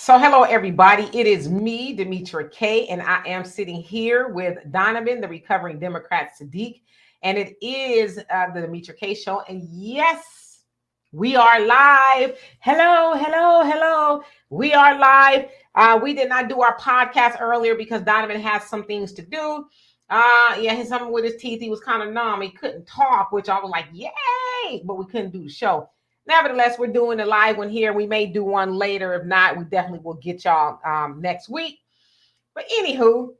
So, hello, everybody. It is me, Demetra K, and I am sitting here with Donovan, the recovering Democrat Sadiq, and it is the Demetra K Show. And yes, we are live. Hello, hello, hello. We are live. We did not do our podcast earlier because Donovan has some things to do. Something with his teeth. He was kind of numb. He couldn't talk, which I was like, yay! But we couldn't do the show. Nevertheless, we're doing a live one here. We may do one later. If not, we definitely will get y'all next week. But anywho,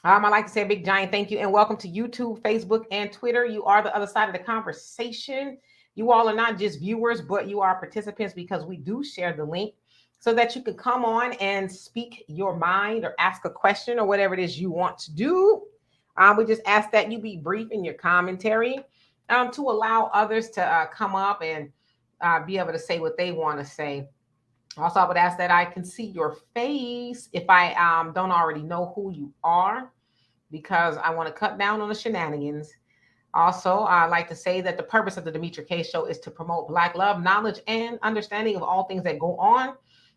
I'd like to say a big giant thank you and welcome to YouTube, Facebook, and Twitter. You are the other side of the conversation. You all are not just viewers, but you are participants because we do share the link so that you can come on and speak your mind or ask a question or whatever it is you want to do. We just ask that you be brief in your commentary to allow others to come up and be able to say what they want to say. Also, I would ask that I can see your face if I don't already know who you are, because I want to cut down on the shenanigans. Also, I'd like to say that the purpose of the Demetra K Show is to promote Black love, knowledge, and understanding of all things that go on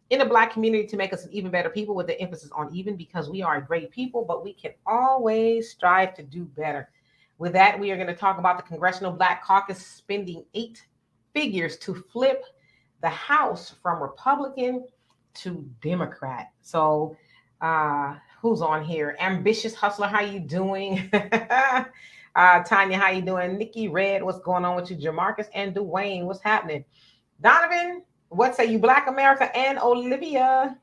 in the Black community to make us an even better people, with the emphasis on even, because we are a great people, but we can always strive to do better. With that, we are going to talk about the Congressional Black Caucus spending 8 figures to flip the House from Republican to Democrat. So who's on here? Ambitious Hustler, how you doing? Tanya, how you doing? Nikki Red, what's going on with you? Jamarcus and Dwayne, what's happening? Donovan, what say you? Black America and Olivia.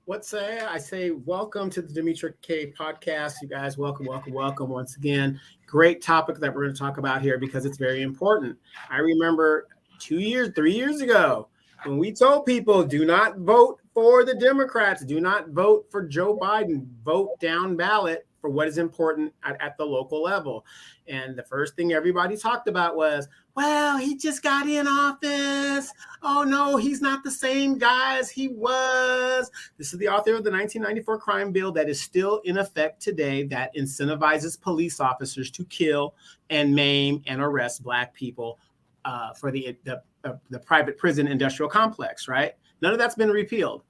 What say? I say welcome to the Demetra K podcast. You guys, welcome once again. Great topic that we're going to talk about here because it's very important. I remember 3 years ago, when we told people, do not vote for the Democrats, do not vote for Joe Biden, vote down ballot for what is important at the local level. And the first thing everybody talked about was, well, he just got in office. Oh, no, he's not the same guy as he was. This is the author of the 1994 crime bill that is still in effect today, that incentivizes police officers to kill and maim and arrest Black people for the private prison industrial complex, right? None of that's been repealed.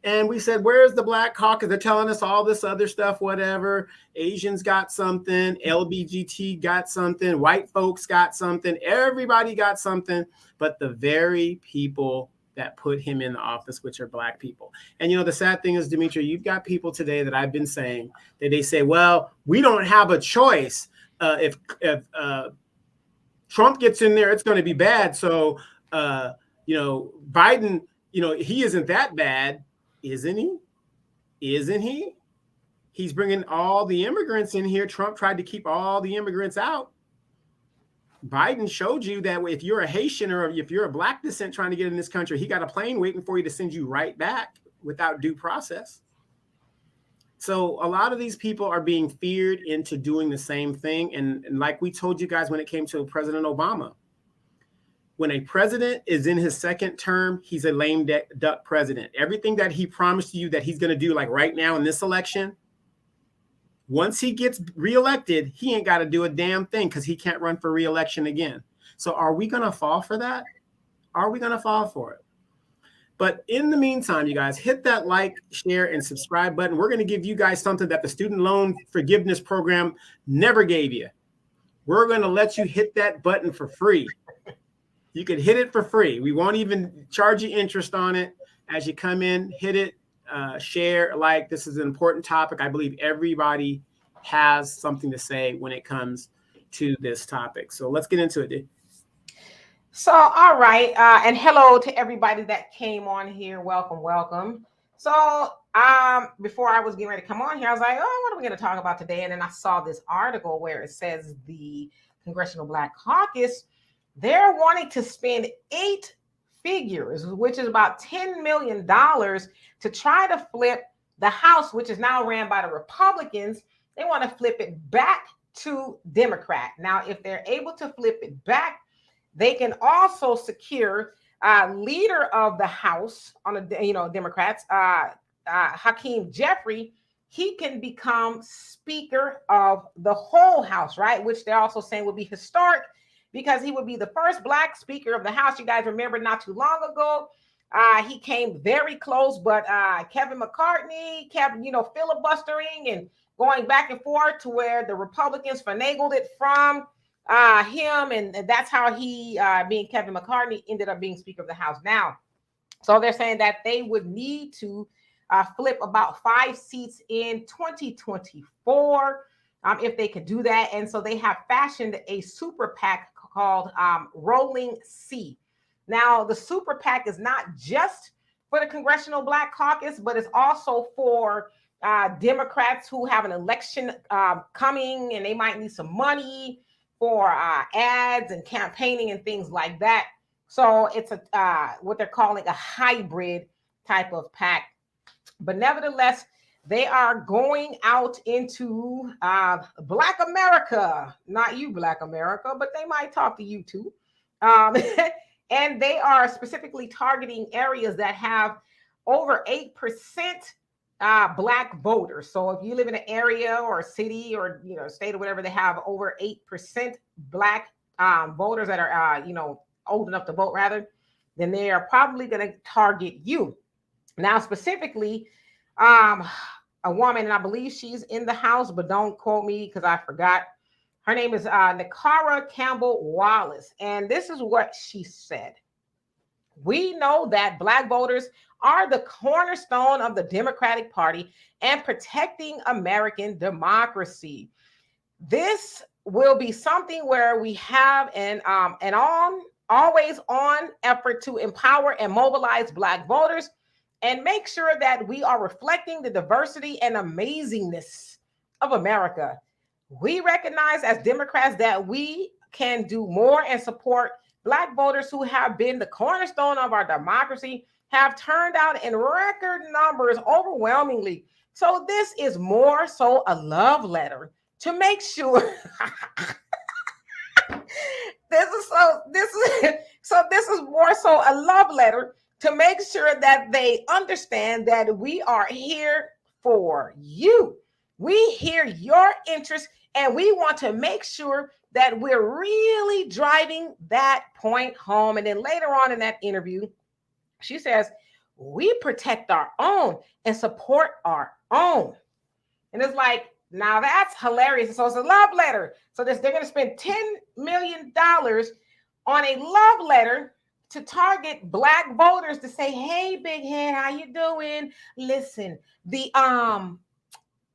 And we said, where's the Black Caucus? They're telling us all this other stuff, whatever. Asians got something. LGBT got something. White folks got something. Everybody got something, but the very people that put him in the office, which are Black people. And, you know, the sad thing is, Demetra, you've got people today that I've been saying that they say, well, we don't have a choice. If Trump gets in there, it's going to be bad. So, Biden, he isn't that bad. Isn't he? Isn't he? He's bringing all the immigrants in here. Trump tried to keep all the immigrants out. Biden showed you that if you're a Haitian or if you're a Black descent trying to get in this country, he got a plane waiting for you to send you right back without due process. So a lot of these people are being feared into doing the same thing. And like we told you guys when it came to President Obama, when a president is in his second term, he's a lame duck president. Everything that he promised you that he's going to do, like right now in this election, once he gets reelected, he ain't got to do a damn thing because he can't run for reelection again. So are we going to fall for that? Are we going to fall for it? But in the meantime, you guys, hit that like, share, and subscribe button. We're going to give you guys something that the student loan forgiveness program never gave you. We're going to let you hit that button for free. You can hit it for free. We won't even charge you interest on it. As you come in, hit it, share, like. This is an important topic. I believe everybody has something to say when it comes to this topic. So let's get into it, dude. So, all right. And hello to everybody that came on here. Welcome. So before I was getting ready to come on here, I was like, oh, what are we going to talk about today? And then I saw this article where it says the Congressional Black Caucus, they're wanting to spend 8 figures, which is about $10 million, to try to flip the House, which is now ran by the Republicans. They want to flip it back to Democrat. Now, if they're able to flip it back, they can also secure leader of the House on the Democrats, Hakeem Jeffrey. He can become Speaker of the whole House, right? Which they're also saying would be historic, because he would be the first Black Speaker of the House. You guys remember not too long ago, He came very close, but Kevin McCartney kept, filibustering and going back and forth to where the Republicans finagled it from him. And that's how he, being Kevin McCartney, ended up being Speaker of the House now. So they're saying that they would need to flip about 5 seats in 2024 if they could do that. And so they have fashioned a super PAC called Rolling C. Now, the super PAC is not just for the Congressional Black Caucus, but it's also for Democrats who have an election coming and they might need some money for ads and campaigning and things like that. So it's what they're calling a hybrid type of PAC. But nevertheless, they are going out into Black America, not you, Black America, but they might talk to you too. And they are specifically targeting areas that have over 8% Black voters. So if you live in an area or a city or state or whatever, they have over 8% Black voters that are old enough to vote, rather, then they are probably going to target you. Now, specifically, a woman, and I believe she's in the House, but don't quote me because I forgot. Her name is Nakara Campbell Wallace, and this is what she said. We know that Black voters are the cornerstone of the Democratic Party and protecting American democracy. This will be something where we have an always on effort to empower and mobilize Black voters and make sure that we are reflecting the diversity and amazingness of America. We recognize as Democrats that we can do more and support Black voters who have been the cornerstone of our democracy, have turned out in record numbers overwhelmingly. So this is more so a love letter to make sure this is more so a love letter to make sure that they understand that we are here for you. We hear your interests, and we want to make sure that we're really driving that point home. And then later on in that interview, she says, we protect our own and support our own. And it's like, now that's hilarious. So it's a love letter. So they're going to spend $10 million on a love letter to target Black voters to say, hey, big head, how you doing? Listen, the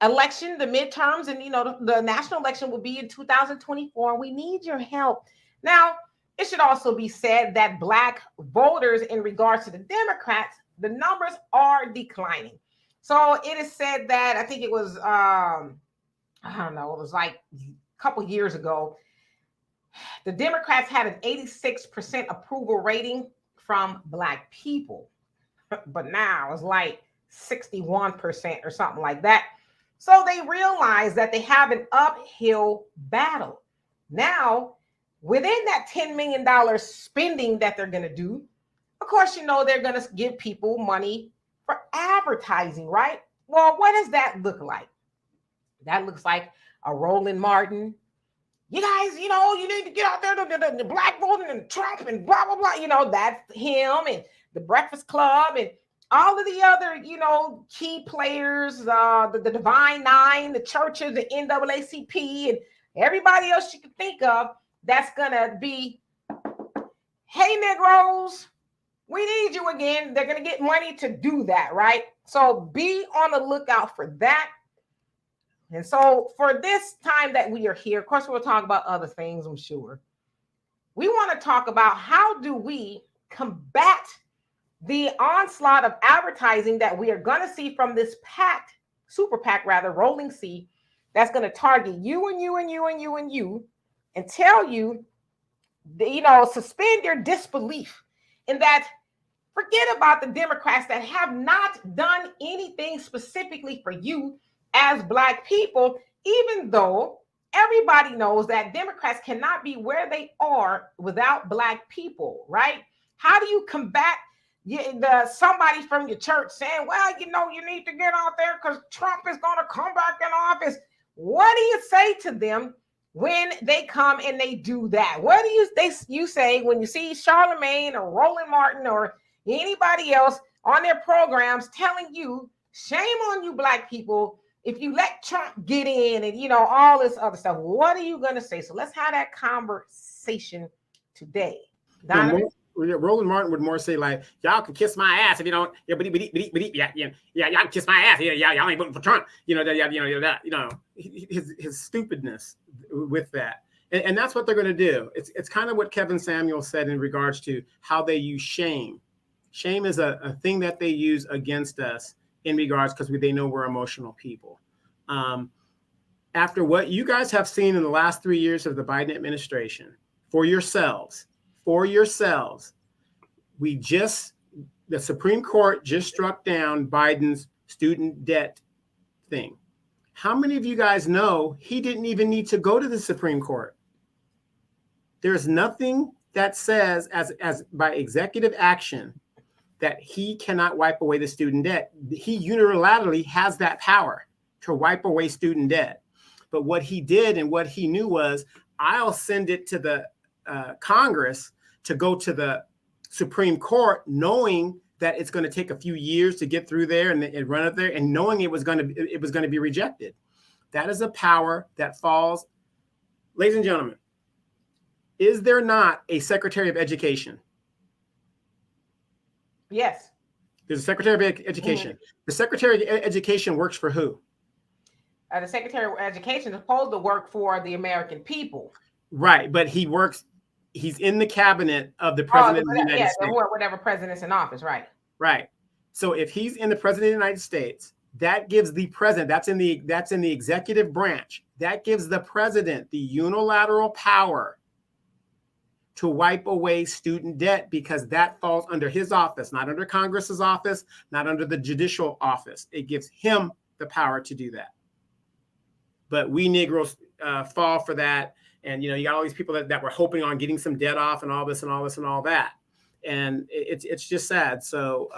election, the midterms, and the national election will be in 2024. We need your help. Now, it should also be said that Black voters, in regards to the Democrats, the numbers are declining. So it is said that, I think it was, I don't know, it was like a couple years ago, the Democrats had an 86% approval rating from Black people, but now it's like 61% or something like that. So they realize that they have an uphill battle. Now, within that $10 million spending that they're going to do, of course, they're going to give people money for advertising, right? Well, what does that look like? That looks like a Roland Martin. You guys, you need to get out there to the Black voting and Trump and blah, blah, blah. That's him and the Breakfast Club and all of the other, key players, the Divine Nine, the churches, the NAACP, and everybody else you can think of that's going to be, hey, Negroes, we need you again. They're going to get money to do that, right? So be on the lookout for that. And so for this time that we are here, of course, we'll talk about other things, I'm sure. We want to talk about how do we combat the onslaught of advertising that we are going to see from this super PAC, Rolling C, that's going to target you and you and you and you and you and tell you, suspend your disbelief in that. Forget about the Democrats that have not done anything specifically for you as Black people, even though everybody knows that Democrats cannot be where they are without Black people, right? How do you combat somebody from your church saying, well, you need to get out there because Trump is going to come back in office? What do you say to them when they come and they do that? What do you say when you see Charlemagne or Roland Martin or anybody else on their programs telling you, shame on you, Black people, if you let Trump get in and, you know, all this other stuff. What are you going to say? So let's have that conversation today. Donovan? Roland Martin would more say like, y'all can kiss my ass if you don't. Yeah, y'all can kiss my ass. Yeah, y'all ain't voting for Trump. His stupidness with that, and that's what they're going to do. It's kind of what Kevin Samuel said in regards to how they use shame. Shame is a thing that they use against us in regards because they know we're emotional people. After what you guys have seen in the last 3 years of the Biden administration, for yourselves, the Supreme Court just struck down Biden's student debt thing. How many of you guys know he didn't even need to go to the Supreme Court? There's nothing that says as by executive action that he cannot wipe away the student debt. He unilaterally has that power to wipe away student debt. But what he did and what he knew was, I'll send it to the Congress to go to the Supreme Court, knowing that it's going to take a few years to get through there and run up there, and knowing it was going to be rejected. That is a power that falls. Ladies and gentlemen, is there not a Secretary of Education? Yes. There's a Secretary of Education. Mm-hmm. The Secretary of Education works for who? The Secretary of Education is supposed to work for the American people. Right, but he's in the cabinet of the president of the United States. Whatever president's in office, right. Right. So if he's in the president of the United States, that gives the president, that's in the executive branch, that gives the president the unilateral power to wipe away student debt, because that falls under his office, not under Congress's office, not under the judicial office. It gives him the power to do that. But we Negroes fall for that. And, you got all these people that were hoping on getting some debt off and all this and all this and all that. And it's just sad. So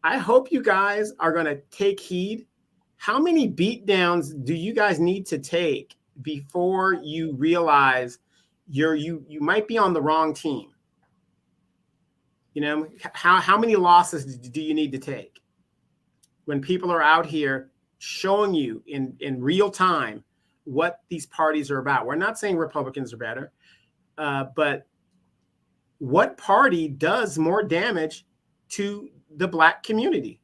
I hope you guys are going to take heed. How many beatdowns do you guys need to take before you realize you might be on the wrong team? How many losses do you need to take when people are out here showing you in real time what these parties are about? We're not saying Republicans are better, but what party does more damage to the Black community?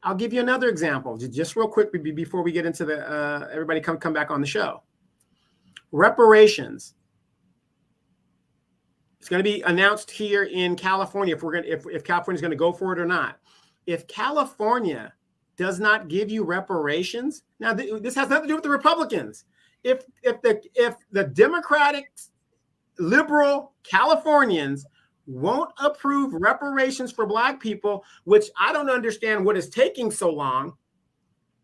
I'll give you another example, just real quick before we get into the everybody come back on the show. Reparations. It's going to be announced here in California if California is going to go for it or not. If California does not give you reparations, now this has nothing to do with the Republicans. If the Democratic liberal Californians won't approve reparations for Black people, which I don't understand what is taking so long,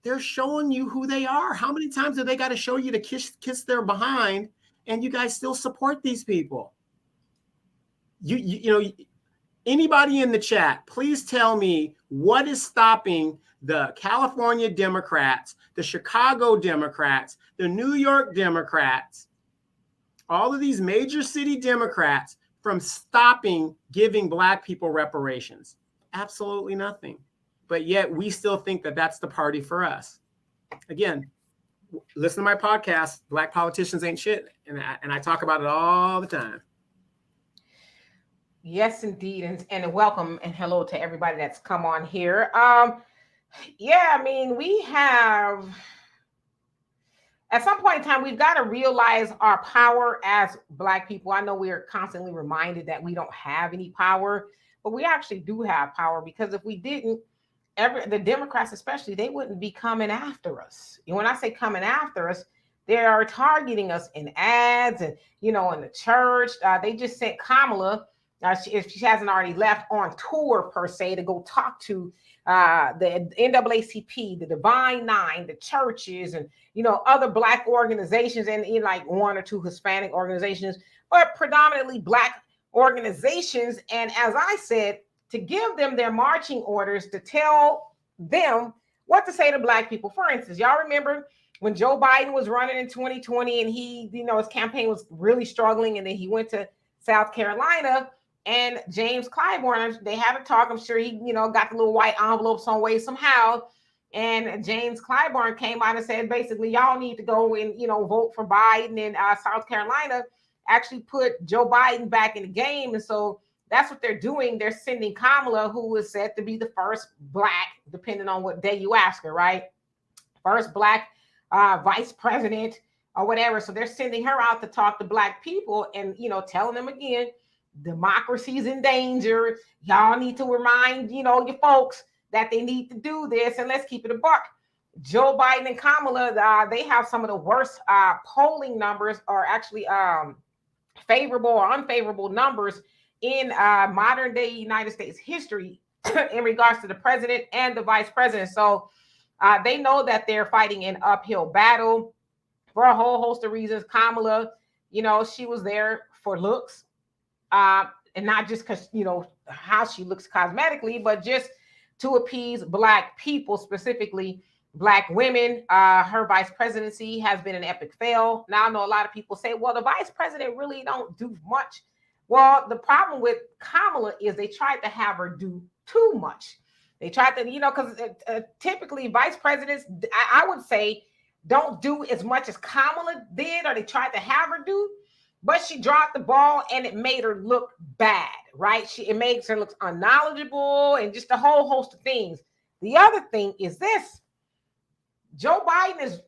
they're showing you who they are. How many times have they got to show you to kiss their behind, and you guys still support these people? Anybody in the chat, please tell me what is stopping the California Democrats, the Chicago Democrats, the New York Democrats, all of these major city Democrats from stopping giving Black people reparations? Absolutely nothing. But yet we still think that that's the party for us. Again, listen to my podcast, Black Politicians Ain't Shit, and I talk about it all the time. Yes, indeed. And welcome and hello to everybody that's come on here. We have, at some point in time, we've got to realize our power as Black people. I know we are constantly reminded that we don't have any power, but we actually do have power, because if we didn't, the Democrats especially, they wouldn't be coming after us. And when I say coming after us, they are targeting us in ads and, in the church. They just sent Kamala, if she hasn't already left, on tour per se to go talk to the NAACP, the Divine Nine, the churches, and other Black organizations, and like one or two Hispanic organizations, but predominantly Black organizations. And as I said, to give them their marching orders to tell them what to say to Black people. For instance, y'all remember when Joe Biden was running in 2020 and he, his campaign was really struggling, and then he went to South Carolina and James Clyburn. They haven't talked. I'm sure he, got the little white envelope some way, somehow. And James Clyburn came out and said, basically, y'all need to go and, vote for Biden in South Carolina, actually put Joe Biden back in the game. And so that's what they're doing. They're sending Kamala, who is said to be the first Black, depending on what day you ask her, right? First Black vice president or whatever. So they're sending her out to talk to Black people and, telling them again, democracy's in danger. Y'all need to remind, your folks that they need to do this. And let's keep it a buck. Joe Biden and Kamala, they have some of the worst polling numbers, or actually favorable or unfavorable numbers in modern day United States history in regards to the president and the vice president. So they know that they're fighting an uphill battle for a whole host of reasons. Kamala, she was there for looks, and not just because, how she looks cosmetically, but just to appease Black people, specifically Black women. Her vice presidency has been an epic fail. Now, I know a lot of people say, well, the vice president really don't do much. Well, the problem with Kamala is they tried to have her do too much. They tried to, because typically vice presidents, I would say, don't do as much as Kamala did, or they tried to have her do, but she dropped the ball and it made her look bad, right? It makes her look unknowledgeable and just a whole host of things. The other thing is this: Joe Biden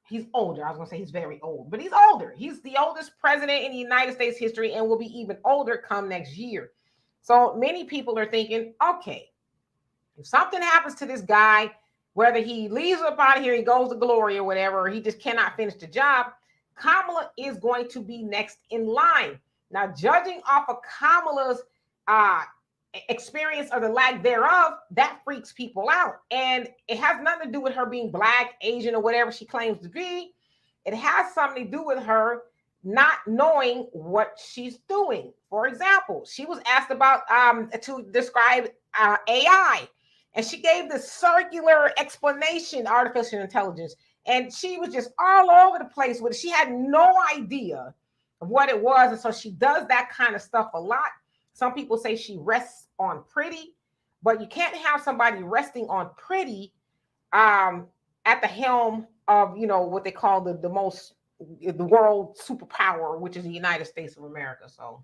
he's older. I was going to say he's very old, but he's older. He's the oldest president in the United States history and will be even older come next year. So many people are thinking, okay, if something happens to this guy, whether he leaves up out of here, he goes to glory or whatever, or he just cannot finish the job, Kamala is going to be next in line. Now, judging off of Kamala's experience or the lack thereof, that freaks people out. And it has nothing to do with her being Black, Asian, or whatever she claims to be. It has something to do with her not knowing what she's doing. For example, she was asked about to describe AI, and she gave this circular explanation, artificial intelligence, and she was just all over the place with it. She had no idea of what it was, and so she does that kind of stuff a lot. Some people say she rests on pretty, but you can't have somebody resting on pretty at the helm of, what they call the world superpower, which is the United States of America. So.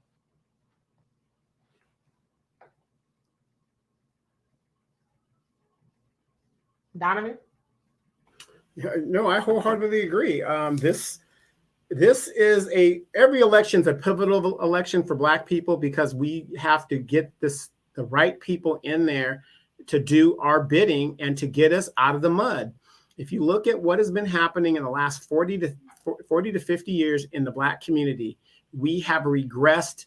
Donovan? No, I wholeheartedly agree. This is every election's a pivotal election for Black people, because we have to get the right people in there to do our bidding and to get us out of the mud. If you look at what has been happening in the last 40 to 50 years in the Black community, we have regressed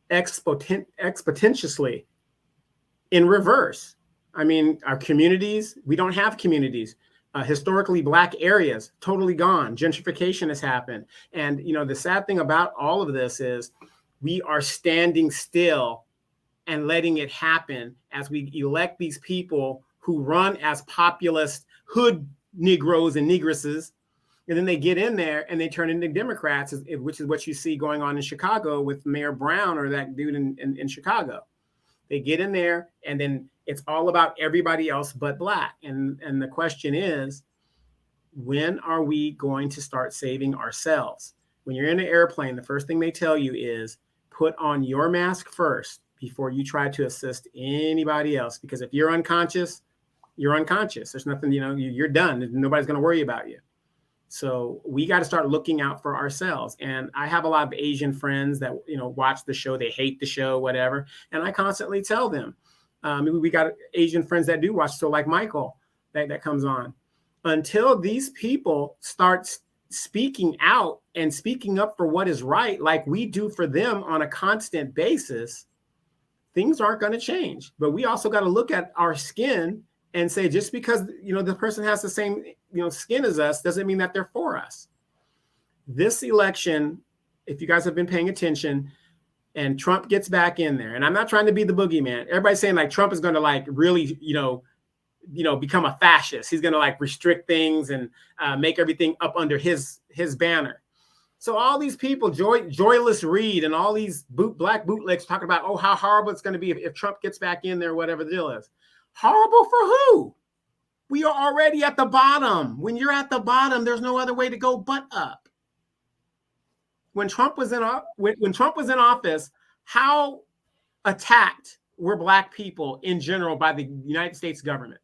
exponentially in reverse. I mean, our communities, we don't have communities. Historically Black areas, totally gone. Gentrification has happened. And, the sad thing about all of this is we are standing still and letting it happen as we elect these people who run as populist hood Negroes and Negresses. And then they get in there and they turn into Democrats, which is what you see going on in Chicago with Mayor Brown, or that dude in Chicago. They get in there and then it's all about everybody else but Black. And the question is, when are we going to start saving ourselves? When you're in an airplane, the first thing they tell you is put on your mask first before you try to assist anybody else. Because if you're unconscious, you're unconscious. There's nothing, you're done. Nobody's going to worry about you. So we got to start looking out for ourselves. And I have a lot of Asian friends that, watch the show. They hate the show, whatever. And I constantly tell them, we got Asian friends that do watch, so like Michael that comes on. Until these people start speaking out and speaking up for what is right, like we do for them on a constant basis, things aren't going to change. But we also got to look at our skin and say, just because, the person has the same, skin as us, doesn't mean that they're for us. This election, if you guys have been paying attention, and Trump gets back in there, and I'm not trying to be the boogeyman. Everybody's saying like Trump is going to really, become a fascist. He's going to restrict things and make everything up under his banner. So all these people, Joyless Reed and all these black bootlegs talking about, oh, how horrible it's going to be if Trump gets back in there, whatever the deal is. Horrible for who? We are already at the bottom. When you're at the bottom, there's no other way to go but up. When Trump was in office, how attacked were black people in general by the United States government?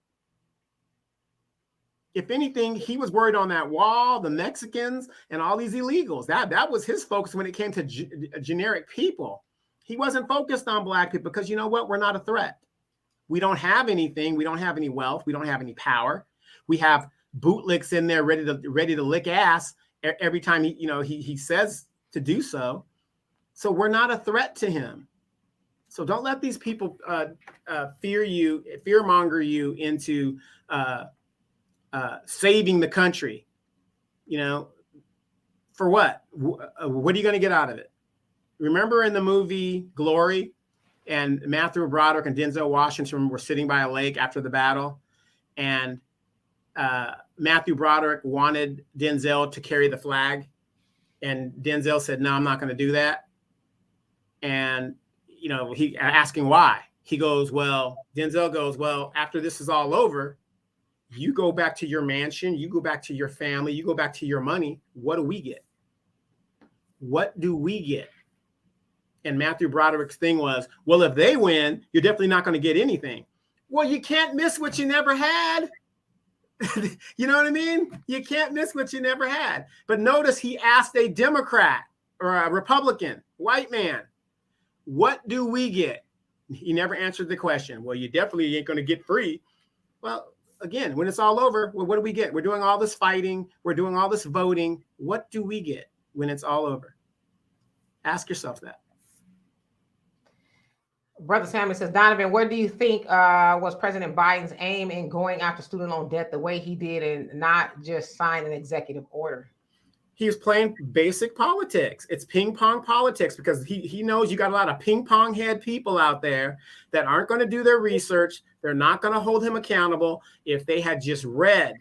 If anything, he was worried on that wall, the Mexicans, and all these illegals. That was his focus when it came to generic people. He wasn't focused on black people because, you know what? We're not a threat. We don't have anything. We don't have any wealth. We don't have any power. We have bootlicks in there ready to lick ass every time he says to do so. So we're not a threat to him. So don't let these people fearmonger you into saving the country. For what? What are you going to get out of it? Remember in the movie Glory, and Matthew Broderick and Denzel Washington were sitting by a lake after the battle, and Matthew Broderick wanted Denzel to carry the flag, and Denzel said, "No, I'm not going to do that." And he asking why. Denzel goes, "Well, after this is all over, you go back to your mansion, you go back to your family, you go back to your money. What do we get? What do we get?" And Matthew Broderick's thing was, well, if they win, you're definitely not going to get anything. Well, you can't miss what you never had. You know what I mean? You can't miss what you never had. But notice he asked a Democrat or a Republican, white man, what do we get? He never answered the question. Well, you definitely ain't going to get free. Well, again, when it's all over, well, what do we get? We're doing all this fighting. We're doing all this voting. What do we get when it's all over? Ask yourself that. Brother Samuel says, Donovan, what do you think was President Biden's aim in going after student loan debt the way he did and not just sign an executive order? He's playing basic politics. It's ping pong politics because he knows you got a lot of ping pong head people out there that aren't going to do their research. They're not going to hold him accountable. If they had just read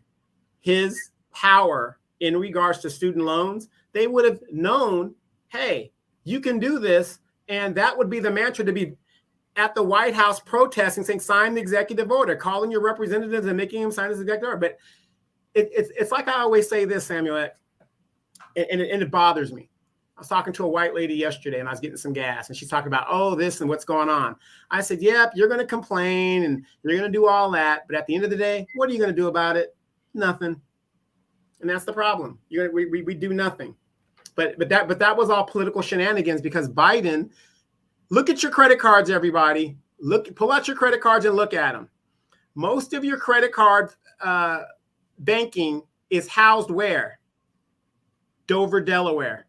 his power in regards to student loans, they would have known, hey, you can do this. And that would be the mantra to be at the White House protesting, saying, sign the executive order, calling your representatives and making them sign this executive order. But it's like I always say this, Samuel, and it bothers me. I was talking to a white lady yesterday and I was getting some gas and she's talking about, oh, this and what's going on. I said, yep, you're going to complain and you're going to do all that. But at the end of the day, what are you going to do about it? Nothing. And that's the problem. We do nothing. But that was all political shenanigans because Biden. Look at your credit cards, everybody. Pull out your credit cards and look at them. Most of your credit card banking is housed where? Dover, Delaware.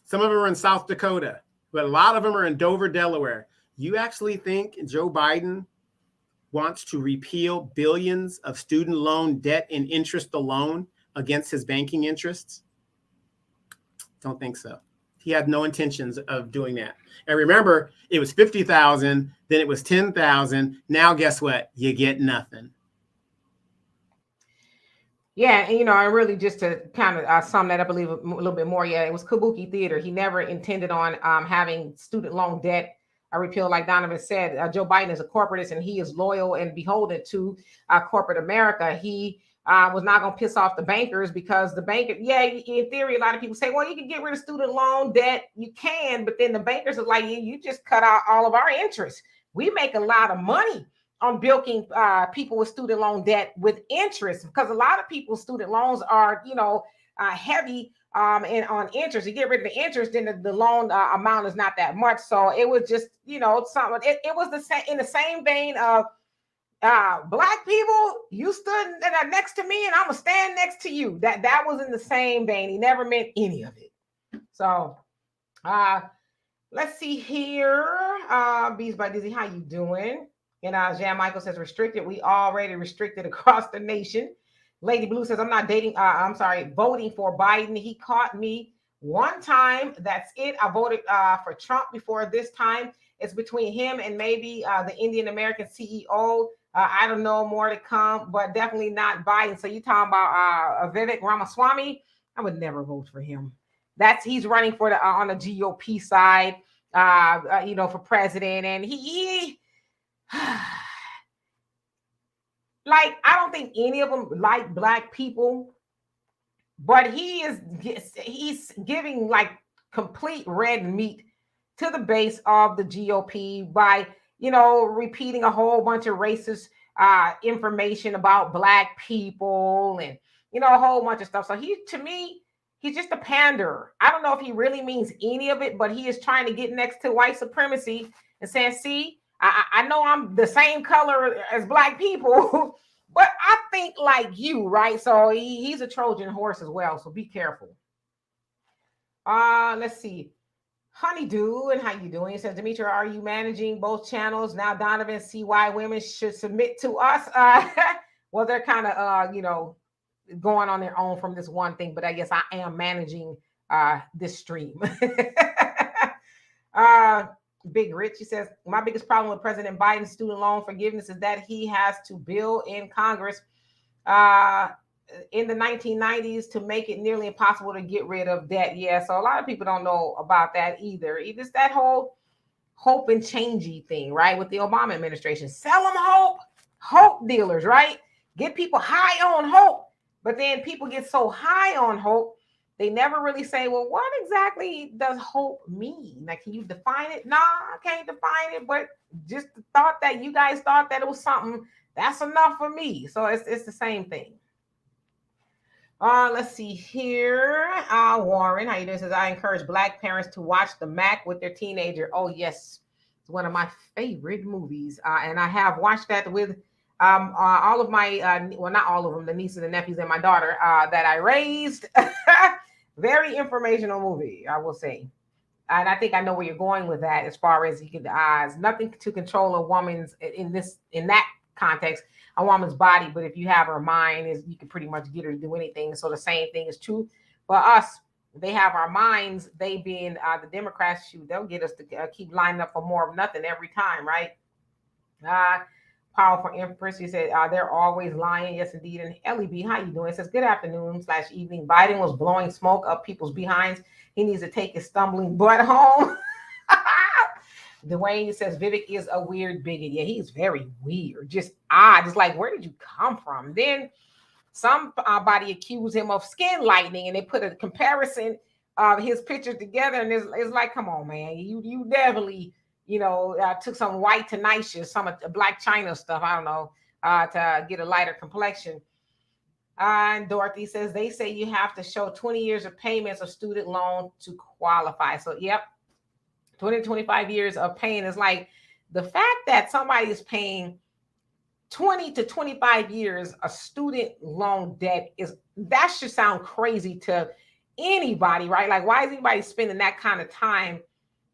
Some of them are in South Dakota, but a lot of them are in Dover, Delaware. You actually think Joe Biden wants to repeal billions of student loan debt and interest alone against his banking interests? Don't think so. He had no intentions of doing that. And remember, it was 50,000, then it was 10,000. Now, guess what? You get nothing. Yeah, and and really just to kind of sum that up a little bit more, yeah, it was kabuki theater. He never intended on having student loan debt repealed, like Donovan said. Joe Biden is a corporatist, and he is loyal and beholden to corporate America. He was not going to piss off the bankers because the banker, in theory, a lot of people say, well, you can get rid of student loan debt. You can, but then the bankers are like, you just cut out all of our interest. We make a lot of money on bilking people with student loan debt with interest because a lot of people's student loans are, heavy and on interest. You get rid of the interest, then the loan amount is not that much. So it was just, something. It was the same in the same vein of black people, you stood next to me and I'm gonna stand next to you. That was in the same vein. He never meant any of it. So let's see here. Bees by Dizzy, how you doing? And Jan Michael says restricted. We already restricted across the nation. Lady Blue says, I'm not voting for Biden. He caught me one time. That's it. I voted for Trump before this time. It's between him and maybe the Indian American CEO. I don't know, more to come, but definitely not Biden. So you talking about Vivek Ramaswamy. I would never vote for him. He's running for the on the GOP side, for president, and he like, I don't think any of them like black people, but he's giving like complete red meat to the base of the GOP by, repeating a whole bunch of racist information about black people and, a whole bunch of stuff. So to me, he's just a panderer. I don't know if he really means any of it, but he is trying to get next to white supremacy and saying, see, I know I'm the same color as black people, but I think like you, right? So he's a Trojan horse as well. So be careful. Let's see. Honeydew, and how you doing? He says, Demetria, are you managing both channels? Now Donovan, see why women should submit to us. Well, they're kind of, going on their own from this one thing, but I guess I am managing this stream. Big Rich, he says, my biggest problem with President Biden's student loan forgiveness is that he has to bill in Congress in the 1990s to make it nearly impossible to get rid of debt. Yeah, so a lot of people don't know about that either. It's that whole hope and changey thing, right? With the Obama administration, sell them hope dealers, right? Get people high on hope, but then people get so high on hope, they never really say, well, what exactly does hope mean? Like, can you define it? Nah, I can't define it, but just the thought that you guys thought that it was something, that's enough for me. So it's the same thing. Let's see here. Warren, how you doing? Says, I encourage black parents to watch The Mac with their teenager. Oh, yes. It's one of my favorite movies. And I have watched that with all of my, well, not all of them, the nieces and nephews and my daughter that I raised. Very informational movie, I will say. And I think I know where you're going with that as far as nothing to control a woman's, in that context, a woman's body, but if you have her mind, you can pretty much get her to do anything. So the same thing is true for us. They have our minds, they being the Democrats, they'll get us to keep lining up for more of nothing every time, right? Powerful Empress, you said they're always lying. Yes, indeed. And Ellie B, how you doing? It says, good afternoon/evening. Biden was blowing smoke up people's behinds. He needs to take his stumbling butt home. Dwayne says Vivek is a weird bigot. Yeah, he's very weird. Just odd. It's like, where did you come from? Then somebody accused him of skin lightening, and they put a comparison of his pictures together, and it's like, come on, man. You definitely, took some white tenacious, some black China stuff, I don't know, to get a lighter complexion. And Dorothy says, they say you have to show 20 years of payments of student loan to qualify. So, yep. 20 to 25 years of paying is like the fact that somebody is paying 20 to 25 years of student loan debt that should sound crazy to anybody, right? Like, why is anybody spending that kind of time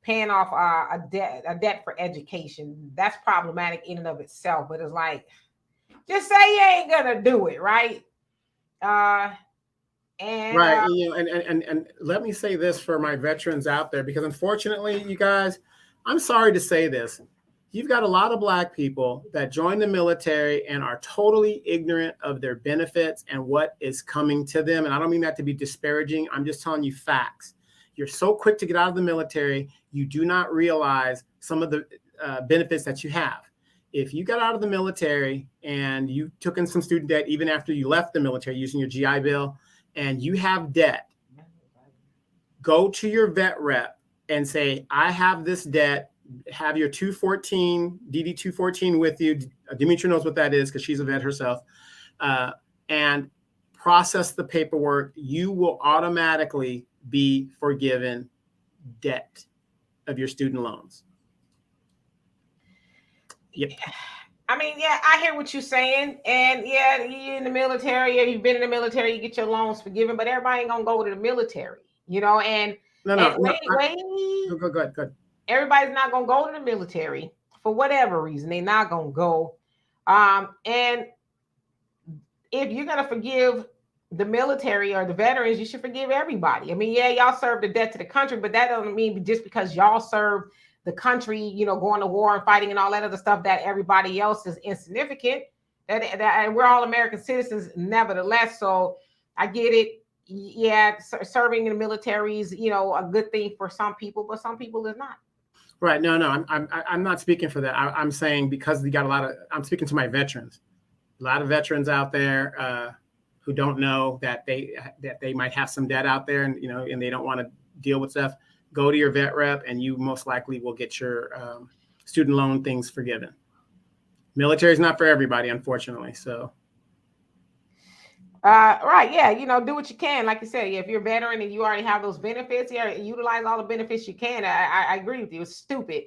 paying off a debt for education? That's problematic in and of itself, but it's like, just say you ain't gonna do it, right? Right. And let me say this for my veterans out there, because unfortunately, you guys, I'm sorry to say this. You've got a lot of black people that join the military and are totally ignorant of their benefits and what is coming to them. And I don't mean that to be disparaging. I'm just telling you facts. You're so quick to get out of the military, you do not realize some of the benefits that you have. If you got out of the military and you took in some student debt, even after you left the military using your GI Bill, and you have debt, go to your vet rep and say, I have this debt, have your 214, DD 214 with you. Demetria knows what that is because she's a vet herself. And process the paperwork. You will automatically be forgiven debt of your student loans. Yep. I mean, yeah, I hear what you're saying. And yeah, you're in the military, or you've been in the military, you get your loans forgiven, but everybody ain't gonna go to the military, and Go ahead. Everybody's not gonna go to the military for whatever reason. They're not gonna go. And if you're gonna forgive the military or the veterans, you should forgive everybody. I mean, yeah, y'all served the debt to the country, but that doesn't mean just because y'all served the country, going to war and fighting and all that other stuff, that everybody else is insignificant. And we're all American citizens nevertheless. So I get it. yeah, serving in the military is, a good thing for some people, but some people is not. Right. No, I'm not speaking for that. I'm saying because we got I'm speaking to my veterans. A lot of veterans out there who don't know that they might have some debt out there, and they don't want to deal with stuff. Go to your vet rep, and you most likely will get your student loan things forgiven. Military is not for everybody, unfortunately. So. Right, yeah, do what you can. Like you said, if you're a veteran and you already have those benefits, yeah, utilize all the benefits you can. I agree with you. It's stupid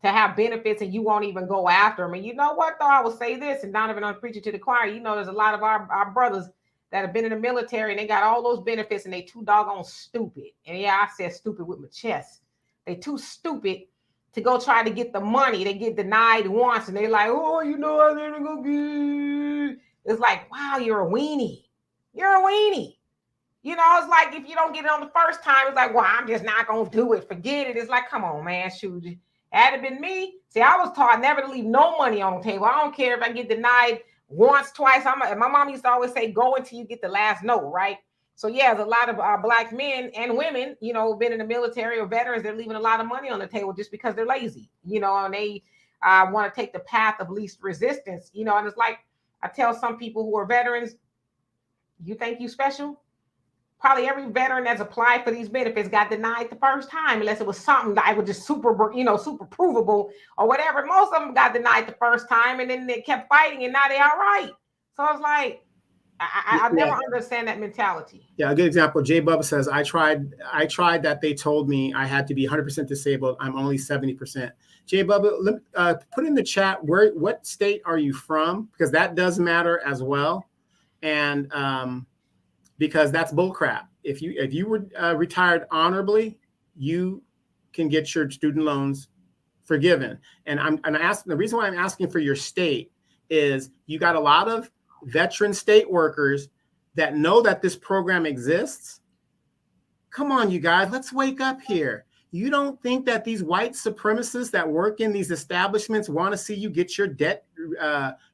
to have benefits and you won't even go after them. And you know what, though? I will say this, and Donovan, I'm preaching to the choir. There's a lot of our brothers that have been in the military and they got all those benefits and they too doggone stupid. And yeah, I said stupid with my chest. They too stupid to go try to get the money. They get denied once and they like, oh, I didn't go get. It's like, wow, you're a weenie. You're a weenie. It's like if you don't get it on the first time, it's like, well, I'm just not going to do it. Forget it. It's like, come on, man. Shoot. Had it been me, see, I was taught never to leave no money on the table. I don't care if I get denied once, twice. My mom used to always say, go until you get the last no, right? So, yeah, there's a lot of Black men and women, been in the military or veterans, they're leaving a lot of money on the table just because they're lazy, and they want to take the path of least resistance, and it's like I tell some people who are veterans, you think you special? Probably every veteran that's applied for these benefits got denied the first time, unless it was something that was just super provable or whatever. Most of them got denied the first time, and then they kept fighting, and now they're all right. So I was like, I never understand that mentality. Yeah, a good example. Jay Bubba says, I tried that. They told me I had to be 100% disabled. I'm only 70%. Jay Bubba, put in the chat, what state are you from? Because that does matter as well. And because that's bullcrap. If you were retired honorably, you can get your student loans forgiven. And I'm asking, the reason why I'm asking for your state is you got a lot of veteran state workers that know that this program exists. Come on, you guys, let's wake up here. You don't think that these white supremacists that work in these establishments want to see you get your debt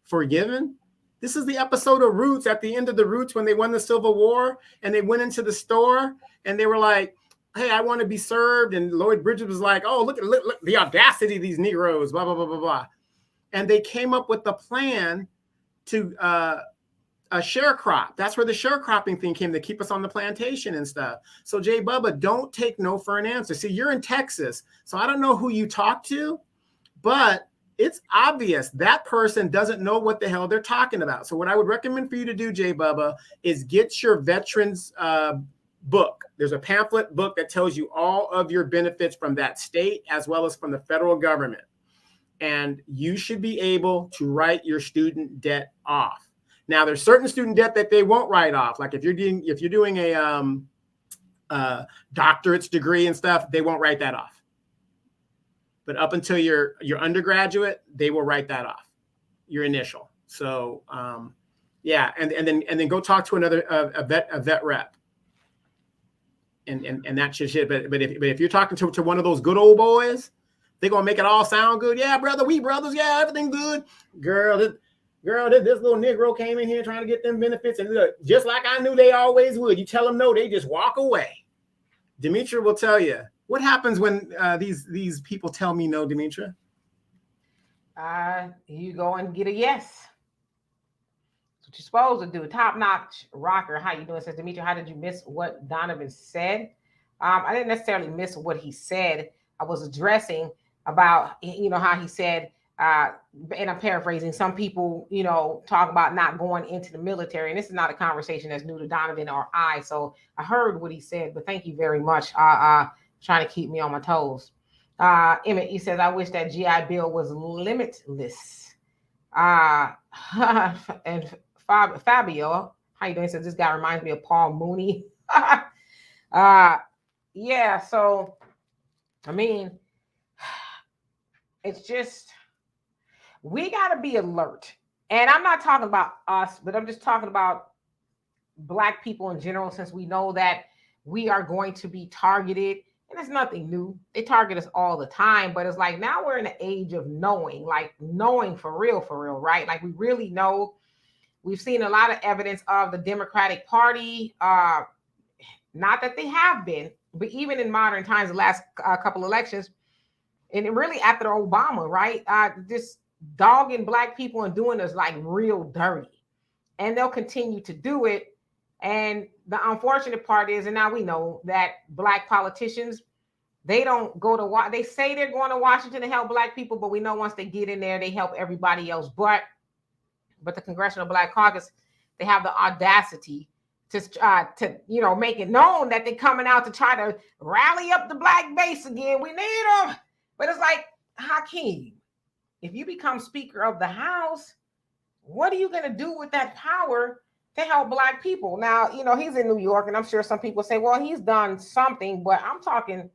forgiven? This is the episode of Roots, at the end of the Roots, when they won the Civil War and they went into the store and they were like, hey, I want to be served. And Lloyd Bridges was like, oh, look the audacity of these Negroes, blah, blah, blah, blah, blah. And they came up with a plan to a sharecrop. That's where the sharecropping thing came, to keep us on the plantation and stuff. So Jay Bubba, don't take no for an answer. See, you're in Texas, so I don't know who you talk to, but it's obvious that person doesn't know what the hell they're talking about. So what I would recommend for you to do, Jay Bubba, is get your veterans book. There's a pamphlet book that tells you all of your benefits from that state as well as from the federal government. And you should be able to write your student debt off. Now, there's certain student debt that they won't write off. Like if you're doing a doctorate's degree and stuff, they won't write that off. But up until your undergraduate, they will write that off, your initial. So yeah, and then go talk to another a vet rep, and that should. But if you're talking to one of those good old boys, they're gonna make it all sound good. Yeah, brother, we brothers. Yeah, everything good. Girl, this little Negro came in here trying to get them benefits, and look, just like I knew they always would. You tell them no, they just walk away. Demetra will tell you. What happens when these people tell me no, Demetra? You go and get a yes. That's what you're supposed to do. Top notch rocker. How you doing? Says Demetra. How did you miss what Donovan said? I didn't necessarily miss what he said. I was addressing about how he said, and I'm paraphrasing. Some people talk about not going into the military, and this is not a conversation that's new to Donovan or I. So I heard what he said, but thank you very much. Trying to keep me on my toes. Emmett, he says, I wish that GI Bill was limitless. And Fabio, how you doing? Says, this guy reminds me of Paul Mooney. Yeah, so, I mean, it's just, we got to be alert. And I'm not talking about us, but I'm just talking about Black people in general, since we know that we are going to be targeted. And it's nothing new. They target us all the time, but it's like now we're in the age of knowing for real, right? Like we really know. We've seen a lot of evidence of the Democratic Party Not that they have been, but even in modern times, the last couple elections, and really after Obama, right? Just dogging black people and doing us like real dirty. And they'll continue to do it. And the unfortunate part is, and now we know that black politicians, they don't go to, they say they're going to Washington to help black people, but we know once they get in there, they help everybody else. But the Congressional Black Caucus, they have the audacity to make it known that they're coming out to try to rally up the black base again. We need them. But it's like, Hakeem, if you become Speaker of the House, what are you going to do with that power to help black people? Now, he's in New York, and I'm sure some people say, well, he's done something, but I'm talking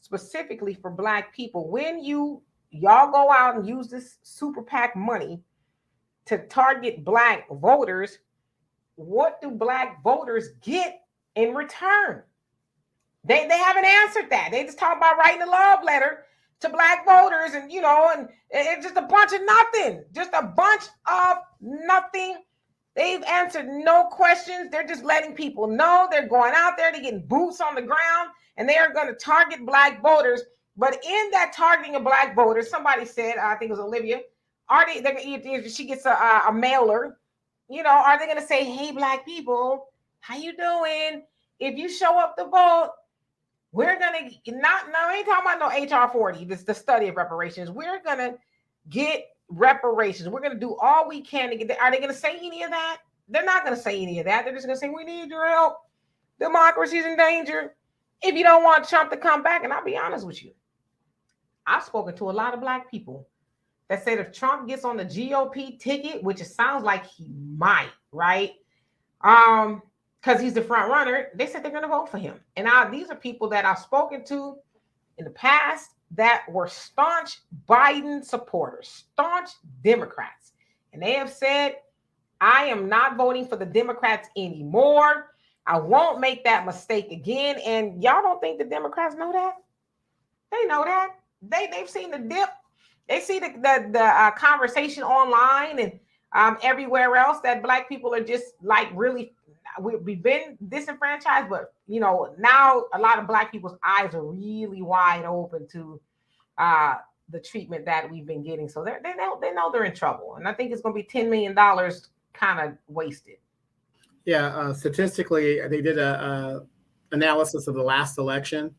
specifically for black people. When y'all go out and use this super PAC money to target black voters, what do black voters get in return? They haven't answered that. They just talk about writing a love letter to black voters, and and it's just a bunch of nothing. Just a bunch of nothing. They've answered no questions. They're just letting people know they're going out there, they're getting boots on the ground, and they are going to target black voters. But in that targeting of black voters, somebody said, I think it was Olivia, if she gets a mailer, are they going to say, hey, black people, how you doing? If you show up to vote, we're going to I ain't talking about no HR 40, this the study of reparations. We're going to get reparations. We're going to do all we can to get there. Are they going to say any of that? They're not going to say any of that. They're just going to say, we need your help. Democracy's in danger. If you don't want Trump to come back, and I'll be honest with you, I've spoken to a lot of black people that said if Trump gets on the GOP ticket, which it sounds like he might, right? Because he's the front runner, they said they're going to vote for him. And these are people that I've spoken to in the past that were staunch Biden supporters, staunch Democrats. And they have said, I am not voting for the Democrats anymore. I won't make that mistake again. And y'all don't think the Democrats know that? They know that. They've seen the dip. They see the conversation online and everywhere else that black people are just like really, we've been disenfranchised, but now a lot of black people's eyes are really wide open to the treatment that we've been getting. So they know they're in trouble, and I think it's going to be $10 million kind of wasted. Yeah, statistically, they did a analysis of the last election.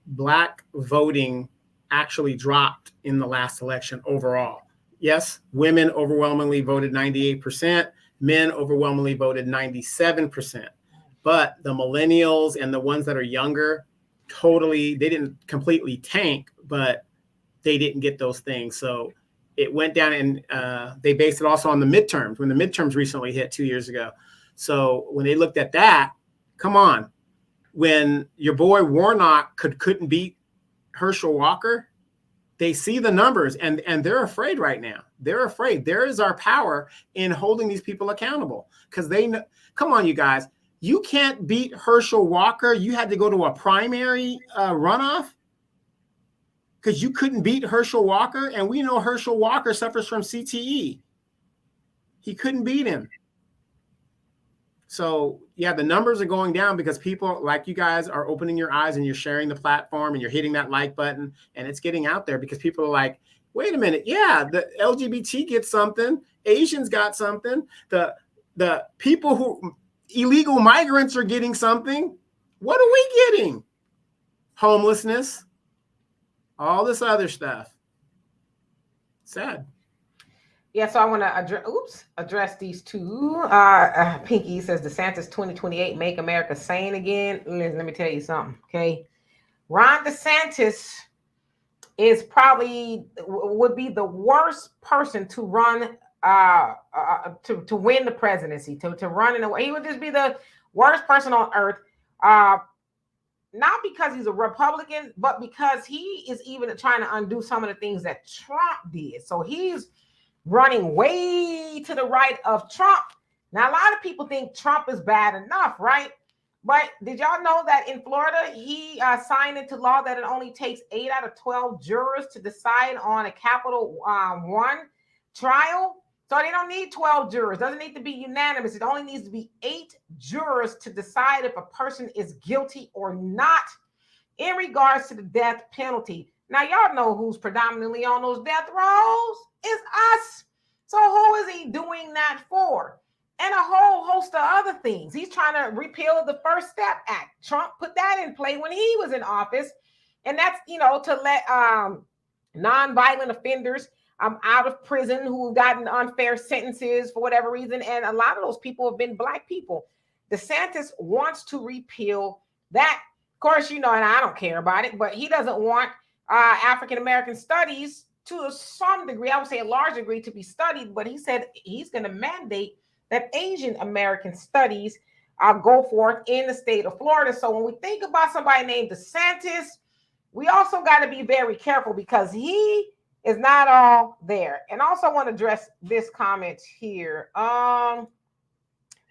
Black voting actually dropped in the last election overall. Yes, women overwhelmingly voted 98%. Men overwhelmingly voted 97%. But the millennials and the ones that are younger, they didn't completely tank, but they didn't get those things. So it went down, and they based it also on the midterms, when the midterms recently hit 2 years ago. So when they looked at that, come on, when your boy Warnock couldn't beat Herschel Walker, they see the numbers and they're afraid right now. They're afraid. There is our power in holding these people accountable, because they know, come on, you guys, you can't beat Herschel Walker. You had to go to a primary runoff because you couldn't beat Herschel Walker. And we know Herschel Walker suffers from CTE. He couldn't beat him. So yeah, the numbers are going down because people like you guys are opening your eyes and you're sharing the platform and you're hitting that like button, and it's getting out there because people are like, wait a minute. Yeah. The LGBT gets something. Asians got something. The people who illegal migrants are getting something. What are we getting? Homelessness, all this other stuff. Sad. Yeah, so I want to address these two. Pinky says DeSantis 2028 make America sane again. Let me tell you something, okay? Ron DeSantis would be the worst person to run to win the presidency, to run in a way. He would just be the worst person on earth. Not because he's a Republican, but because he is even trying to undo some of the things that Trump did. So he's running way to the right of Trump. Now, a lot of people think Trump is bad enough, right? But did y'all know that in Florida, he signed into law that it only takes 8 out of 12 jurors to decide on a Capital One trial? So they don't need 12 jurors. It doesn't need to be unanimous. It only needs to be 8 jurors to decide if a person is guilty or not in regards to the death penalty. Now, y'all know who's predominantly on those death rolls? It's us. So who is he doing that for? And a whole host of other things. He's trying to repeal the First Step Act. Trump put that in play when he was in office. And that's, to let nonviolent offenders out of prison who have gotten unfair sentences for whatever reason. And a lot of those people have been Black people. DeSantis wants to repeal that. Of course, and I don't care about it, but he doesn't want African-American studies to some degree, I would say a large degree, to be studied. But he said he's going to mandate that Asian American studies go forth in the state of Florida. So when we think about somebody named DeSantis, we also got to be very careful because he is not all there. And also want to address this comment here. Shiloh,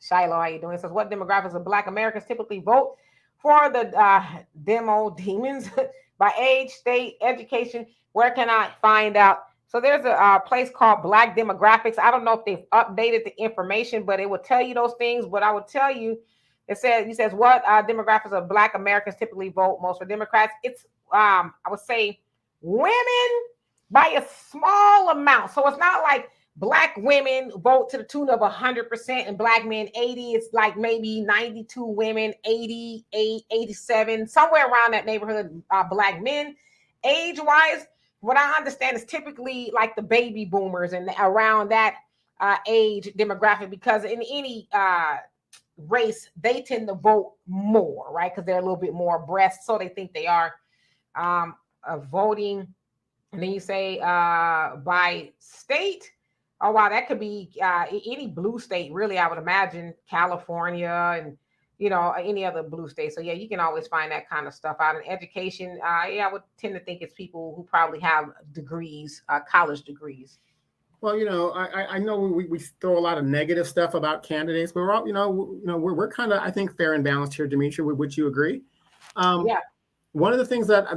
how you doing? It says, what demographics of Black Americans typically vote for the demo demons by age, state, education? Where can I find out? So there's a place called Black Demographics. I don't know if they've updated the information, but it will tell you those things. But I will tell you, he says what demographics of Black Americans typically vote most for Democrats. It's I would say women by a small amount. So it's not like Black women vote to the tune of 100% and Black men 80. It's like maybe 92 women, 88, 87, somewhere around that neighborhood. Black men, age-wise, what I understand is typically like the baby boomers and around that age demographic, because in any race, they tend to vote more, right? Because they're a little bit more abreast, so they think they are voting. And then you say by state. Oh, wow, that could be any blue state, really, I would imagine, California and, any other blue state. So, yeah, you can always find that kind of stuff out. In education, I would tend to think it's people who probably have degrees, college degrees. Well, I know we throw a lot of negative stuff about candidates, but we're all, we're kind of, I think, fair and balanced here, Demetria. Would you agree? Yeah. One of the things that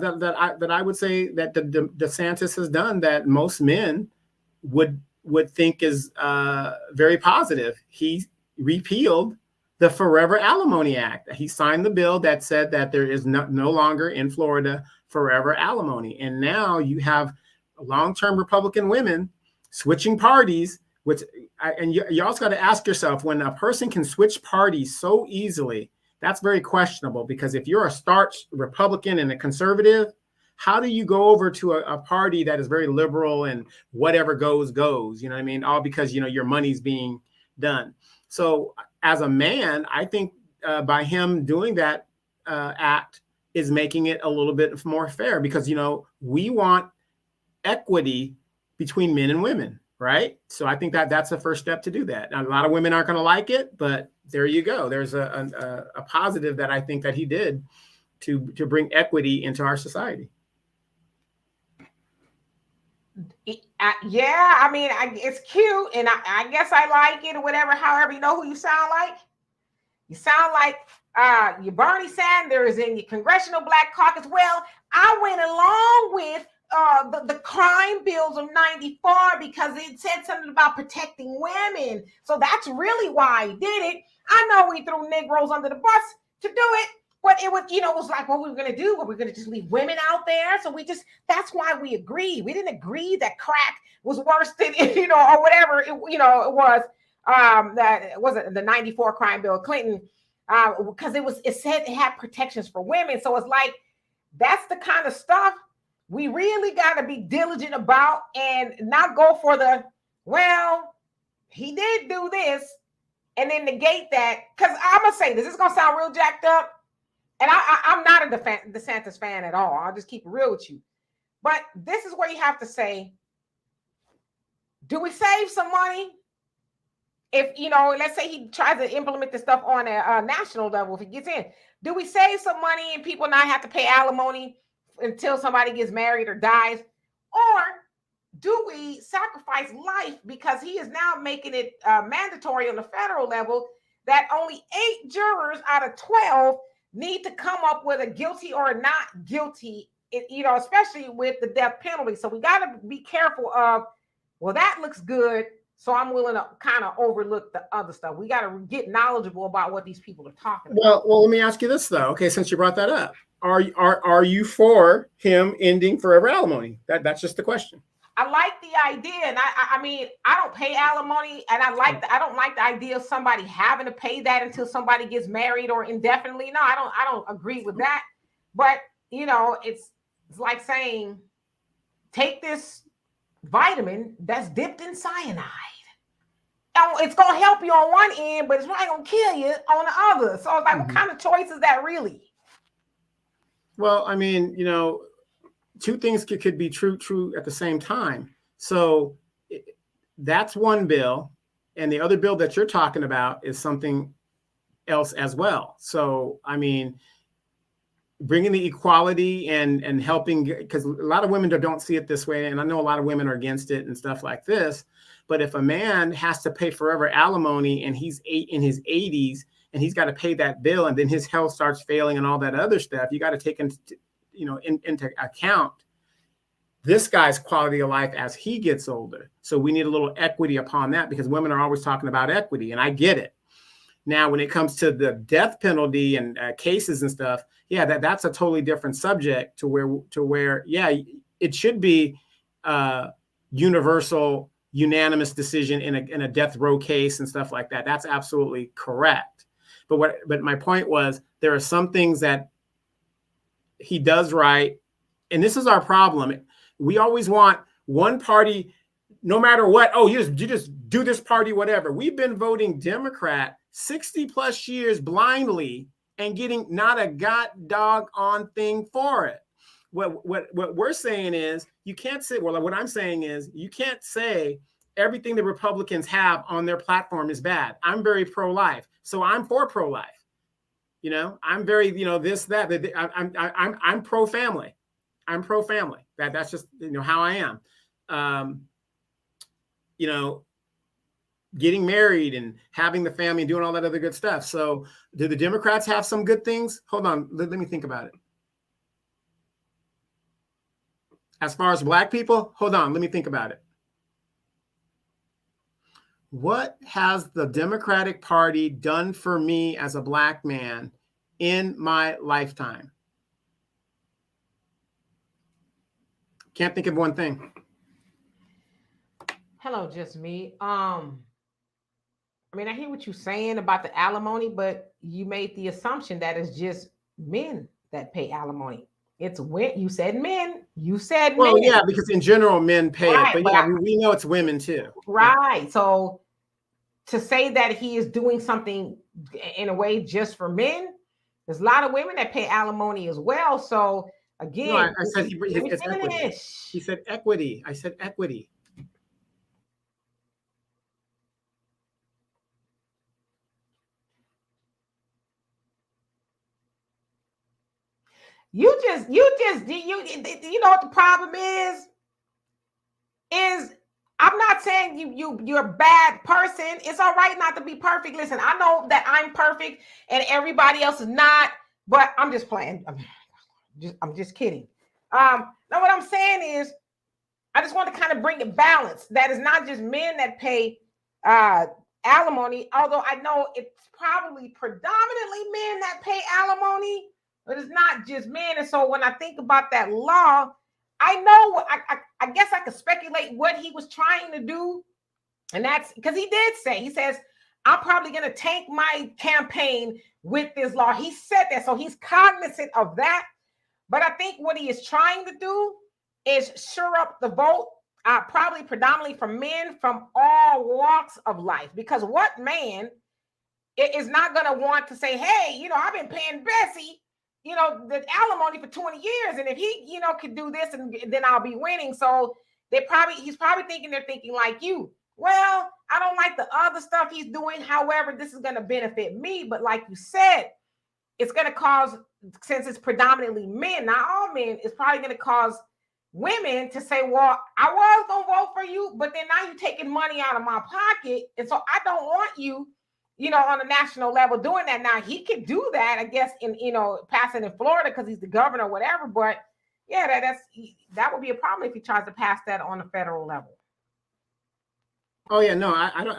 I would say that the DeSantis has done that most men would think is very positive. He repealed the Forever Alimony Act. He signed the bill that said that there is no longer in Florida forever alimony. And now you have long-term Republican women switching parties, and you also got to ask yourself, when a person can switch parties so easily, that's very questionable, because if you're a starch Republican and a conservative, how do you go over to a party that is very liberal and whatever goes? You know what I mean? All because, your money's being done. So as a man, I think by him doing that act is making it a little bit more fair, because, we want equity between men and women, right? So I think that's the first step to do that. Now, a lot of women aren't going to like it, but there you go. There's a positive that I think that he did to bring equity into our society. Yeah, I mean, it's cute, and I guess I like it or whatever. However, you know who you sound like? You sound like your Bernie Sanders and your Congressional Black Caucus. Well, I went along with the crime bills of '94 because it said something about protecting women. So that's really why he did it. I know we threw Negroes under the bus to do it. But it was, it was like, what we were going to do? Were we going to just leave women out there? So that's why we agreed. We didn't agree that crack was worse than, or whatever, it was, that wasn't the 94 crime bill, Clinton, because it said it had protections for women. So it's like, that's the kind of stuff we really got to be diligent about and not go for well, he did do this and then negate that. Because I'm going to say this is going to sound real jacked up. And I'm not a DeSantis fan at all. I'll just keep it real with you. But this is where you have to say, do we save some money? If, let's say he tries to implement this stuff on a national level, if he gets in, do we save some money and people not have to pay alimony until somebody gets married or dies? Or do we sacrifice life because he is now making it mandatory on the federal level that only 8 jurors out of 12 need to come up with a guilty or not guilty, especially with the death penalty. So we got to be careful of, well, that looks good. So I'm willing to kind of overlook the other stuff. We got to get knowledgeable about what these people are talking about. Well, let me ask you this though. Okay, since you brought that up, are you for him ending forever alimony? That's just the question. I like the idea, and I mean, I don't pay alimony, and I don't like the idea of somebody having to pay that until somebody gets married or indefinitely. No, I don't agree with that. But you know, it's like saying, take this vitamin that's dipped in cyanide. It's gonna help you on one end, but it's probably gonna kill you on the other. So it's like, what kind of choice is that really? Well, I mean, you know, two things could be true at the same time. So that's one bill, and the other bill that you're talking about is something else as well. So I mean, bringing the equality and helping, because a lot of women don't see it this way, and I know a lot of women are against it and stuff like this. But if a man has to pay forever alimony and he's in his 80s and he's got to pay that bill, and then his health starts failing and all that other stuff, you got to take into account this guy's quality of life as he gets older. So we need a little equity upon that, because women are always talking about equity, and I get it. Now, when it comes to the death penalty and cases and stuff, yeah, that's a totally different subject to where yeah, it should be universal, unanimous decision in a death row case and stuff like that. That's absolutely correct. But my point was, there are some things that he does right, and this is our problem. We always want one party, no matter what. Oh, you just do this party, whatever. We've been voting Democrat 60 plus years blindly and getting not a god dog on thing for it. What we're saying is, you can't say, well, what I'm saying is, you can't say everything the Republicans have on their platform is bad. I'm very pro-life, so I'm for pro-life. You know, I'm very, this, that, I'm pro-family. I'm pro-family. That's just, how I am. Getting married and having the family and doing all that other good stuff. So do the Democrats have some good things? Hold on. Let me think about it. As far as Black people, hold on. Let me think about it. What has the Democratic Party done for me as a Black man in my lifetime? Can't think of one thing. Hello, just me. I mean, I hear what you're saying about the alimony, but you made the assumption that it's just men that pay alimony. It's when you said men. You said well, men. Yeah, because in general, men pay right, it. But yeah, we know it's women too. Right. Yeah. So to say that he is doing something in a way just for men, there's a lot of women that pay alimony as well. So again, no, I said it's equity. He said equity. I said equity. You know what the problem is I'm not saying you're a bad person. It's all right not to be perfect. Listen, I know that I'm perfect and everybody else is not, but I'm just playing. I'm just kidding. Now what I'm saying is, I just want to kind of bring it balance. That is not just men that pay alimony, although I know it's probably predominantly men that pay alimony, but it's not just men. And so when I think about that law, I know I guess I could speculate what he was trying to do. And that's because he says, I'm probably going to tank my campaign with this law. He said that. So he's cognizant of that. But I think what he is trying to do is sure up the vote, probably predominantly from men from all walks of life. Because what man is not going to want to say, hey, I've been paying Bessie, the alimony for 20 years. And if he, could do this, and then I'll be winning. So he's probably thinking they're thinking like you. Well, I don't like the other stuff he's doing. However, this is going to benefit me. But like you said, it's going to cause, since it's predominantly men, not all men, it's probably going to cause women to say, well, I was going to vote for you, but then now you're taking money out of my pocket. And so I don't want you, on a national level doing that. Now he could do that, I guess, in, passing in Florida because he's the governor or whatever. But yeah, that would be a problem if he tries to pass that on a federal level. Oh yeah, no, I don't.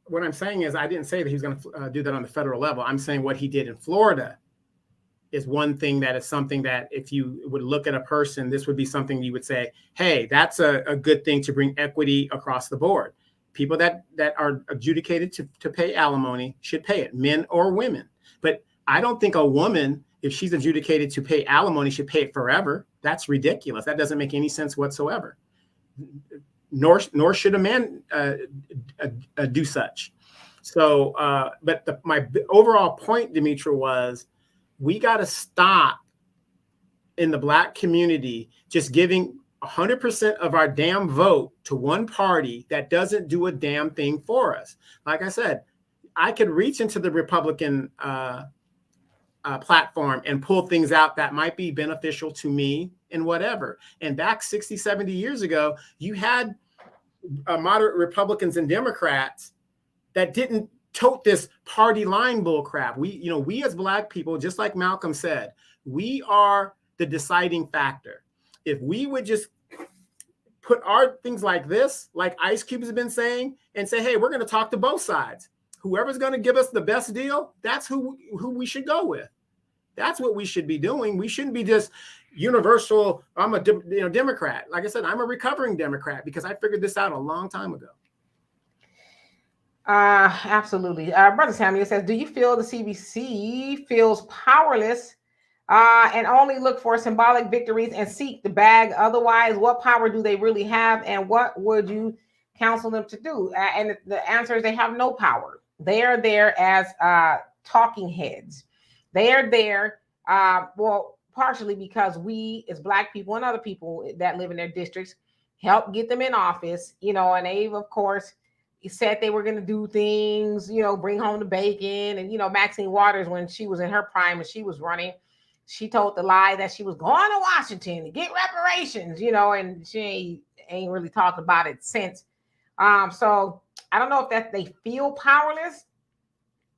What I'm saying is, I didn't say that he's going to do that on the federal level. I'm saying what he did in Florida is one thing that is something that if you would look at a person, this would be something you would say, hey, that's a good thing to bring equity across the board. People that are adjudicated to pay alimony should pay it, men or women. But I don't think a woman, if she's adjudicated to pay alimony, should pay it forever. That's ridiculous. That doesn't make any sense whatsoever. Nor should a man do such. So, but my overall point, Demetra, was we got to stop in the Black community just giving 100% of our damn vote to one party that doesn't do a damn thing for us. Like I said, I could reach into the Republican platform and pull things out that might be beneficial to me and whatever. And back 60, 70 years ago, you had moderate Republicans and Democrats that didn't tote this party line bull crap. We as Black people, just like Malcolm said, we are the deciding factor. If we would just put our things like this, like Ice Cube has been saying, and say, hey, we're going to talk to both sides. Whoever's going to give us the best deal, that's who we should go with. That's what we should be doing. We shouldn't be just universal. I'm a Democrat. Like I said, I'm a recovering Democrat because I figured this out a long time ago. Absolutely. Brother Samuel says, do you feel the CBC feels powerless and only look for symbolic victories and seek the bag? Otherwise, what power do they really have? And what would you counsel them to do? And the answer is they have no power. They are there as talking heads. They are there, partially because we as Black people and other people that live in their districts help get them in office, and they've, of course, said they were going to do things, bring home the bacon. And, Maxine Waters, when she was in her prime and she was running, she told the lie that she was going to Washington to get reparations, and she ain't really talked about it since. So I don't know if that they feel powerless.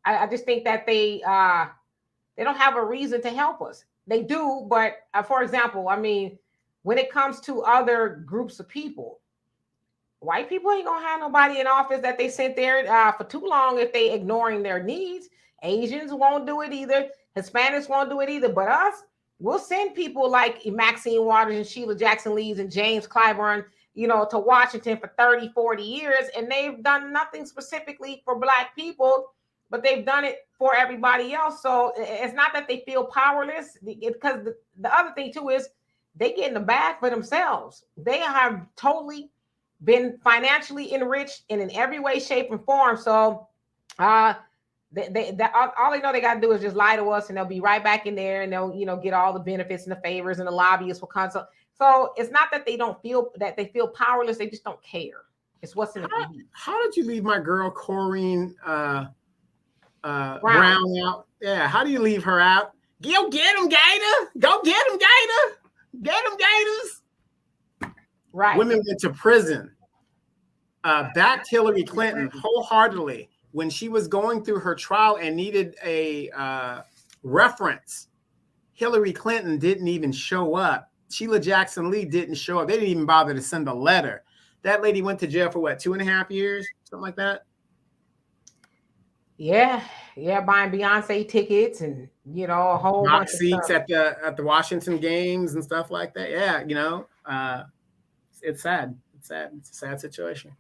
I just think that they don't have a reason to help us. They do, but for example, when it comes to other groups of people, white people ain't gonna have nobody in office that they sent there for too long if they ignoring their needs. Asians won't do it either. Hispanics won't do it either. But us, we'll send people like Maxine Waters and Sheila Jackson Lees and James Clyburn, to Washington for 30, 40 years, and they've done nothing specifically for Black people, but they've done it for everybody else. So it's not that they feel powerless, because the other thing too is they get in the bag for themselves. They have totally been financially enriched in every way, shape, and form. So all they know they got to do is just lie to us, and they'll be right back in there, and they'll get all the benefits and the favors, and the lobbyists will come. So it's not that they feel powerless. They just don't care. It's what's in the How did you leave my girl Corrine Brown out? Yeah, how do you leave her out? Go get him, Gator. Go get him, Gator. Get him, Gators. Right. Women went to prison. Backed Hillary Clinton wholeheartedly when she was going through her trial and needed a reference. Hillary Clinton didn't even show up. Sheila Jackson Lee didn't show up. They didn't even bother to send a letter. That lady went to jail for what, 2.5 years? Something like that? Yeah, buying Beyonce tickets and a whole bunch of seats at the Washington games and stuff like that. Yeah, it's sad. It's a sad situation.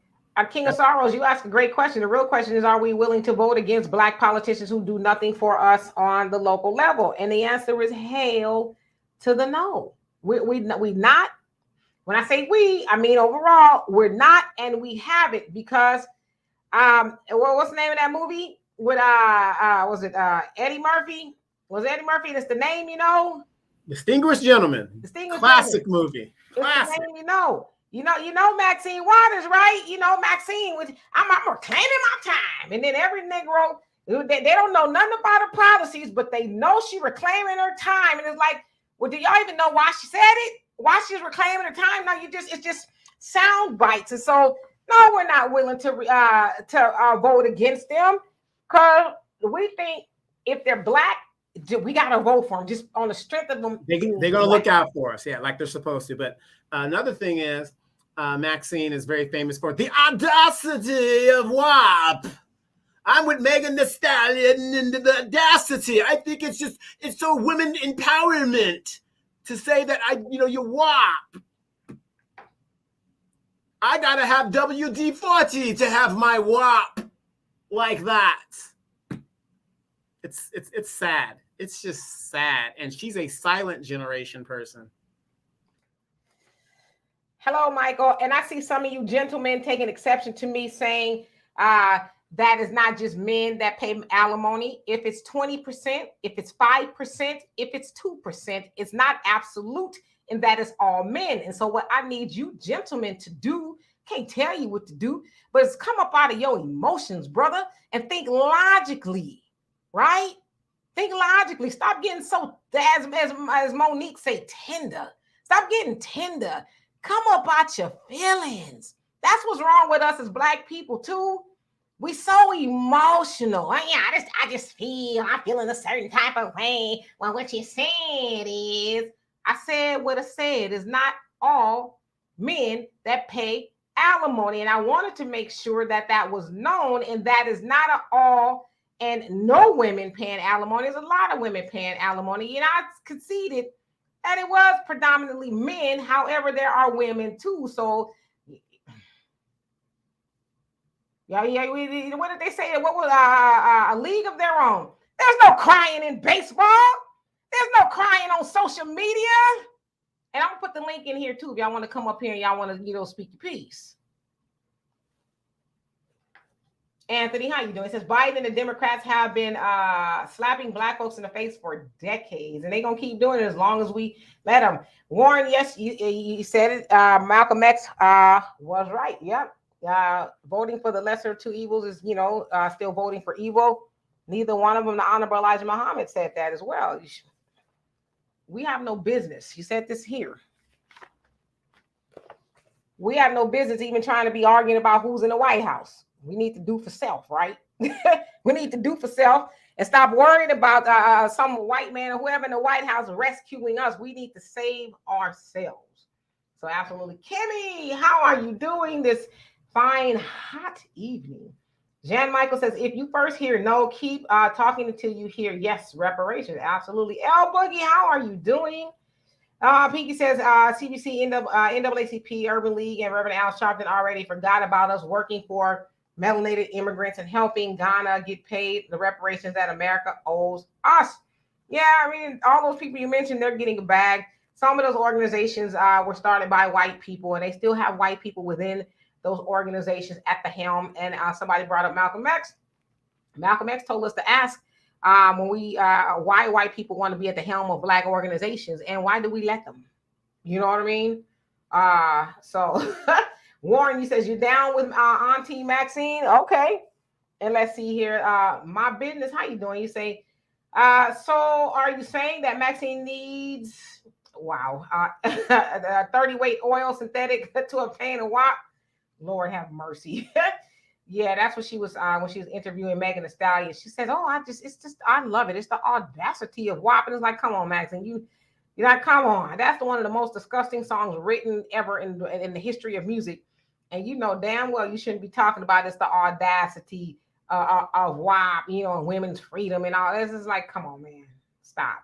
King of Sorrows, you asked a great question. The real question is, are we willing to vote against Black politicians who do nothing for us on the local level? And the answer is hell to the no. We not. When I say we, I mean overall, we're not, and we haven't, because what's the name of that movie with was it Eddie Murphy? Was it Eddie Murphy? That's the name, Distinguished Gentleman. Classic movie. Classic. It's the name, You know Maxine Waters, right? Maxine, I'm reclaiming my time. And then every Negro, they don't know nothing about her policies, but they know she reclaiming her time. And it's like, well, do y'all even know why she said it? Why she's reclaiming her time? No, it's just sound bites. And so, no, we're not willing to vote against them, because we think if they're Black, we got to vote for them just on the strength of them. They're going to look out for us, yeah, like they're supposed to. But another thing is, Maxine is very famous for the audacity of WAP. I'm with Megan Thee Stallion and the audacity. I think it's so women empowerment to say that you're WAP. I gotta have WD-40 to have my WAP like that. It's sad. It's just sad. And she's a silent generation person. Hello, Michael. And I see some of you gentlemen taking exception to me saying that is not just men that pay alimony. If it's 20%, if it's 5%, if it's 2%, it's not absolute, and that is all men. And so what I need you gentlemen to do, can't tell you what to do, but it's come up out of your emotions, brother, and think logically, right? Think logically. Stop getting so, as Monique say, tender. Stop getting tender. Come up out your feelings. That's what's wrong with us as Black people too. We so emotional. I just feel, I'm feeling a certain type of way. Well, what you said is, I said what I said. It's not all men that pay alimony. And I wanted to make sure that that was known, and that is not at all and no women paying alimony. There's a lot of women paying alimony. You know, I conceded that it was predominantly men. However, there are women too. So, yeah. What did they say? What was a league of their own? There's no crying in baseball. There's no crying on social media. And I'm gonna put the link in here too if y'all want to come up here and y'all want to, speak your piece. Anthony, how you doing? It says Biden and the Democrats have been slapping Black folks in the face for decades, and they're going to keep doing it as long as we let them. Warren, yes, you said it. Malcolm X was right. Yep. Voting for the lesser of two evils is, still voting for evil. Neither one of them, the Honorable Elijah Muhammad said that as well. We have no business. You said this here. We have no business even trying to be arguing about who's in the White House. We need to do for self, right? We need to do for self and stop worrying about some white man or whoever in the White House rescuing us. We need to save ourselves. So absolutely. Kimmy, how are you doing this fine, hot evening? Jan Michael says, if you first hear no, keep talking until you hear yes, reparations. Absolutely. L Boogie, how are you doing? Pinky says, CBC, NAACP, Urban League, and Reverend Al Sharpton already forgot about us working for melanated immigrants and helping Ghana get paid the reparations that America owes us. Yeah, I mean, all those people you mentioned, they're getting a bag. Some of those organizations were started by white people, and they still have white people within those organizations at the helm. And somebody brought up Malcolm X. Malcolm X told us to ask why white people want to be at the helm of Black organizations, and why do we let them? You know what I mean? So Warren, you says you're down with Auntie Maxine. Okay. And let's see here. My business, how you doing? You say, so are you saying that Maxine needs, 30 weight oil synthetic to obtain a WAP? Lord have mercy. Yeah, that's what she was when she was interviewing Megan Thee Stallion. She said, I love it. It's the audacity of WAP. And it's like, come on, Maxine, you're like, come on. That's one of the most disgusting songs written ever in the history of music. And you know damn well you shouldn't be talking about it's the audacity of WAP, and women's freedom and all. This is like, come on, man, stop.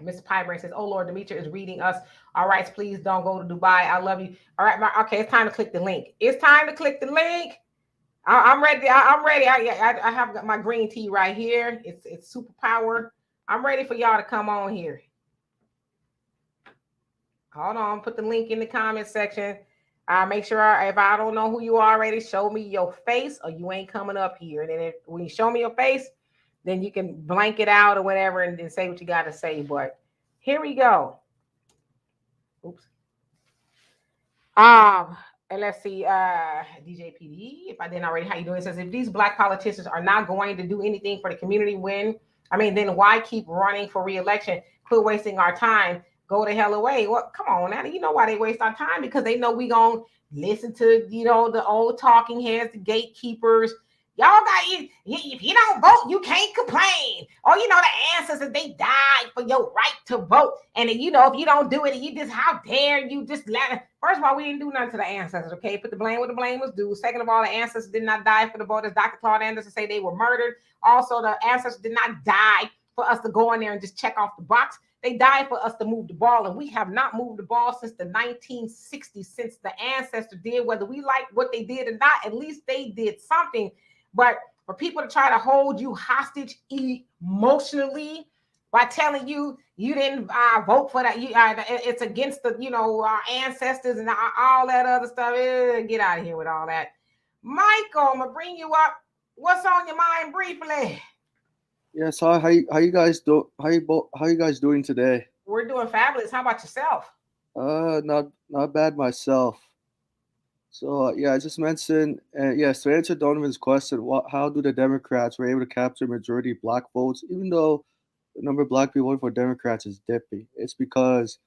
Mr. Pyburn says, oh, Lord, Demetria is reading us. All right, please don't go to Dubai. I love you. All right, okay, it's time to click the link. It's time to click the link. I'm ready. I'm ready. I have got my green tea right here. It's superpower. I'm ready for y'all to come on here. Hold on. Put the link in the comment section. Make sure if I don't know who you are already, show me your face or you ain't coming up here. And then when you show me your face, then you can blank it out or whatever and then say what you got to say. But here we go. Oops. And let's see, DJ PD, if I didn't already, how you doing? It says, if these Black politicians are not going to do anything for the community then why keep running for re-election? Quit wasting our time. Go the hell away. Well, come on now. You know why they waste our time? Because they know we gonna listen to, the old talking heads, the gatekeepers, Y'all got if you don't vote, you can't complain. Or you know, the ancestors, they died for your right to vote. And then, you know, if you don't do it, you just, how dare you just let it. First of all, we didn't do nothing to the ancestors, okay? Put the blame where the blame was due. Second of all, the ancestors did not die for the voters. Dr. Claude Anderson say they were murdered. Also, the ancestors did not die for us to go in there and just check off the box. They died for us to move the ball, and we have not moved the ball since the 1960s, since the ancestors did. Whether we like what they did or not, at least they did something. But for people to try to hold you hostage emotionally by telling you you didn't vote for that, it's against the, you know, our ancestors and all that other stuff. Get out of here with all that. Michael, I'm gonna bring you up. What's on your mind briefly? Yes, how you guys how you guys doing today? We're doing fabulous. How about yourself? Not bad myself. So yeah, I just mentioned, yes, to answer Donovan's question, how do the Democrats were able to capture majority black votes, even though the number of black people voting for Democrats is dipping? It's because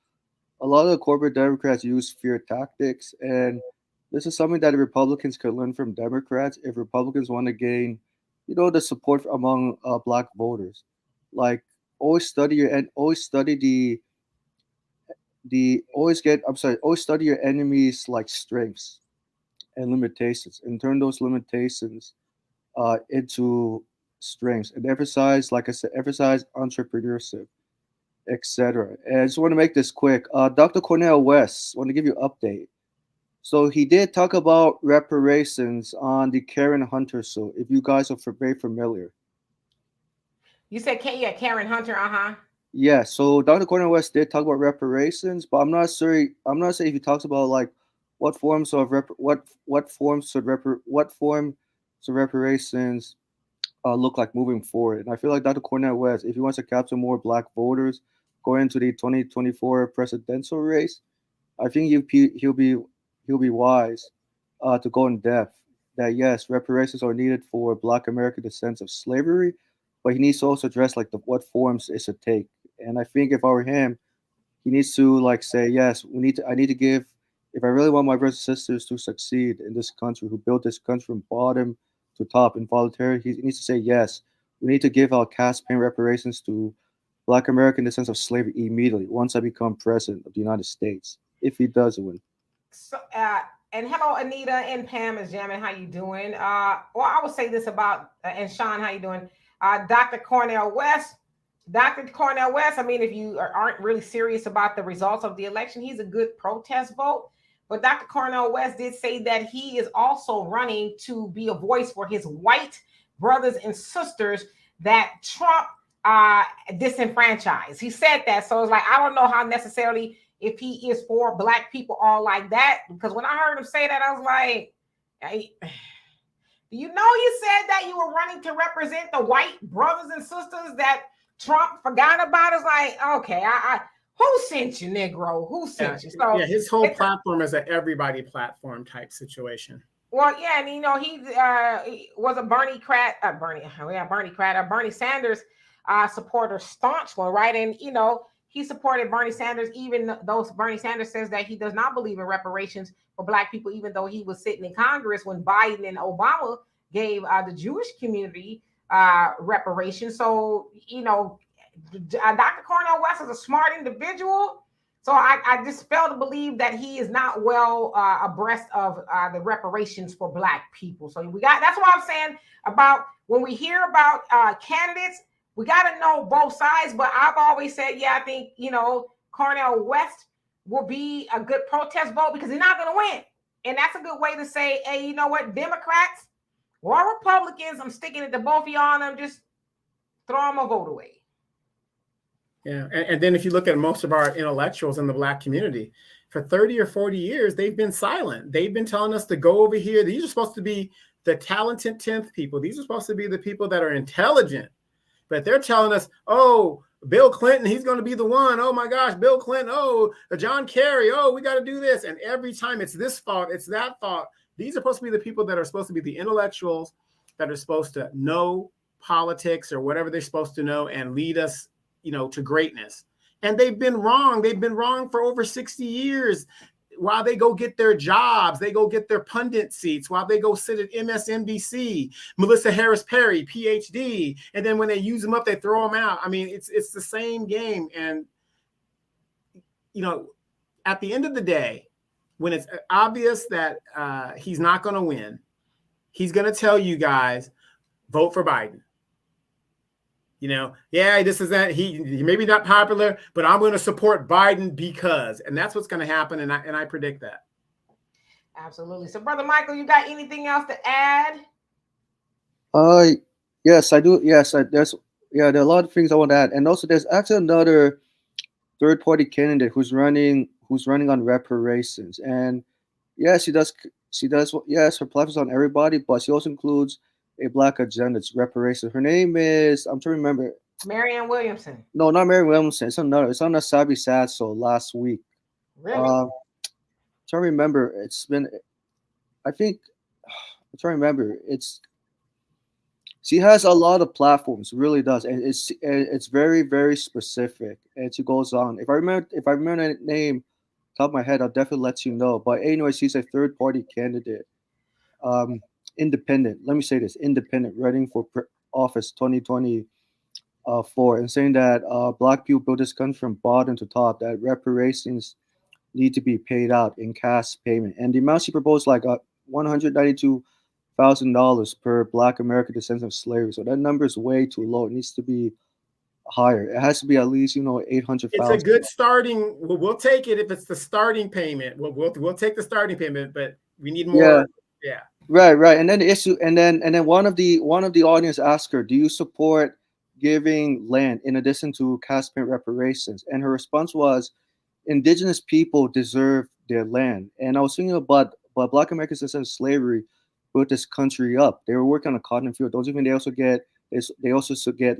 a lot of the corporate Democrats use fear tactics, and this is something that the Republicans could learn from Democrats if Republicans want to gain, you know, the support among black voters. Like always study always study your enemies like strengths and limitations, and turn those limitations into strengths, and emphasize, like I said, emphasize entrepreneurship, etc. And I just want to make this quick. Dr. Cornel West, want to give you an update. So he did talk about reparations on the Karen Hunter show, if you guys are very familiar. You said, yeah, Karen Hunter, Yeah, so Dr. Cornel West did talk about reparations, but I'm not sure if he talks about like what forms of what forms of reparations look like moving forward. And I feel like Dr. Cornel West, if he wants to capture more black voters going into the 2024 presidential race, I think he'll be wise to go in depth that yes, reparations are needed for Black American descendants of slavery, but he needs to also address like what forms it should take. And I think if I were him, he needs to like say yes, I need to give, if I really want my brothers and sisters to succeed in this country, who built this country from bottom to top involuntarily, he needs to say yes, we need to give our cash paying reparations to Black American descendants of slavery immediately once I become president of the United States, if he does win. So, and hello, Anita and Pam is jamming. How you doing? Well, I would say this about and Sean, how you doing? Dr. Cornel West. Dr. Cornel West, I mean, if you aren't really serious about the results of the election, he's a good protest vote. But Dr. Cornel West did say that he is also running to be a voice for his white brothers and sisters that Trump disenfranchised. He said that. So it's like, I don't know how necessarily if he is for black people all like that. Because when I heard him say that, I was like, hey, you know, you said that you were running to represent the white brothers and sisters that Trump forgot about. It's like, okay, who sent you, Negro? Who sent you? So yeah, his whole platform is an everybody platform type situation. Well, yeah, and you know, he was a Bernie Sanders supporter, staunch one, right? And you know, he supported Bernie Sanders, even though Bernie Sanders says that he does not believe in reparations for black people, even though he was sitting in Congress when Biden and Obama gave the Jewish community reparations. So, you know, Dr. Cornel West is a smart individual. So I just fail to believe that he is not well abreast of the reparations for black people. So that's what I'm saying about when we hear about candidates, we got to know both sides. But I've always said, yeah, I think, you know, Cornel West will be a good protest vote because he's not going to win. And that's a good way to say, hey, you know what, Democrats or Republicans, I'm sticking it to both of y'all and I'm just throwing my vote away. Yeah. And then if you look at most of our intellectuals in the black community, for 30 or 40 years, they've been silent. They've been telling us to go over here. These are supposed to be the talented 10th people. These are supposed to be the people that are intelligent. But they're telling us, oh, Bill Clinton, he's going to be the one. Oh, my gosh, Bill Clinton. Oh, John Kerry. Oh, we got to do this. And every time it's this fault, it's that fault. These are supposed to be the people that are supposed to be the intellectuals that are supposed to know politics or whatever they're supposed to know and lead us, you know, to greatness. And they've been wrong. They've been wrong for over 60 years. while they go get their jobs, they go get their pundit seats, while they go sit at MSNBC, Melissa Harris Perry, PhD, and then when they use them up, they throw them out. I mean, it's the same game. And, you know, at the end of the day, when it's obvious that he's not going to win, he's going to tell you guys, vote for Biden. You know, yeah, this is that. He may be not popular, but I'm going to support Biden because, and that's what's going to happen. And I predict that. Absolutely. So, Brother Michael, you got anything else to add? Yes, I do. Yes, there are a lot of things I want to add, and also there's actually another third-party candidate who's running on reparations, and yes, she does. Yes, her platform's on everybody, but she also includes a Black agenda. It's reparations. Her name is, I'm trying to remember. Marianne Williamson. No, not Marianne Williamson. It's another. It's on the Sabi Sasso last week. Really? I'm trying to remember. It's been, I think, I'm trying to remember. She has a lot of platforms, really does, and it's very, very specific. And she goes on. If I remember the name, top of my head, I'll definitely let you know. But anyway, she's a third-party candidate. Independent. Let me say this: independent, running for office 2024, and saying that Black people built this country from bottom to top. That reparations need to be paid out in cash payment, and the amount she proposed, like $192,000 per Black American descendant of slavery. So that number is way too low. It needs to be higher. It has to be at least, $800,000. It's a good starting. We'll take it if it's the starting payment. We'll take the starting payment, but we need more. Yeah. Right. And then the issue, and then one of the audience asked her, "Do you support giving land in addition to cash payment reparations?" And her response was, "Indigenous people deserve their land." And I was thinking about Black Americans since slavery built this country up. They were working on a cotton field. They also get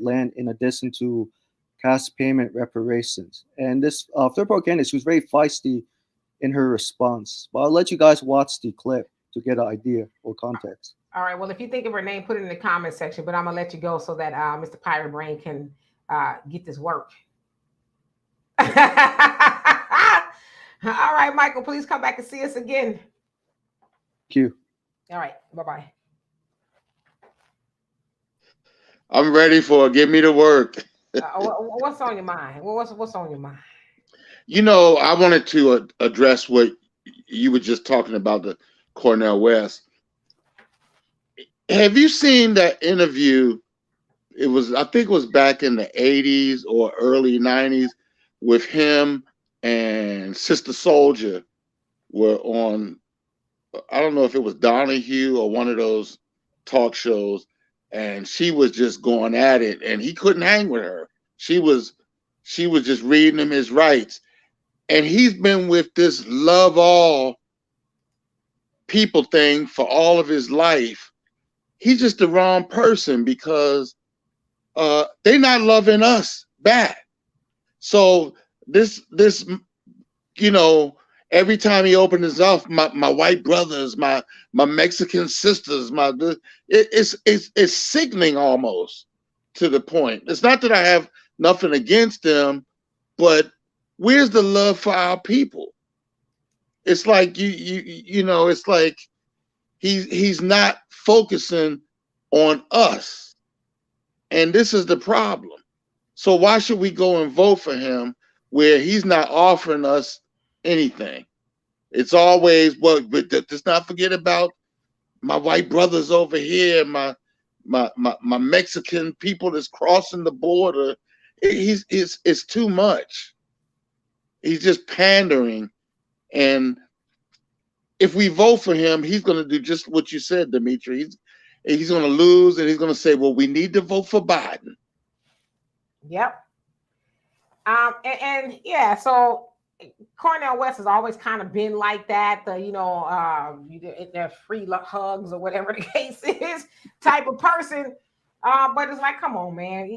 land in addition to cash payment reparations. And this third-party candidate, she was very feisty in her response. But I'll let you guys watch the clip to get an idea or context. All right. Well, if you think of her name, put it in the comment section. But I'm gonna let you go so that Mr. Pirate Brain can get this work. All right, Michael. Please come back and see us again. Thank you. All right. Bye-bye. I'm ready for it. Get me to work. What's on your mind? What's on your mind? You know, I wanted to address what you were just talking about, the Cornel West. Have you seen that interview? I think it was back in the 80s or early 90s with him and Sister Soldier were on, I don't know if it was Donahue or one of those talk shows, and she was just going at it and he couldn't hang with her. She was just reading him his rights. And he's been with this love all people thing for all of his life. He's just the wrong person because they're not loving us back. So this every time he opened his mouth, my white brothers, my Mexican sisters, it's sickening almost to the point. It's not that I have nothing against them, but where's the love for our people? It's like it's like he's not focusing on us. And this is the problem. So why should we go and vote for him where he's not offering us anything? It's always, but let's not forget about my white brothers over here, my Mexican people that's crossing the border. It's too much. He's just pandering. And if we vote for him, he's going to do just what you said, Dimitri. He's going to lose, and he's going to say, well, we need to vote for Biden. Yep. And yeah, so Cornel West has always kind of been like that, the free hugs or whatever the case is type of person. But it's like, come on, man.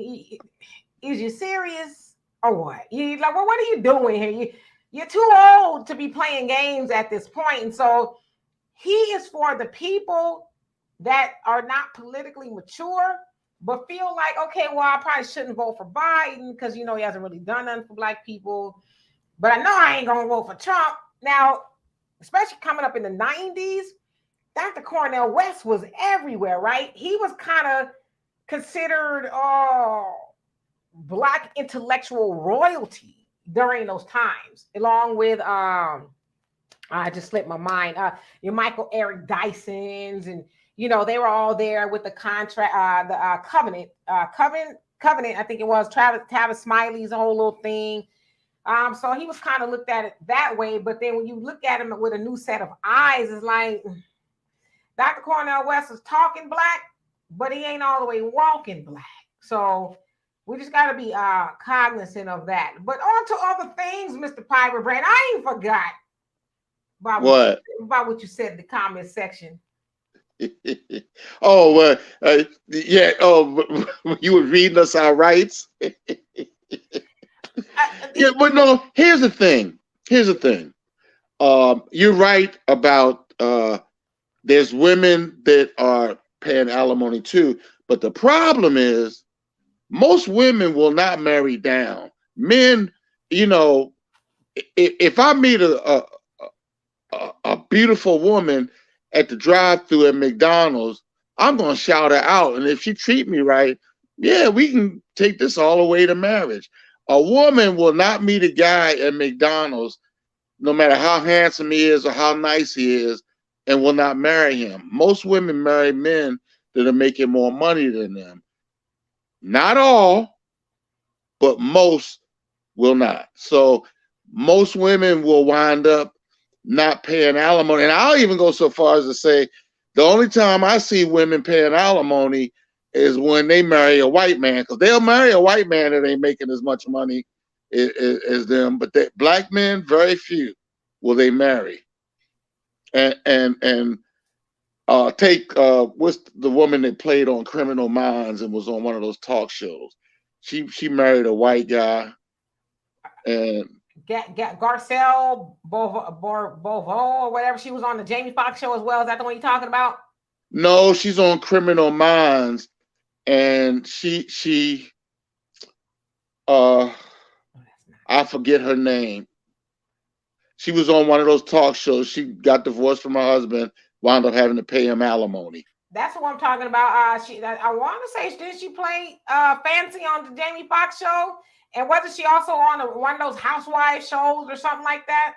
Is you serious or what? You're like, well, what are you doing here? You're too old to be playing games at this point. And so he is for the people that are not politically mature, but feel like, okay, well, I probably shouldn't vote for Biden because, he hasn't really done nothing for Black people. But I know I ain't going to vote for Trump. Now, especially coming up in the 90s, Dr. Cornel West was everywhere, right? He was kind of considered Black intellectual royalty during those times, along with I just slipped my mind. Your Michael Eric Dysons, and they were all there with the contract, the Covenant, Covenant. I think it was Tavis Smiley's whole little thing. So he was kind of looked at it that way. But then when you look at him with a new set of eyes, it's like Dr. Cornel West is talking Black, but he ain't all the way walking Black. So we just got to be cognizant of that. But on to other things, Mr. Piper Brand. I ain't forgot about what you said in the comment section. Oh, yeah. Oh, you were reading us our rights. Yeah, but no. Here's the thing. You're right about there's women that are paying alimony too, but the problem is most women will not marry down. Men, if I meet a beautiful woman at the drive-thru at McDonald's, I'm gonna shout her out, and if she treat me right, yeah, we can take this all the way to marriage. A woman will not meet a guy at McDonald's, no matter how handsome he is or how nice he is, and will not marry him. Most women marry men that are making more money than them. Not all, but most will not. So most women will wind up not paying alimony. And I'll even go so far as to say the only time I see women paying alimony is when they marry a white man, because they'll marry a white man that ain't making as much money as them. But Black men, very few will they marry. And take what's the woman that played on Criminal Minds and was on one of those talk shows? She married a white guy, and Garcelle Beauvais or whatever. She was on the Jamie Foxx show as well. Is that the one you're talking about? No, she's on Criminal Minds, and she I forget her name. She was on one of those talk shows. She got divorced from her husband, wound up having to pay him alimony. That's what I'm talking about. I want to say, did she play Fancy on the Jamie Foxx show? And wasn't she also on one of those housewife shows or something like that?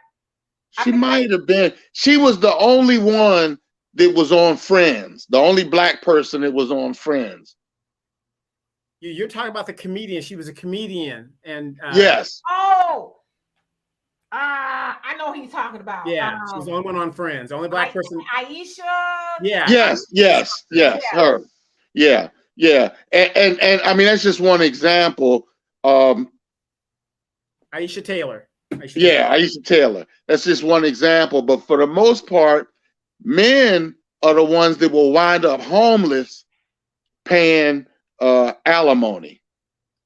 She might have been. She was the only one that was on Friends. The only Black person that was on Friends. You're talking about the comedian. She was a comedian, and yes. Oh, I know who you're talking about. Yeah, she was the only one on Friends. The only Black person. Aisha. Yeah. Yes. Her. Yeah. And I mean, that's just one example. Aisha Taylor. Aisha Taylor. That's just one example. But for the most part, men are the ones that will wind up homeless paying alimony.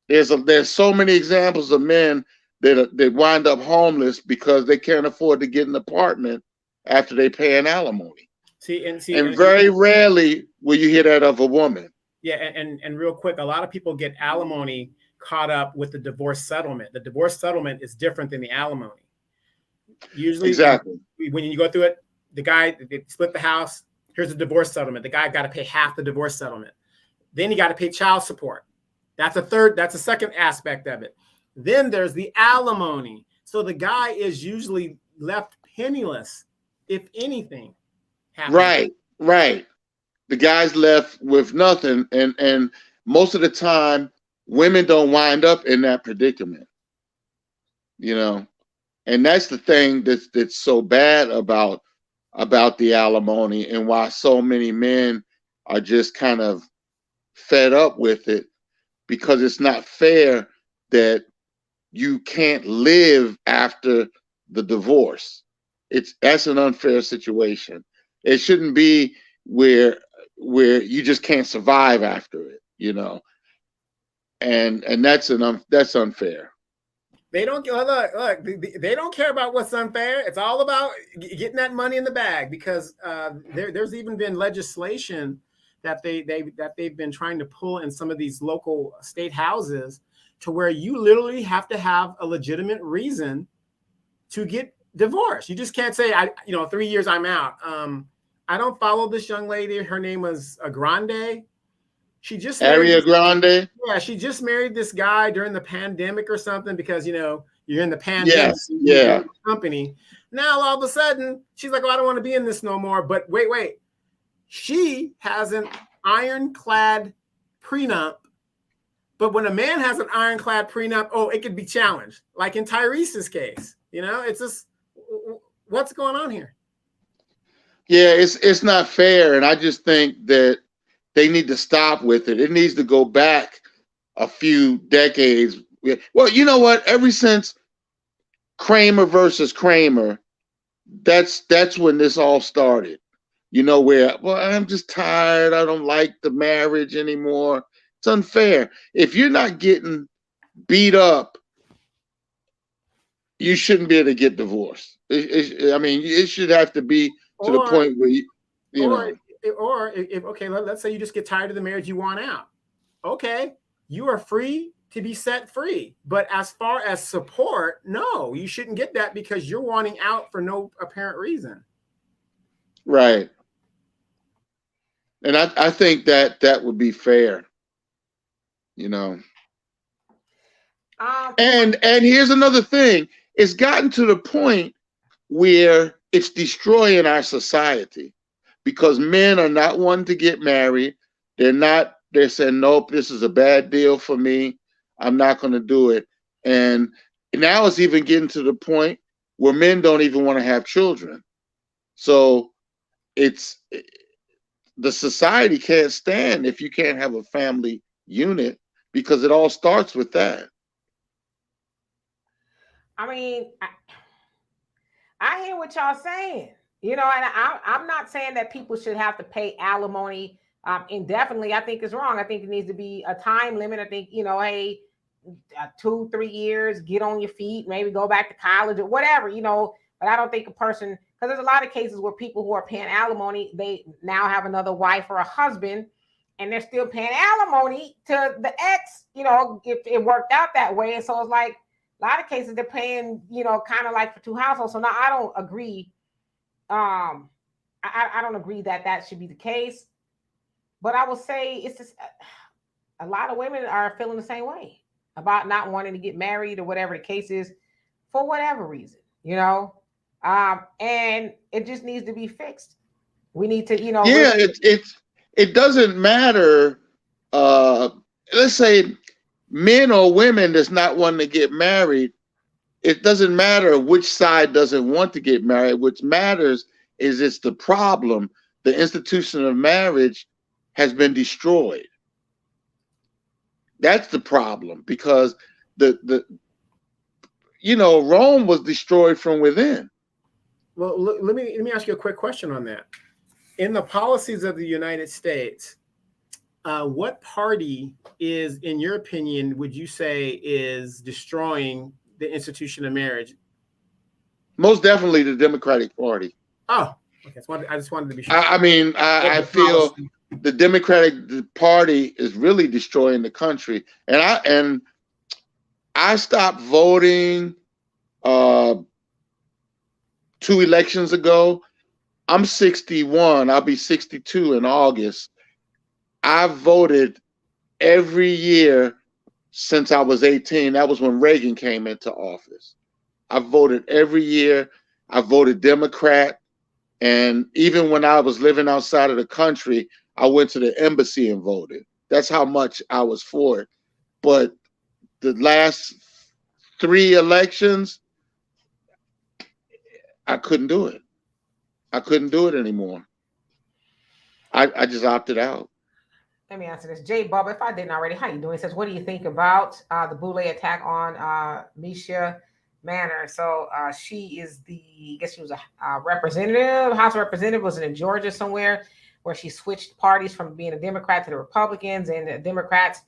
There's so many examples of men that wind up homeless because they can't afford to get an apartment after they pay an alimony. And very rarely will you hear that of a woman. Yeah, and real quick, a lot of people get alimony caught up with the divorce settlement. The divorce settlement is different than the alimony. Usually, exactly. When you go through it, the guy, they split the house. Here's the divorce settlement. The guy got to pay half the divorce settlement. Then you got to pay child support. That's a second aspect of it. Then there's the alimony. So the guy is usually left penniless, if anything happens. Right. The guy's left with nothing. And most of the time, women don't wind up in that predicament. And that's the thing that's so bad about the alimony, and why so many men are just kind of fed up with it, because it's not fair that you can't live after the divorce. That's an unfair situation. It shouldn't be where you just can't survive after it, and that's unfair. They don't look. They don't care about what's unfair. It's all about getting that money in the bag, because there's even been legislation that they've been trying to pull in some of these local state houses, to where you literally have to have a legitimate reason to get divorce. You just can't say, 3 years I'm out. I don't follow this young lady. Her name was Grande. She just Ariana Grande. Yeah, she just married this guy during the pandemic or something because, you're in the pandemic. Yes, yeah. Company. Now, all of a sudden, she's like, oh, I don't want to be in this no more. But wait. She has an ironclad prenup. But when a man has an ironclad prenup, it could be challenged. Like in Tyrese's case, it's just, what's going on here? Yeah, it's not fair. And I just think that they need to stop with it. It needs to go back a few decades. Well, you know what? Ever since Kramer versus Kramer, that's when this all started. Where, well, I'm just tired. I don't like the marriage anymore. It's unfair. If you're not getting beat up, you shouldn't be able to get divorced. It should have to be to the point where let's say you just get tired of the marriage, you want out. Okay, you are free to be set free. But as far as support, no, you shouldn't get that because you're wanting out for no apparent reason. Right. And I think that would be fair. And here's another thing. It's gotten to the point where it's destroying our society because men are not wanting to get married. They're saying, nope, this is a bad deal for me. I'm not going to do it. And now it's even getting to the point where men don't even want to have children. So the society can't stand if you can't have a family unit because it all starts with that. I hear what y'all saying, and I'm not saying that people should have to pay alimony indefinitely. I think it's wrong. I think it needs to be a time limit. I think, hey, 2-3 years, get on your feet, maybe go back to college or whatever, but I don't think a person, because there's a lot of cases where people who are paying alimony, they now have another wife or a husband and they're still paying alimony to the ex, if it worked out that way. And so it's like, a lot of cases they're paying, kind of like for two households. So now I don't agree. I don't agree that should be the case. But I will say it's just a lot of women are feeling the same way about not wanting to get married or whatever the case is for whatever reason, and it just needs to be fixed. We need to, Yeah, it doesn't matter. Let's say men or women that's not wanting to get married, it doesn't matter which side doesn't want to get married. What matters is it's the problem. The institution of marriage has been destroyed. That's the problem because Rome was destroyed from within. Well, let me ask you a quick question on that. In the policies of the United States, what party is, in your opinion, would you say is destroying the institution of marriage? Most definitely the Democratic Party. Oh, okay. I just wanted to be sure. I feel the Democratic Party is really destroying the country. And I stopped voting 2 elections ago. I'm 61. I'll be 62 in August. I've voted every year since I was 18. That was when Reagan came into office. I've voted every year. I voted Democrat. And even when I was living outside of the country, I went to the embassy and voted. That's how much I was for it. But the last 3 elections, I couldn't do it. I couldn't do it anymore. I just opted out. Let me answer this. Jay Bubba, if I didn't already, how you doing? He says, what do you think about the Boule attack on Misha Manor? So she is I guess she was a representative, House representative, was in Georgia somewhere, where she switched parties from being a Democrat to the Republicans, and the Democrats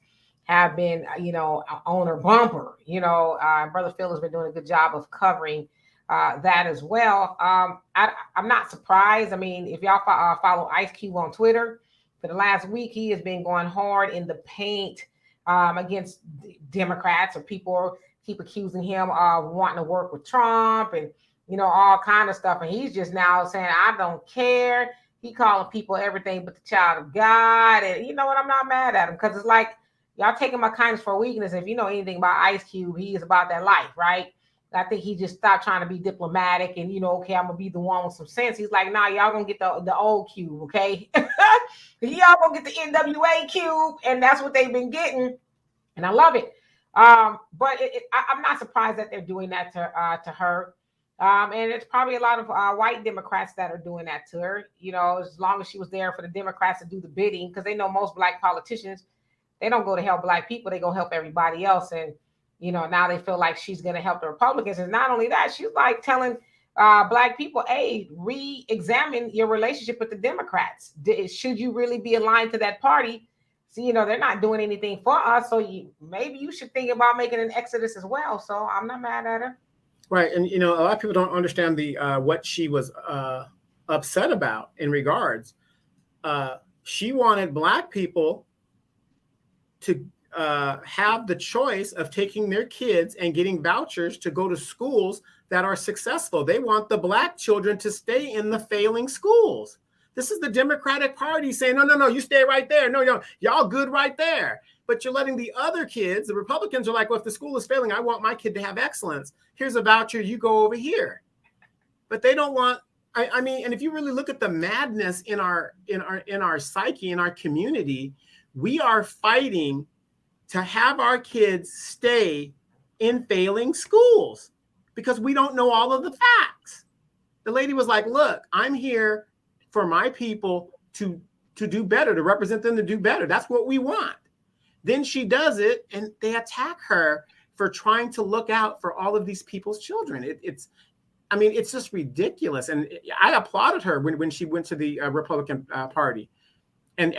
have been, on her bumper. Brother Phil has been doing a good job of covering that as well. I'm not surprised. If y'all follow Ice Cube on Twitter, for the last week, he has been going hard in the paint against Democrats, or people keep accusing him of wanting to work with Trump and all kind of stuff. And he's just now saying, I don't care. He calling people everything but the child of God. And you know what? I'm not mad at him, because it's like, y'all taking my kindness for weakness. If you know anything about Ice Cube, he is about that life, right? I think he just stopped trying to be diplomatic and, okay, I'm going to be the one with some sense. He's like, nah, y'all going to get the old Cube, okay? Y'all going to get the NWA Cube, and that's what they've been getting. And I love it. But I'm not surprised that they're doing that to her. And it's probably a lot of white Democrats that are doing that to her, as long as she was there for the Democrats to do the bidding, because they know most black politicians, they don't go to help black people. They go help everybody else. And, now they feel like she's going to help the Republicans. And not only that, she's like telling black people, hey, re-examine your relationship with the Democrats. Should you really be aligned to that party? So, they're not doing anything for us. So maybe you should think about making an exodus as well. So I'm not mad at her. Right. And, a lot of people don't understand what she was upset about in regards. She wanted black people to have the choice of taking their kids and getting vouchers to go to schools that are successful. They want the black children to stay in the failing schools. This is the Democratic Party saying, no, you stay right there. No, y'all good right there. But you're letting the other kids, the Republicans are like, well, if the school is failing, I want my kid to have excellence. Here's a voucher, you go over here. But they don't want, I mean, and if you really look at the madness in our psyche, in our community, we are fighting to have our kids stay in failing schools because we don't know all of the facts. The lady was like, look, I'm here for my people to do better, to represent them, to do better. That's what we want. Then she does it and they attack her for trying to look out for all of these people's children. It's just ridiculous. And I applauded her when she went to the Republican Party. And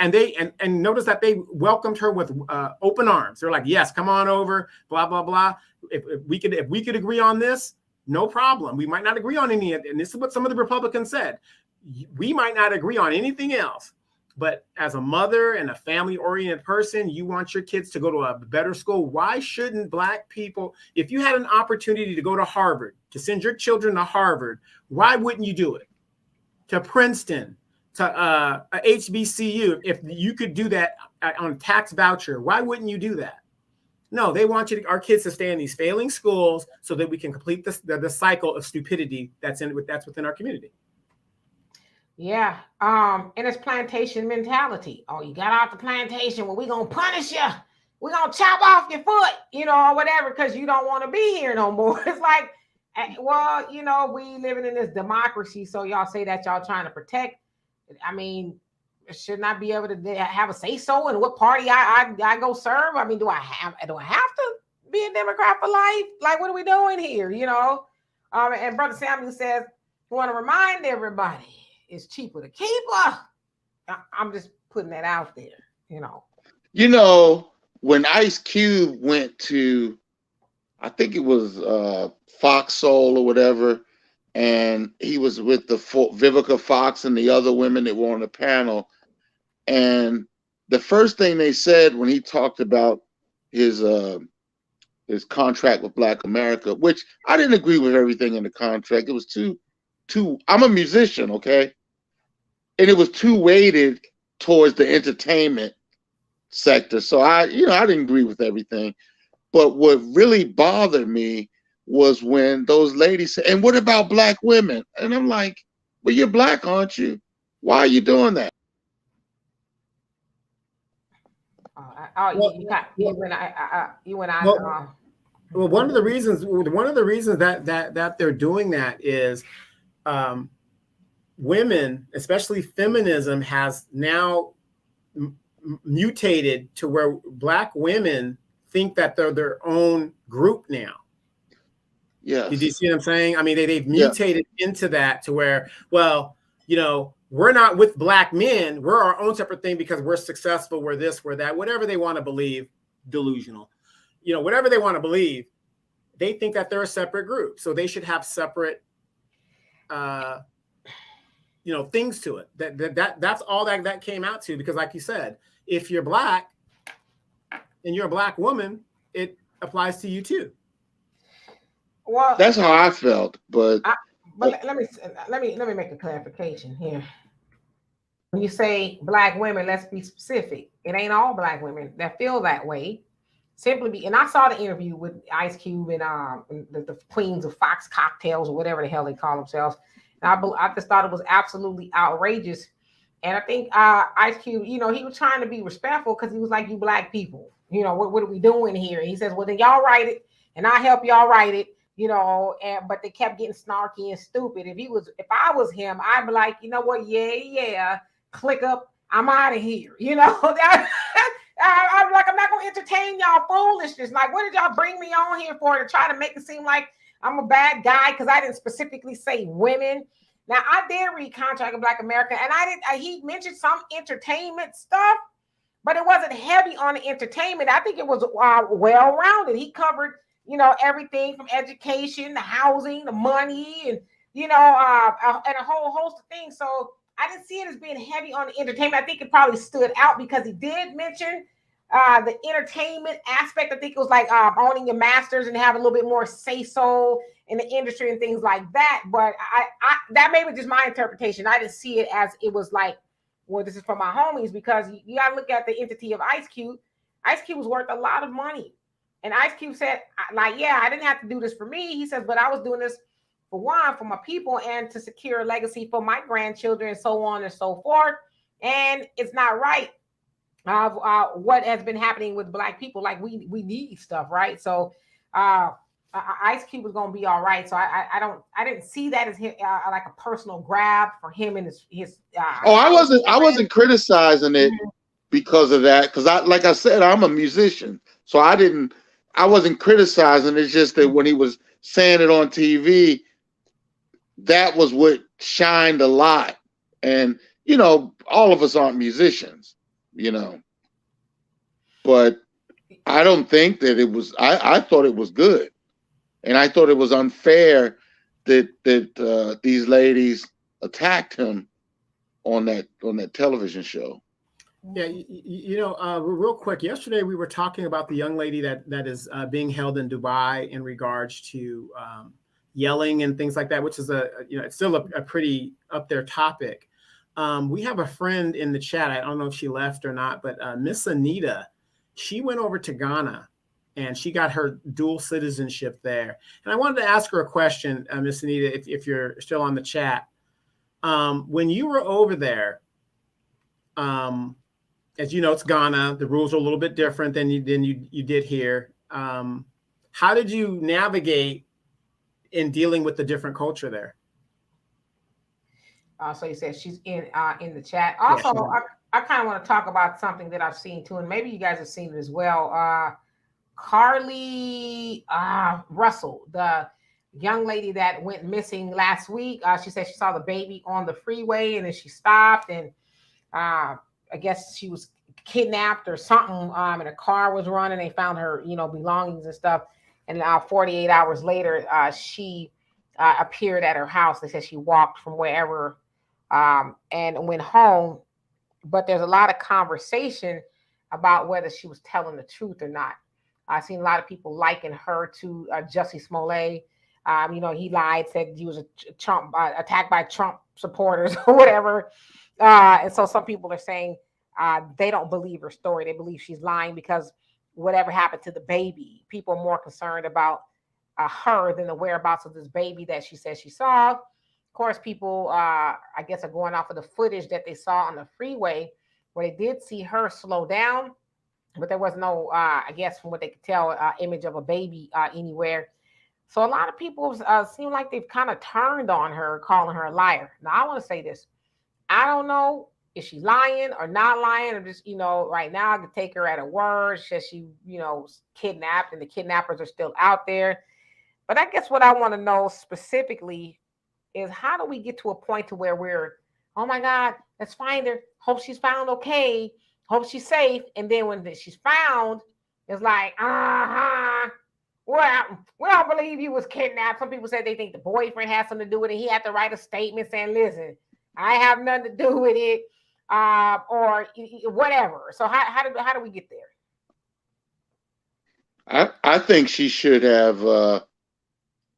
notice that they welcomed her with open arms. They're like, yes, come on over, blah, blah, blah. If we could agree on this, no problem. We might not agree on any of it. And this is what some of the Republicans said. We might not agree on anything else. But as a mother and a family-oriented person, you want your kids to go to a better school. Why shouldn't black people, if you had an opportunity to go to Harvard, to send your children to Harvard, why wouldn't you do it? To Princeton, to HBCU, if you could do that on a tax voucher, why wouldn't you do that? No, they want our kids to stay in these failing schools so that we can complete the cycle of stupidity that's within our community. Yeah. And it's plantation mentality. Oh, you got off the plantation. Well, we're going to punish you. We're going to chop off your foot, or whatever, because you don't want to be here no more. It's like, well, we living in this democracy. So y'all say that y'all trying to protect. I mean, shouldn't I be able to have a say so in what party I go serve? I mean, do I have to be a Democrat for life? Like, what are we doing here? And Brother Samuel says, we want to remind everybody, it's cheaper to keep her. I'm just putting that out there, when Ice Cube went to, I think it was Fox Soul or whatever, and he was with the Vivica Fox and the other women that were on the panel. And the first thing they said when he talked about his contract with Black America, which I didn't agree with everything in the contract. It was too, I'm a musician, okay? And it was too weighted towards the entertainment sector. So I didn't agree with everything. But what really bothered me was when those ladies said, and what about black women? And I'm like, well, you're black, aren't you? Why are you doing that? You went out. Well, one of the reasons that they're doing that is women, especially feminism, has now mutated to where black women think that they're their own group now. Yeah. Did you see what I'm saying? I mean, they've mutated into that to where, well, we're not with black men. We're our own separate thing because we're successful. We're this, we're that, whatever they want to believe, delusional, whatever they want to believe, they think that they're a separate group. So they should have separate, things to it. That's all that came out to, because like you said, if you're black and you're a black woman, it applies to you too. Well, that's how I felt, but But let me make a clarification here. When you say black women, let's be specific. It ain't all black women that feel that way. And I saw the interview with Ice Cube and the queens of Fox cocktails or whatever the hell they call themselves. And I just thought it was absolutely outrageous. And I think Ice Cube, he was trying to be respectful because he was like, you black people, what are we doing here? And he says, well, then y'all write it and I'll help y'all write it, but they kept getting snarky and stupid. If I was him, I'd be like, you know what? Yeah, click up. I'm out of here. I'm like, I'm not going to entertain y'all foolishness. Like, what did y'all bring me on here for, to try to make it seem like I'm a bad guy because I didn't specifically say women? Now, I did read Contract of Black America, and he mentioned some entertainment stuff, but it wasn't heavy on the entertainment. I think it was well-rounded. He covered, everything from education, the housing, the money, and, and a whole host of things. So I didn't see it as being heavy on the entertainment. I think it probably stood out because he did mention the entertainment aspect. I think it was like owning your masters and having a little bit more say-so in the industry and things like that. But I that may be just my interpretation. I didn't see it as it was like, well, this is for my homies, because you got to look at the entity of Ice Cube. Ice Cube was worth a lot of money. And Ice Cube said, like, yeah, I didn't have to do this for me. He says, but I was doing this for one, for my people, and to secure a legacy for my grandchildren, and so on and so forth. And it's not right what has been happening with black people. Like, we need stuff, right? So Ice Cube was going to be all right. So I didn't see that as like a personal grab for him and his. I wasn't criticizing it because of that, because like I said, I'm a musician, so I wasn't criticizing. It's just that when he was saying it on TV, that was what shined a lot. And, all of us aren't musicians, but I don't think that it was, I thought it was good. And I thought it was unfair that these ladies attacked him on that television show. Yeah, real quick, yesterday we were talking about the young lady that is being held in Dubai in regards to yelling and things like that, which is it's still a pretty up there topic. We have a friend in the chat. I don't know if she left or not, but Miss Anita, she went over to Ghana and she got her dual citizenship there. And I wanted to ask her a question, Miss Anita, if you're still on the chat. When you were over there, as you know, it's Ghana. The rules are a little bit different than you did here. How did you navigate in dealing with the different culture there? So you said she's in the chat. Also, yeah. I kind of want to talk about something that I've seen too, and maybe you guys have seen it as well. Carly Russell, the young lady that went missing last week. She said she saw the baby on the freeway, and then she stopped, and I guess she was kidnapped or something. And a car was running. They found her, belongings and stuff. And 48 hours later, she appeared at her house. They said she walked from wherever and went home. But there's a lot of conversation about whether she was telling the truth or not. I've seen a lot of people liken her to Jussie Smollett. He lied, said he was a Trump attacked by Trump supporters or whatever. And so some people are saying they don't believe her story. They believe she's lying because whatever happened to the baby, people are more concerned about her than the whereabouts of this baby that she says she saw. Of course, people, I guess, are going off of the footage that they saw on the freeway where they did see her slow down, but there was no, I guess, from what they could tell, image of a baby anywhere. So a lot of people seem like they've kind of turned on her, calling her a liar. Now, I want to say this. I don't know if she's lying or not lying. I'm just, right now I could take her at her word. She, kidnapped and the kidnappers are still out there. But I guess what I want to know specifically is how do we get to a point to where we're, oh my God, let's find her. Hope she's found okay. Hope she's safe. And then when she's found, it's like, well, we don't believe you was kidnapped. Some people said they think the boyfriend had something to do with it. He had to write a statement saying, listen, I have nothing to do with it, or whatever. So how do we get there? I think she should have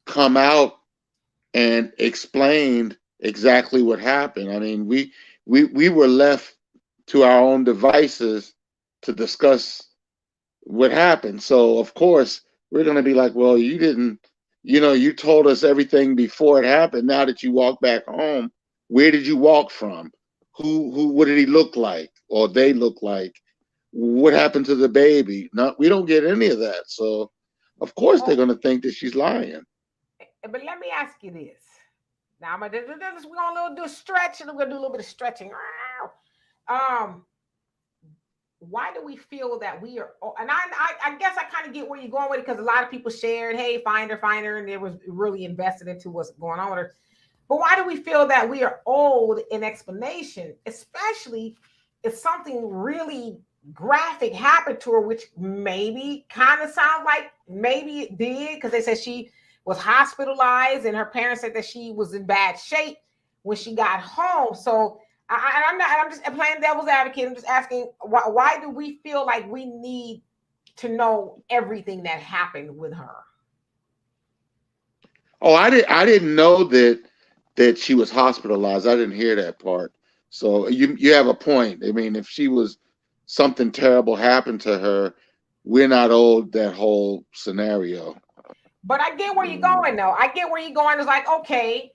come out and explained exactly what happened. I mean, we were left to our own devices to discuss what happened. So of course we're going to be like, well, you didn't, you told us everything before it happened. Now that you walk back home, where did you walk from? What did he look like, or they look like? What happened to the baby? No, we don't get any of that. So of course they're going to think that she's lying. But let me ask you this. Now we're gonna do a stretch, and we're gonna do a little bit of stretching. Why do we feel that we are? And I guess I kind of get where you're going with it, because a lot of people shared, "Hey, find her," and it was really invested into what's going on with her. But why do we feel that we are owed an explanation, especially if something really graphic happened to her, which maybe kind of sounds like maybe it did, because they said she was hospitalized and her parents said that she was in bad shape when she got home. So I'm just playing devil's advocate. I'm just asking, why do we feel like we need to know everything that happened with her? Oh, I didn't know that she was hospitalized. I didn't hear that part. So you have a point. I mean, if she was something terrible happened to her, we're not owed that whole scenario. But I get where you're going, though. I get where you're going. It's like, okay,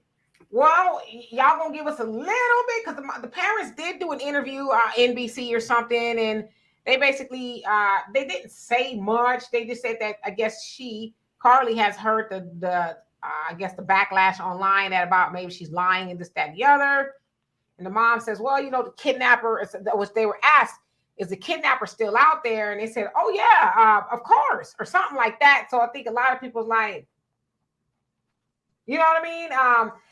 well, y'all gonna give us a little bit, because the parents did do an interview, NBC or something, and they basically they didn't say much. They just said that I guess Carly has heard the I guess the backlash online that about maybe she's lying and this, that, and the other. And the mom says, well, the kidnapper, which they were asked, is the kidnapper still out there? And they said, oh yeah, of course, or something like that. So I think a lot of people's like, you know what I mean?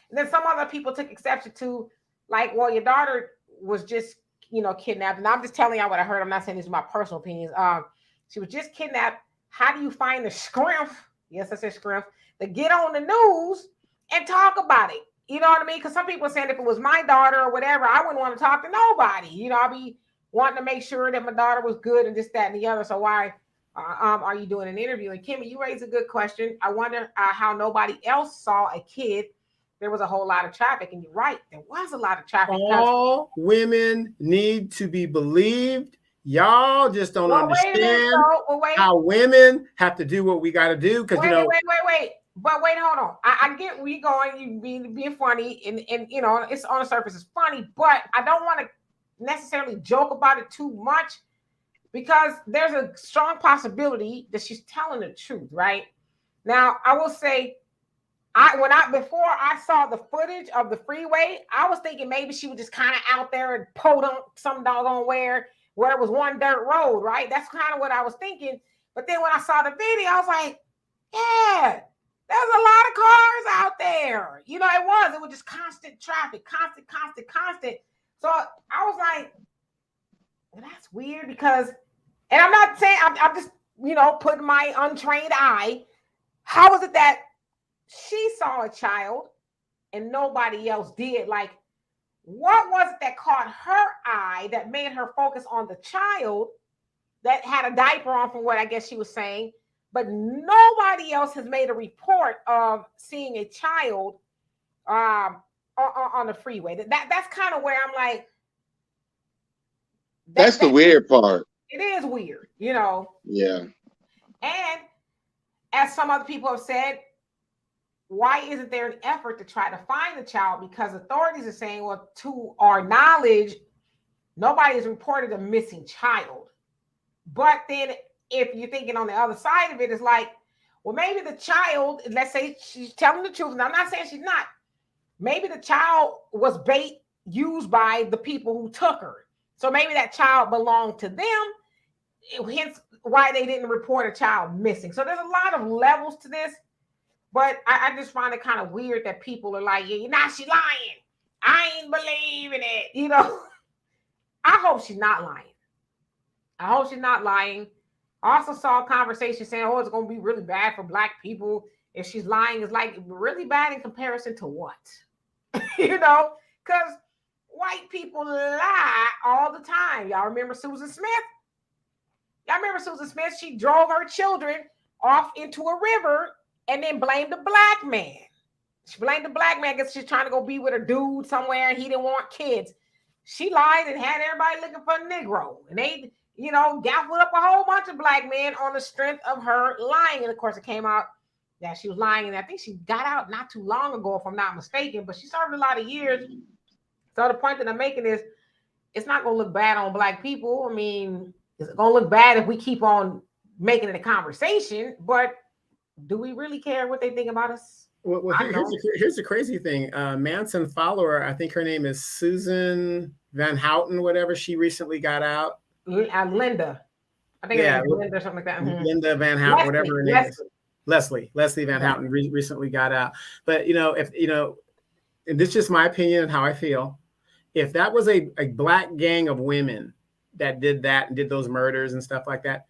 And then some other people took exception to, like, well, your daughter was just, kidnapped. And I'm just telling y'all what I heard. I'm not saying these are my personal opinions. She was just kidnapped. How do you find the scrimp? Yes, I said scrimp. To get on the news and talk about it. You know what I mean? Because some people are saying if it was my daughter or whatever, I wouldn't want to talk to nobody. I'll be wanting to make sure that my daughter was good and this, that, and the other. So why are you doing an interview? And Kimmy, you raised a good question. I wonder how nobody else saw a kid. There was a whole lot of traffic, and you're right. There was a lot of traffic. All women need to be believed. Y'all just don't understand how women have to do what we got to do. Because wait. But wait, hold on. I get where you're going. You being funny, and it's on the surface, it's funny, but I don't want to necessarily joke about it too much, because there's a strong possibility that she's telling the truth, right? Now, I will say, before I saw the footage of the freeway, I was thinking maybe she was just kind of out there and podunk some doggone where it was one dirt road, right? That's kind of what I was thinking. But then when I saw the video, I was like, yeah, there's a lot of cars out there. It was just constant traffic, constant. So I was like, well, that's weird, because, and I'm not saying, I'm just, putting my untrained eye. How is it that she saw a child and nobody else did? Like, what was it that caught her eye that made her focus on the child that had a diaper on, from what I guess she was saying, but nobody else has made a report of seeing a child on the freeway? That's kind of where I'm like, that's the weird part. It is weird, Yeah. And as some other people have said, why isn't there an effort to try to find the child? Because authorities are saying, well, to our knowledge, nobody has reported a missing child. But then if you're thinking on the other side of it, it's like, well, maybe the child, let's say she's telling the truth. Now, I'm not saying she's not. Maybe the child was bait used by the people who took her. So maybe that child belonged to them, hence why they didn't report a child missing. So there's a lot of levels to this. But I just find it kind of weird that people are like, yeah, she's lying. I ain't believing it. I hope she's not lying. I also saw a conversation saying, oh, it's going to be really bad for Black people if she's lying. It's like, really bad in comparison to what? Because white people lie all the time. Y'all remember Susan Smith? She drove her children off into a river and then blamed the Black man. She blamed the black man because she's trying to go be with a dude somewhere and he didn't want kids. She lied and had everybody looking for a Negro. And they, gaffled up a whole bunch of black men on the strength of her lying. And of course, it came out that she was lying. And I think she got out not too long ago, if I'm not mistaken, but she served a lot of years. So the point that I'm making is it's not going to look bad on black people. I mean, it's going to look bad if we keep on making it a conversation, but do we really care what they think about us? Well, here's the crazy thing. Manson follower, I think her name is Susan Van Houten, whatever. She recently got out. Linda. I think it was Linda or something like that. Linda Van Houten, whatever her name is. Leslie Van Houten recently got out. But, and this is just my opinion and how I feel. If that was a black gang of women that did that and did those murders and stuff like that,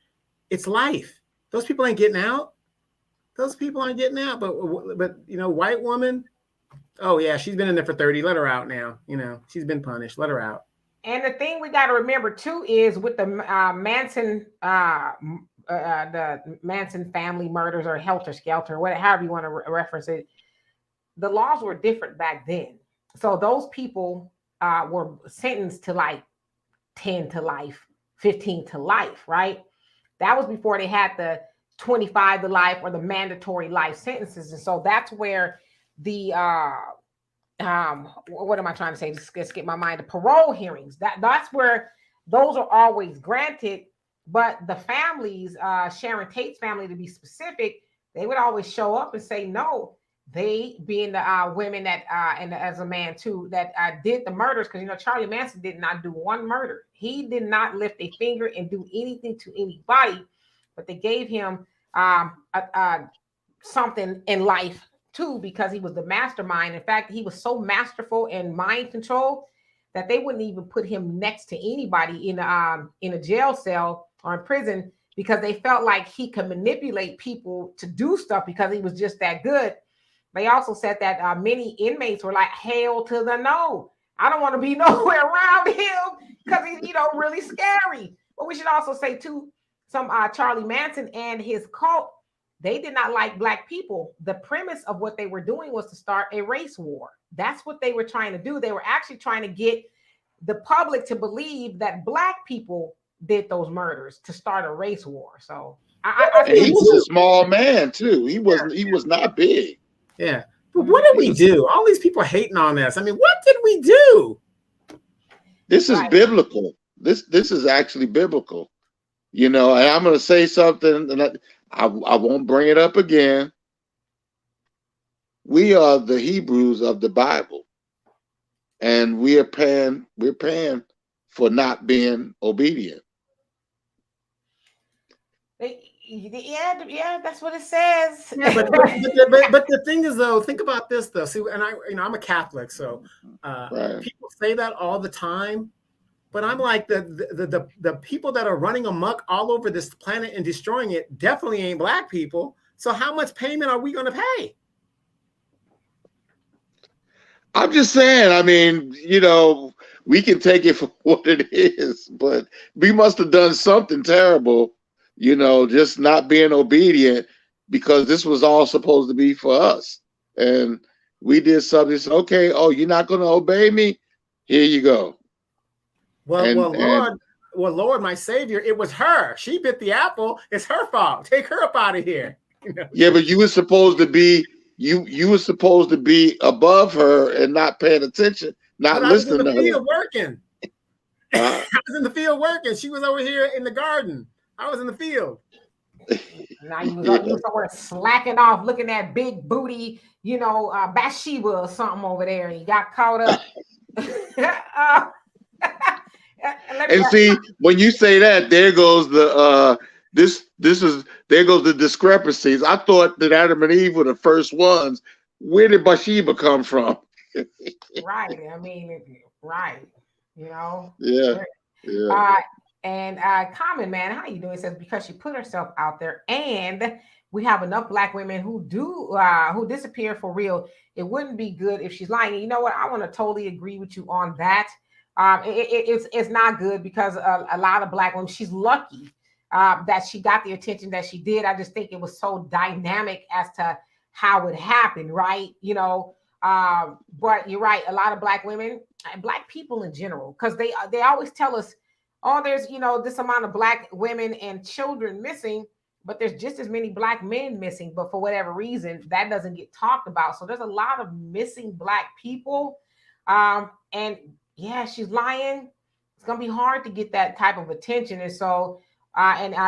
it's life. Those people ain't getting out. But white woman, oh yeah, she's been in there for 30. Let her out now. She's been punished. Let her out. And the thing we got to remember too is with the Manson family murders or helter skelter, however you want to reference it, the laws were different back then. So those people were sentenced to like 10 to life, 15 to life, right? That was before they had the 25 to life or the mandatory life sentences. And so that's where the what am I trying to say? Just get my mind. The parole hearings. That's where those are always granted. But the families, Sharon Tate's family to be specific, they would always show up and say no. They being the women that and as a man too that did the murders, because Charlie Manson did not do one murder. He did not lift a finger and do anything to anybody, but they gave him something in life too, because he was the mastermind. In fact, he was so masterful in mind control that they wouldn't even put him next to anybody in a jail cell or in prison, because they felt like he could manipulate people to do stuff because he was just that good. They also said that many inmates were like, hell to the no. I don't want to be nowhere around him because he's, really scary. But we should also say too, some Charlie Manson and his cult, they did not like black people. The premise of what they were doing was to start a race war. That's what they were trying to do. They were actually trying to get the public to believe that black people did those murders to start a race war. So he was a small man too. He was not big. Yeah. But what did we do? All these people hating on us. I mean, what did we do? This is biblical. This is actually biblical. And I'm going to say something, and I won't bring it up again. We are the Hebrews of the Bible, and we're paying for not being obedient. Yeah, that's what it says. Yeah, but the thing is, though, think about this, though. See, and I'm a Catholic, so people say that all the time. But I'm like, the people that are running amok all over this planet and destroying it definitely ain't black people. So how much payment are we going to pay? I'm just saying, I mean, we can take it for what it is, but we must have done something terrible, just not being obedient, because this was all supposed to be for us. And we did something. Okay, oh, you're not going to obey me? Here you go. Lord, my Savior, it was her. She bit the apple. It's her fault. Take her up out of here. Yeah, but you were supposed to be you were supposed to be above her and not paying attention, not listening to her. I was in the field working. She was over here in the garden. I was in the field. Now you was somewhere slacking off, looking at big booty, Bathsheba or something over there, and you got caught up. And see, when you say that, there goes the there goes the discrepancies. I thought that Adam and Eve were the first ones. Where did Bathsheba come from? Right. I mean, right. Yeah. And Common Man, how you doing? It says because she put herself out there, and we have enough black women who disappear for real. It wouldn't be good if she's lying. And you know what? I want to totally agree with you on that. It's not good because a lot of black women, she's lucky that she got the attention that she did. I just think it was so dynamic as to how it happened, right? But you're right. A lot of Black women and Black people in general, because they always tell us, oh, there's this amount of Black women and children missing, but there's just as many Black men missing. But for whatever reason, that doesn't get talked about. So there's a lot of missing Black people. And yeah, she's lying. It's gonna be hard to get that type of attention. And so,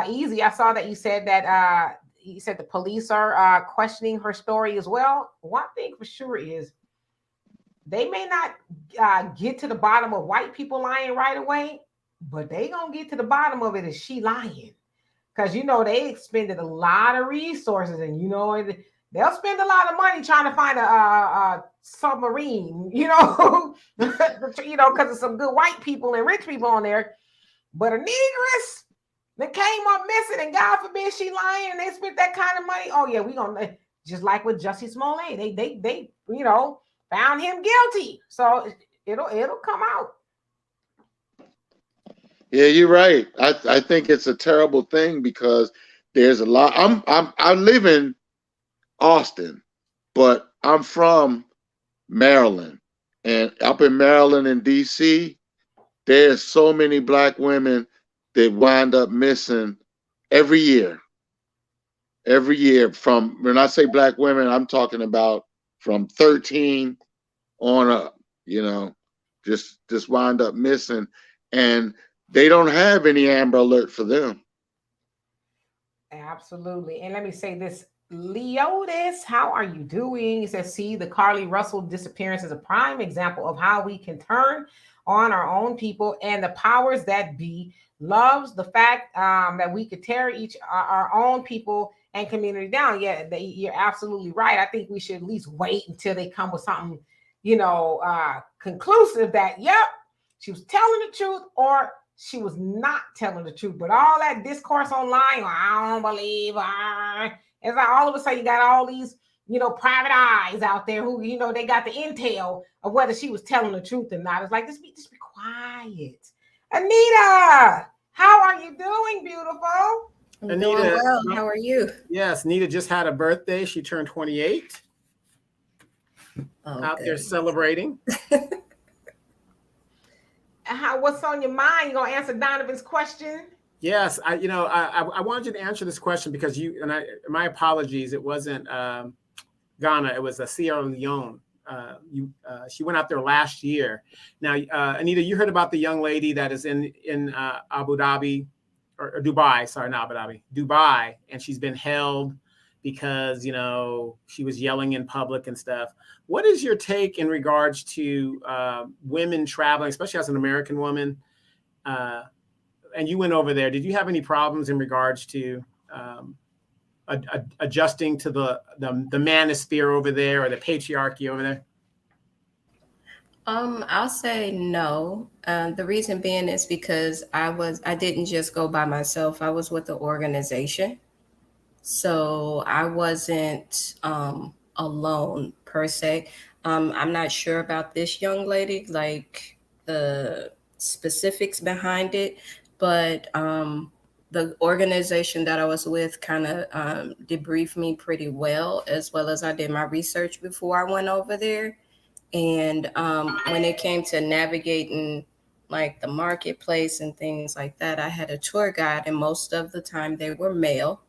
Easy, I saw that you said that the police are questioning her story as well. One thing for sure is they may not get to the bottom of white people lying right away, but they gonna get to the bottom of it. Is she lying? Because they expended a lot of resources, and they'll spend a lot of money trying to find a submarine, because of some good white people and rich people on there. But a negress that came up missing, and God forbid she lying, and they spent that kind of money. Oh yeah, we gonna, just like with Jussie Smollett, they found him guilty, so it'll come out. Yeah, you're right. I think it's a terrible thing because there's a lot. I live in Austin, but I'm from Maryland, and up in Maryland and DC, there's so many Black women that wind up missing every year. Every year, from when I say Black women, I'm talking about from 13 on up. Just wind up missing, and they don't have any Amber Alert for them. Absolutely. And let me say this, Leotis, how are you doing? He says, see, the Carly Russell disappearance is a prime example of how we can turn on our own people, and the powers that be loves the fact that we could tear our own people and community down. Yeah, you're absolutely right. I think we should at least wait until they come with something, conclusive that, yep, she was telling the truth or she was not telling the truth. But all that discourse online, I don't believe her. It's like all of a sudden you got all these, private eyes out there who, they got the intel of whether she was telling the truth or not. It's like, just be quiet. Anita, how are you doing, beautiful? I'm Anita, doing well. How are you? Yes, Anita just had a birthday. She turned 28. Out there celebrating. What's on your mind? You gonna answer Donovan's question? Yes, I wanted you to answer this question because my apologies, it wasn't Ghana, it was Sierra Leone. She went out there last year. Now, Anita, you heard about the young lady that is in Abu Dhabi or Dubai. Sorry, not Abu Dhabi, Dubai, and she's been held because she was yelling in public and stuff. What is your take in regards to women traveling, especially as an American woman? And you went over there. Did you have any problems in regards to adjusting to the manosphere over there or the patriarchy over there? I'll say no. The reason being is because I didn't just go by myself. I was with the organization. So I wasn't alone per se. I'm not sure about this young lady, like the specifics behind it, but the organization that I was with kind of debriefed me pretty well as I did my research before I went over there. And when it came to navigating like the marketplace and things like that, I had a tour guide, and most of the time they were male.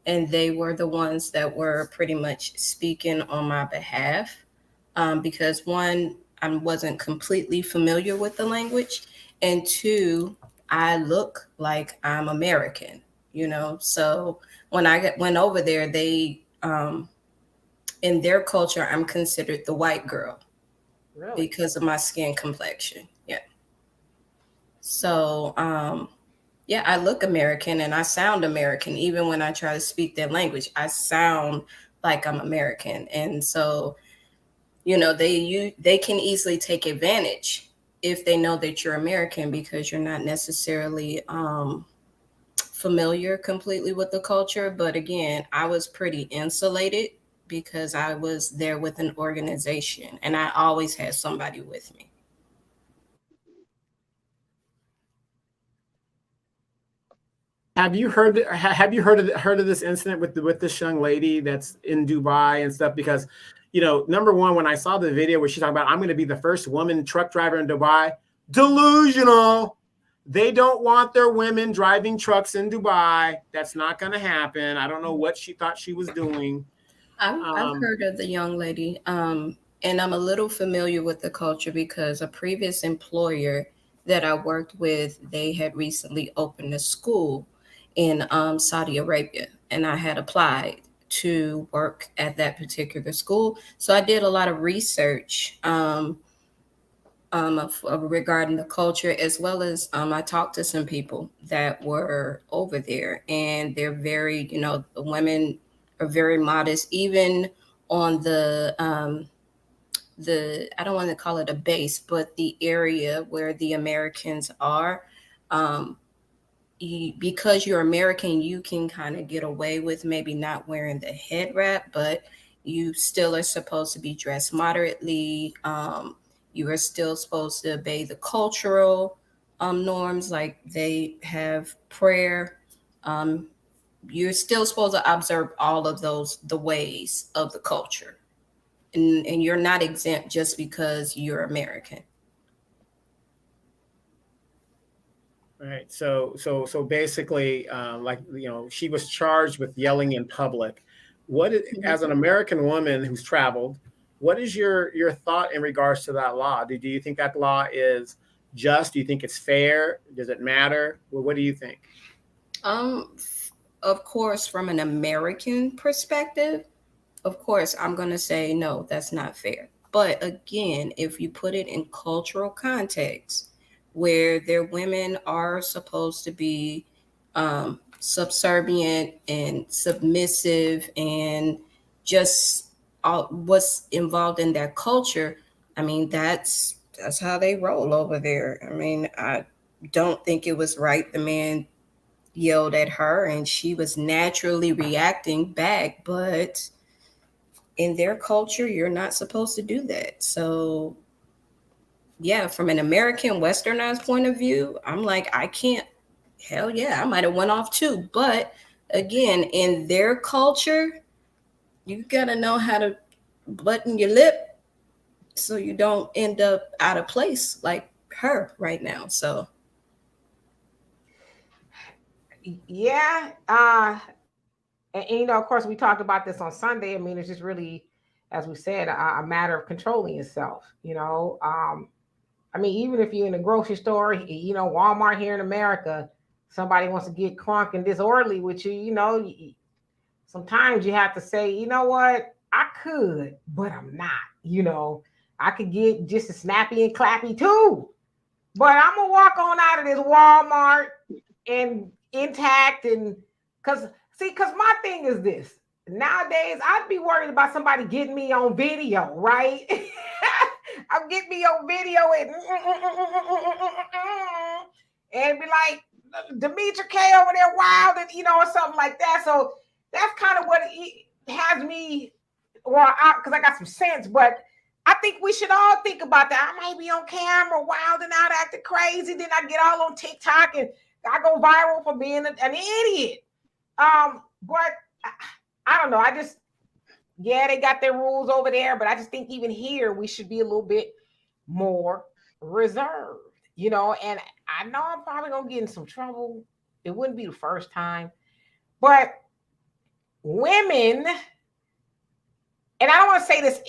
And they were the ones that were pretty much speaking on my behalf because one, I wasn't completely familiar with the language. And two, I look like I'm American, So when I went over there, they, in their culture, I'm considered the white girl. Really? Because of my skin complexion. Yeah. So, yeah, I look American and I sound American. Even when I try to speak their language, I sound like I'm American. And so, they can easily take advantage if they know that you're American because you're not necessarily familiar completely with the culture. But again, I was pretty insulated because I was there with an organization and I always had somebody with me. Have you heard of this incident with this young lady that's in Dubai and stuff? Because, number one, when I saw the video where she's talking about I'm going to be the first woman truck driver in Dubai, delusional. They don't want their women driving trucks in Dubai. That's not going to happen. I don't know what she thought she was doing. I've heard of the young lady, and I'm a little familiar with the culture because a previous employer that I worked with, they had recently opened a school in Saudi Arabia, and I had applied to work at that particular school. So I did a lot of research regarding the culture, as well as I talked to some people that were over there, and they're very, the women are very modest, even on the I don't want to call it a base, but the area where the Americans are. Because you're American, you can kind of get away with maybe not wearing the head wrap, but you still are supposed to be dressed moderately. You are still supposed to obey the cultural norms, like they have prayer. You're still supposed to observe all of the ways of the culture. And you're not exempt just because you're American. Right. So basically, she was charged with yelling in public. As an American woman who's traveled, what is your thought in regards to that law? Do you think that law is just? Do you think it's fair? Does it matter? Well, what do you think? Of course, from an American perspective, of course, I'm going to say, no, that's not fair. But again, if you put it in cultural context, where their women are supposed to be subservient and submissive and just what's involved in their culture, I mean, that's how they roll over there. I mean, I don't think it was right. The man yelled at her and she was naturally reacting back, but in their culture, you're not supposed to do that. So yeah, from an American westernized point of view, I'm like, I can't, hell yeah, I might have went off too. But again, in their culture, you gotta know how to button your lip so you don't end up out of place like her right now. So yeah, and of course, we talked about this on Sunday. I mean, it's just really, as we said, a matter of controlling yourself. I mean, even if you're in a grocery store, Walmart here in America, somebody wants to get crunk and disorderly with you, sometimes you have to say, you know what, I could, but I'm not. I could get just as snappy and clappy too, but I'm going to walk on out of this Walmart and intact. And because my thing is this. Nowadays, I'd be worried about somebody getting me on video, right? I'm getting me on video and be like, Demetra K over there wild and, or something like that. So that's kind of what it has me, because I got some sense, but I think we should all think about that. I might be on camera wilding out, acting crazy. Then I get all on TikTok and I go viral for being an idiot. But I don't know. They got their rules over there, but I just think even here we should be a little bit more reserved, and I know I'm probably gonna get in some trouble. It wouldn't be the first time, but women, and I don't want to say this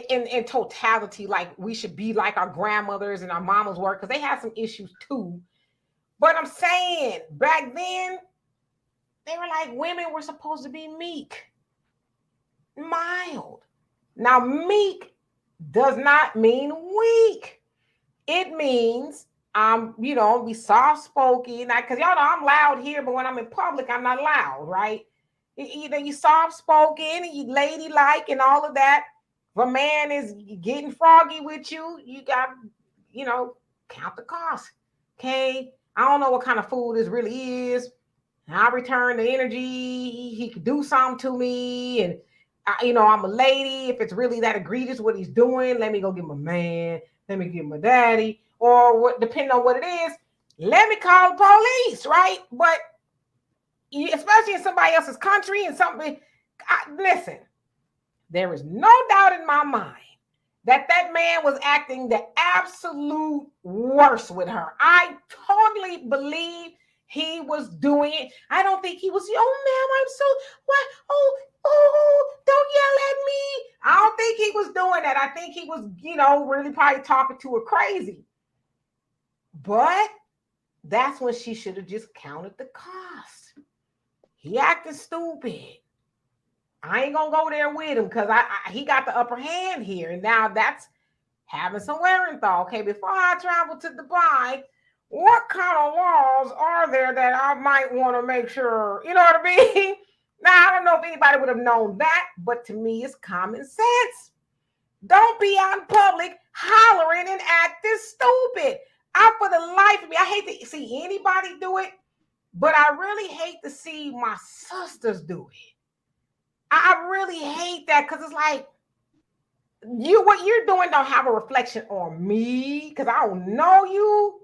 in totality, like we should be like our grandmothers and our mamas were, because they have some issues too. But I'm saying back then, they were like, women were supposed to be meek, mild. Now, meek does not mean weak. It means be soft-spoken. Because y'all know I'm loud here, but when I'm in public, I'm not loud, right? You soft-spoken and you ladylike and all of that. If a man is getting froggy with you, you got, count the cost. Okay? I don't know what kind of food this really is. I return the energy. He could do something to me. And, I'm a lady. If it's really that egregious what he's doing, let me go get my man. Let me get my daddy. Or what, depending on what it is, let me call the police, right? But especially in somebody else's country and something. Listen, there is no doubt in my mind that man was acting the absolute worst with her. I totally believe he was doing it. I don't think he was, oh, ma'am, I'm so, what? Oh, don't yell at me. I don't think he was doing that. I think he was, really probably talking to her crazy. But that's when she should have just counted the cost. He acted stupid. I ain't gonna go there with him because he got the upper hand here. And now that's having some Wehrenthal. Okay, before I travel to Dubai, what kind of laws are there that I might want to make sure, you know what I mean? Now, I don't know if anybody would have known that, but to me, it's common sense. Don't be out in public hollering and acting stupid. For the life of me, I hate to see anybody do it, but I really hate to see my sisters do it. I really hate that because it's like, what you're doing don't have a reflection on me because I don't know you,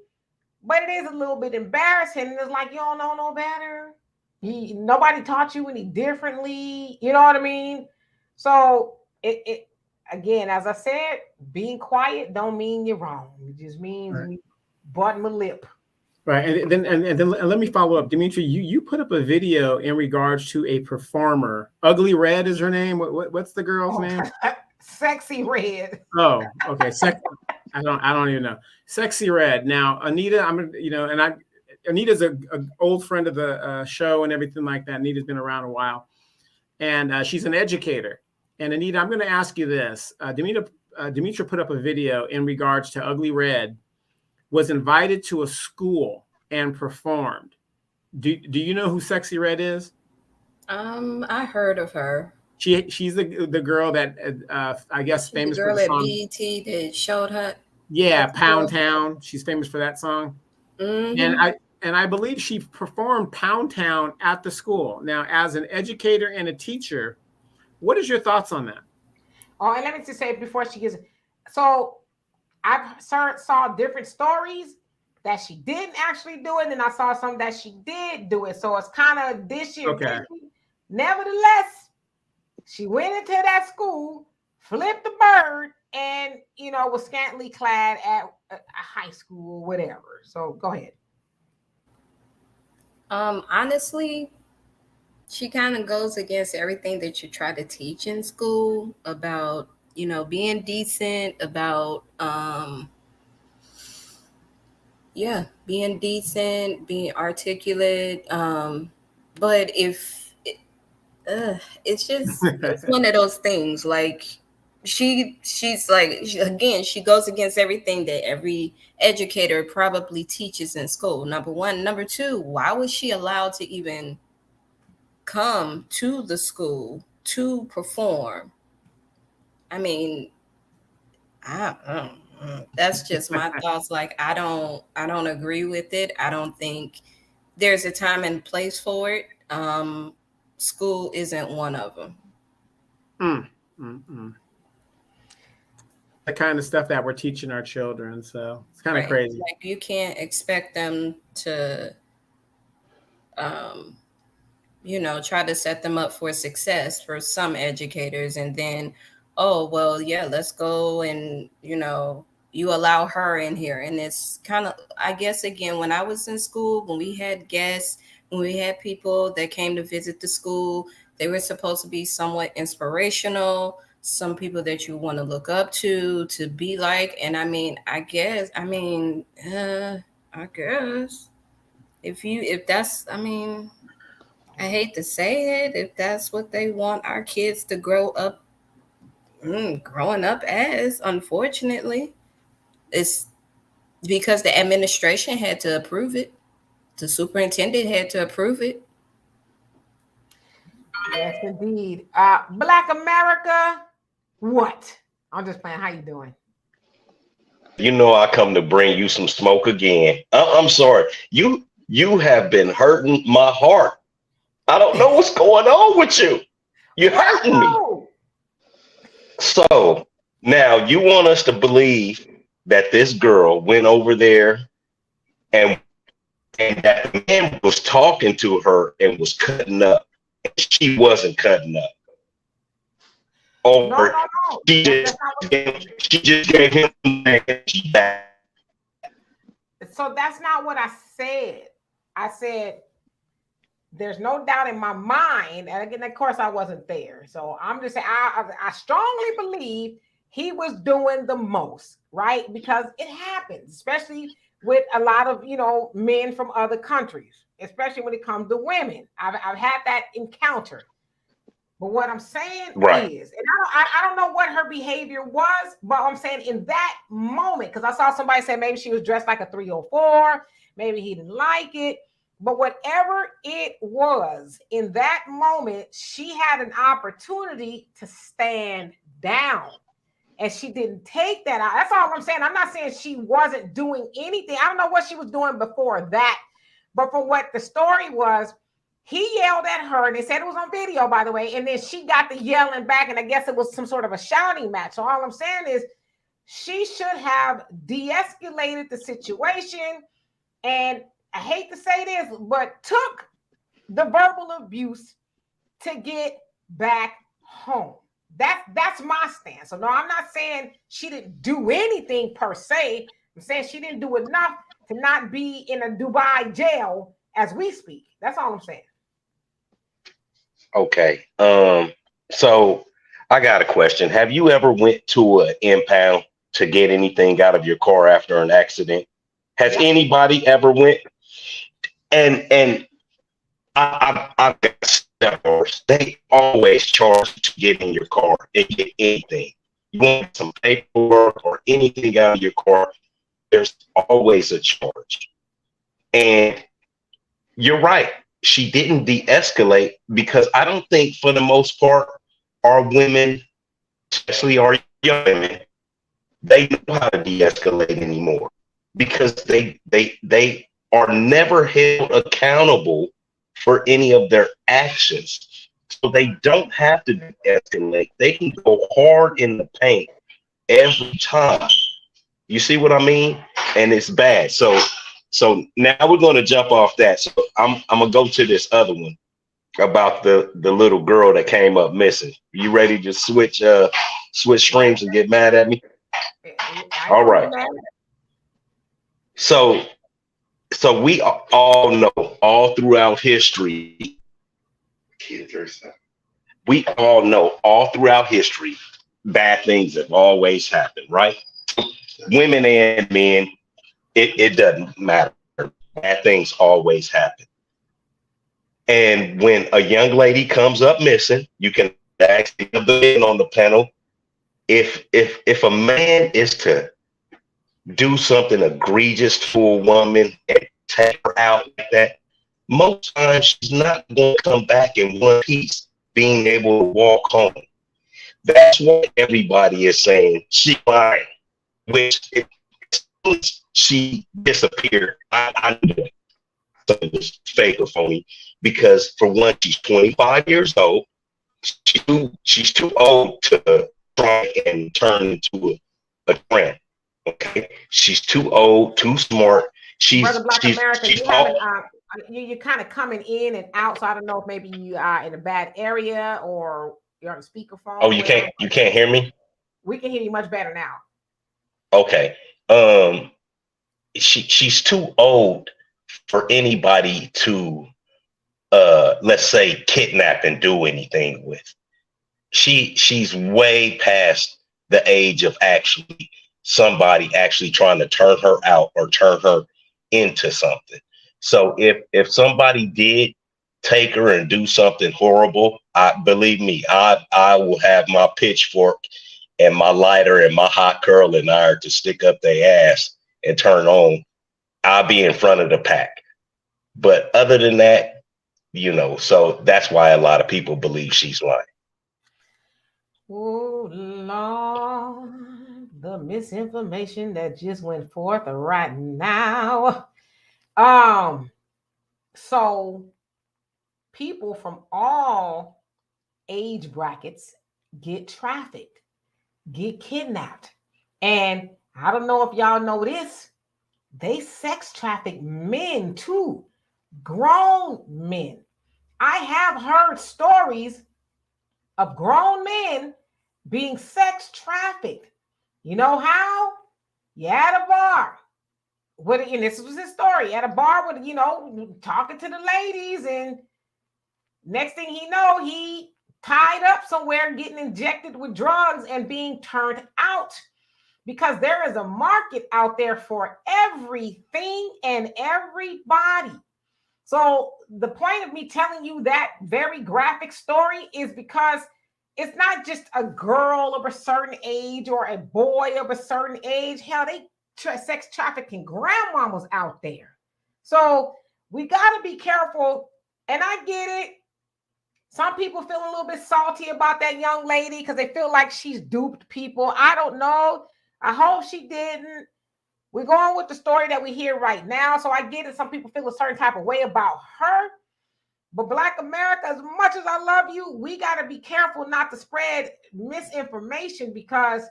but it is a little bit embarrassing. And it's like, you don't know no better. Nobody taught you any differently. You know what I mean? So it again, as I said, being quiet don't mean you're wrong. It just means you button my lip. Right, and then let me follow up, Dimitri. You put up a video in regards to a performer. Ugly Red is her name. What's the girl's name? Sexy Red. Oh, okay. I don't even know. Sexy Red. Now, Anita, Anita's an old friend of the show and everything like that. Anita's been around a while, and she's an educator. And Anita, I'm going to ask you this. Dimitri put up a video in regards to Ugly Red. Was invited to a school and performed. Do you know who Sexy Red is? I heard of her. She's the girl that I guess famous the girl for the at song. BET that showed her. Yeah, Pound Town. She's famous for that song. Mm-hmm. And I believe she performed Pound Town at the school. Now, as an educator and a teacher, what is your thoughts on that? Oh, and let me just say before she gets so. I saw different stories that she didn't actually do it, and I saw some that she did do it. So it's kind of this year. Okay. Nevertheless, she went into that school, flipped the bird, and was scantily clad at a high school or whatever. So go ahead. Honestly, she kind of goes against everything that you try to teach in school about being decent, about being decent, being articulate. But it's just it's one of those things. Like she's like, again, she goes against everything that every educator probably teaches in school. Number one. Number two, why was she allowed to even come to the school to perform? I mean, that's just my thoughts. Like, I don't agree with it. I don't think there's a time and place for it. School isn't one of them. The kind of stuff that we're teaching our children. So it's kind of crazy. Like, you can't expect them to, try to set them up for success for some educators, and then, oh, well, yeah, let's go. And, you allow her in here. And it's kind of, I guess, again, when I was in school, when we had guests, when we had people that came to visit the school, they were supposed to be somewhat inspirational, some people that you want to look up to be like. And I guess if that's, I hate to say it, if that's what they want our kids to growing up as, unfortunately, it's because the administration had to approve it. The superintendent had to approve it. Yes, indeed. Black America, what? I'm just playing. How you doing? I come to bring you some smoke again. I'm sorry. You have been hurting my heart. I don't know what's going on with you. You're hurting me. So now you want us to believe that this girl went over there and and that the man was talking to her and was cutting up, and she wasn't cutting up. Or No, no, no. she That's just not what. she just gave him back. So that's not what I said. I said there's no doubt in my mind, and again, of course, I wasn't there. So I'm just saying I strongly believe he was doing the most, right? Because it happens, especially with a lot of men from other countries, especially when it comes to women. I've had that encounter. But what I'm saying Right. is, and I don't know what her behavior was, but I'm saying in that moment, because I saw somebody say maybe she was dressed like a 304, maybe he didn't like it. But whatever it was, in that moment, she had an opportunity to stand down. And she didn't take that out. That's all I'm saying. I'm not saying she wasn't doing anything. I don't know what she was doing before that. But from what the story was, he yelled at her, and they said it was on video, by the way. And then she got the yelling back, and I guess it was some sort of a shouting match. So all I'm saying is she should have de-escalated the situation. And I hate to say this, but took the verbal abuse to get back home. That's my stance. So no, I'm not saying she didn't do anything per se. I'm saying she didn't do enough to not be in a Dubai jail as we speak. That's all I'm saying. Okay. So I got a question. Have you ever went to an impound to get anything out of your car after an accident? Has anybody ever went? And I've got several. They always charge to get in your car and get anything. You want some paperwork or anything out of your car, there's always a charge. And you're right. She didn't de-escalate because I don't think for the most part our women, especially our young women, they know how to de-escalate anymore because they are never held accountable for any of their actions. So they don't have to de-escalate. They can go hard in the paint every time. You see what I mean? And it's bad. So now we're going to jump off that. So I'm gonna go to this other one about the little girl that came up missing. You ready to switch streams and get mad at me? All right. So we all know all throughout history. We all know all throughout history, bad things have always happened, right? Women and men, it doesn't matter. Bad things always happen. And when a young lady comes up missing, you can ask the men on the panel, if a man is to do something egregious to a woman and take her out like that, most times she's not going to come back in one piece, being able to walk home. That's what everybody is saying. She lying, which she disappeared. I knew that something was fake or phony because, for one, she's 25 years old. She's too old to try and turn into a trend. Okay, she's too old, too smart. Brother Black America, you're kind of coming in and out, so I don't know if maybe you are in a bad area or you're on a speakerphone. Oh, you can't hear me? We can hear you much better now. Okay. She's too old for anybody to let's say kidnap and do anything with. She's way past the age of somebody actually trying to turn her out or turn her into something. So if somebody did take her and do something horrible, believe me, I will have my pitchfork and my lighter and my hot curling iron to stick up their ass and turn on. I'll be in front of the pack. But other than that, so that's why a lot of people believe she's lying. Oh, Lord, the misinformation that just went forth right now. So people from all age brackets get trafficked, get kidnapped. And I don't know if y'all know this, they sex traffic men too, grown men. I have heard stories of grown men being sex trafficked. You know how? You at a bar. And this was his story, at a bar with, talking to the ladies, and next thing he know, he tied up somewhere, getting injected with drugs and being turned out, because there is a market out there for everything and everybody. So the point of me telling you that very graphic story is because it's not just a girl of a certain age or a boy of a certain age. Hell, they sex trafficking grandmamas out there. So we got to be careful. And I get it. Some people feel a little bit salty about that young lady because they feel like she's duped people. I don't know. I hope she didn't. We're going with the story that we hear right now. So I get it. Some people feel a certain type of way about her. But Black America, as much as I love you, we got to be careful not to spread misinformation, because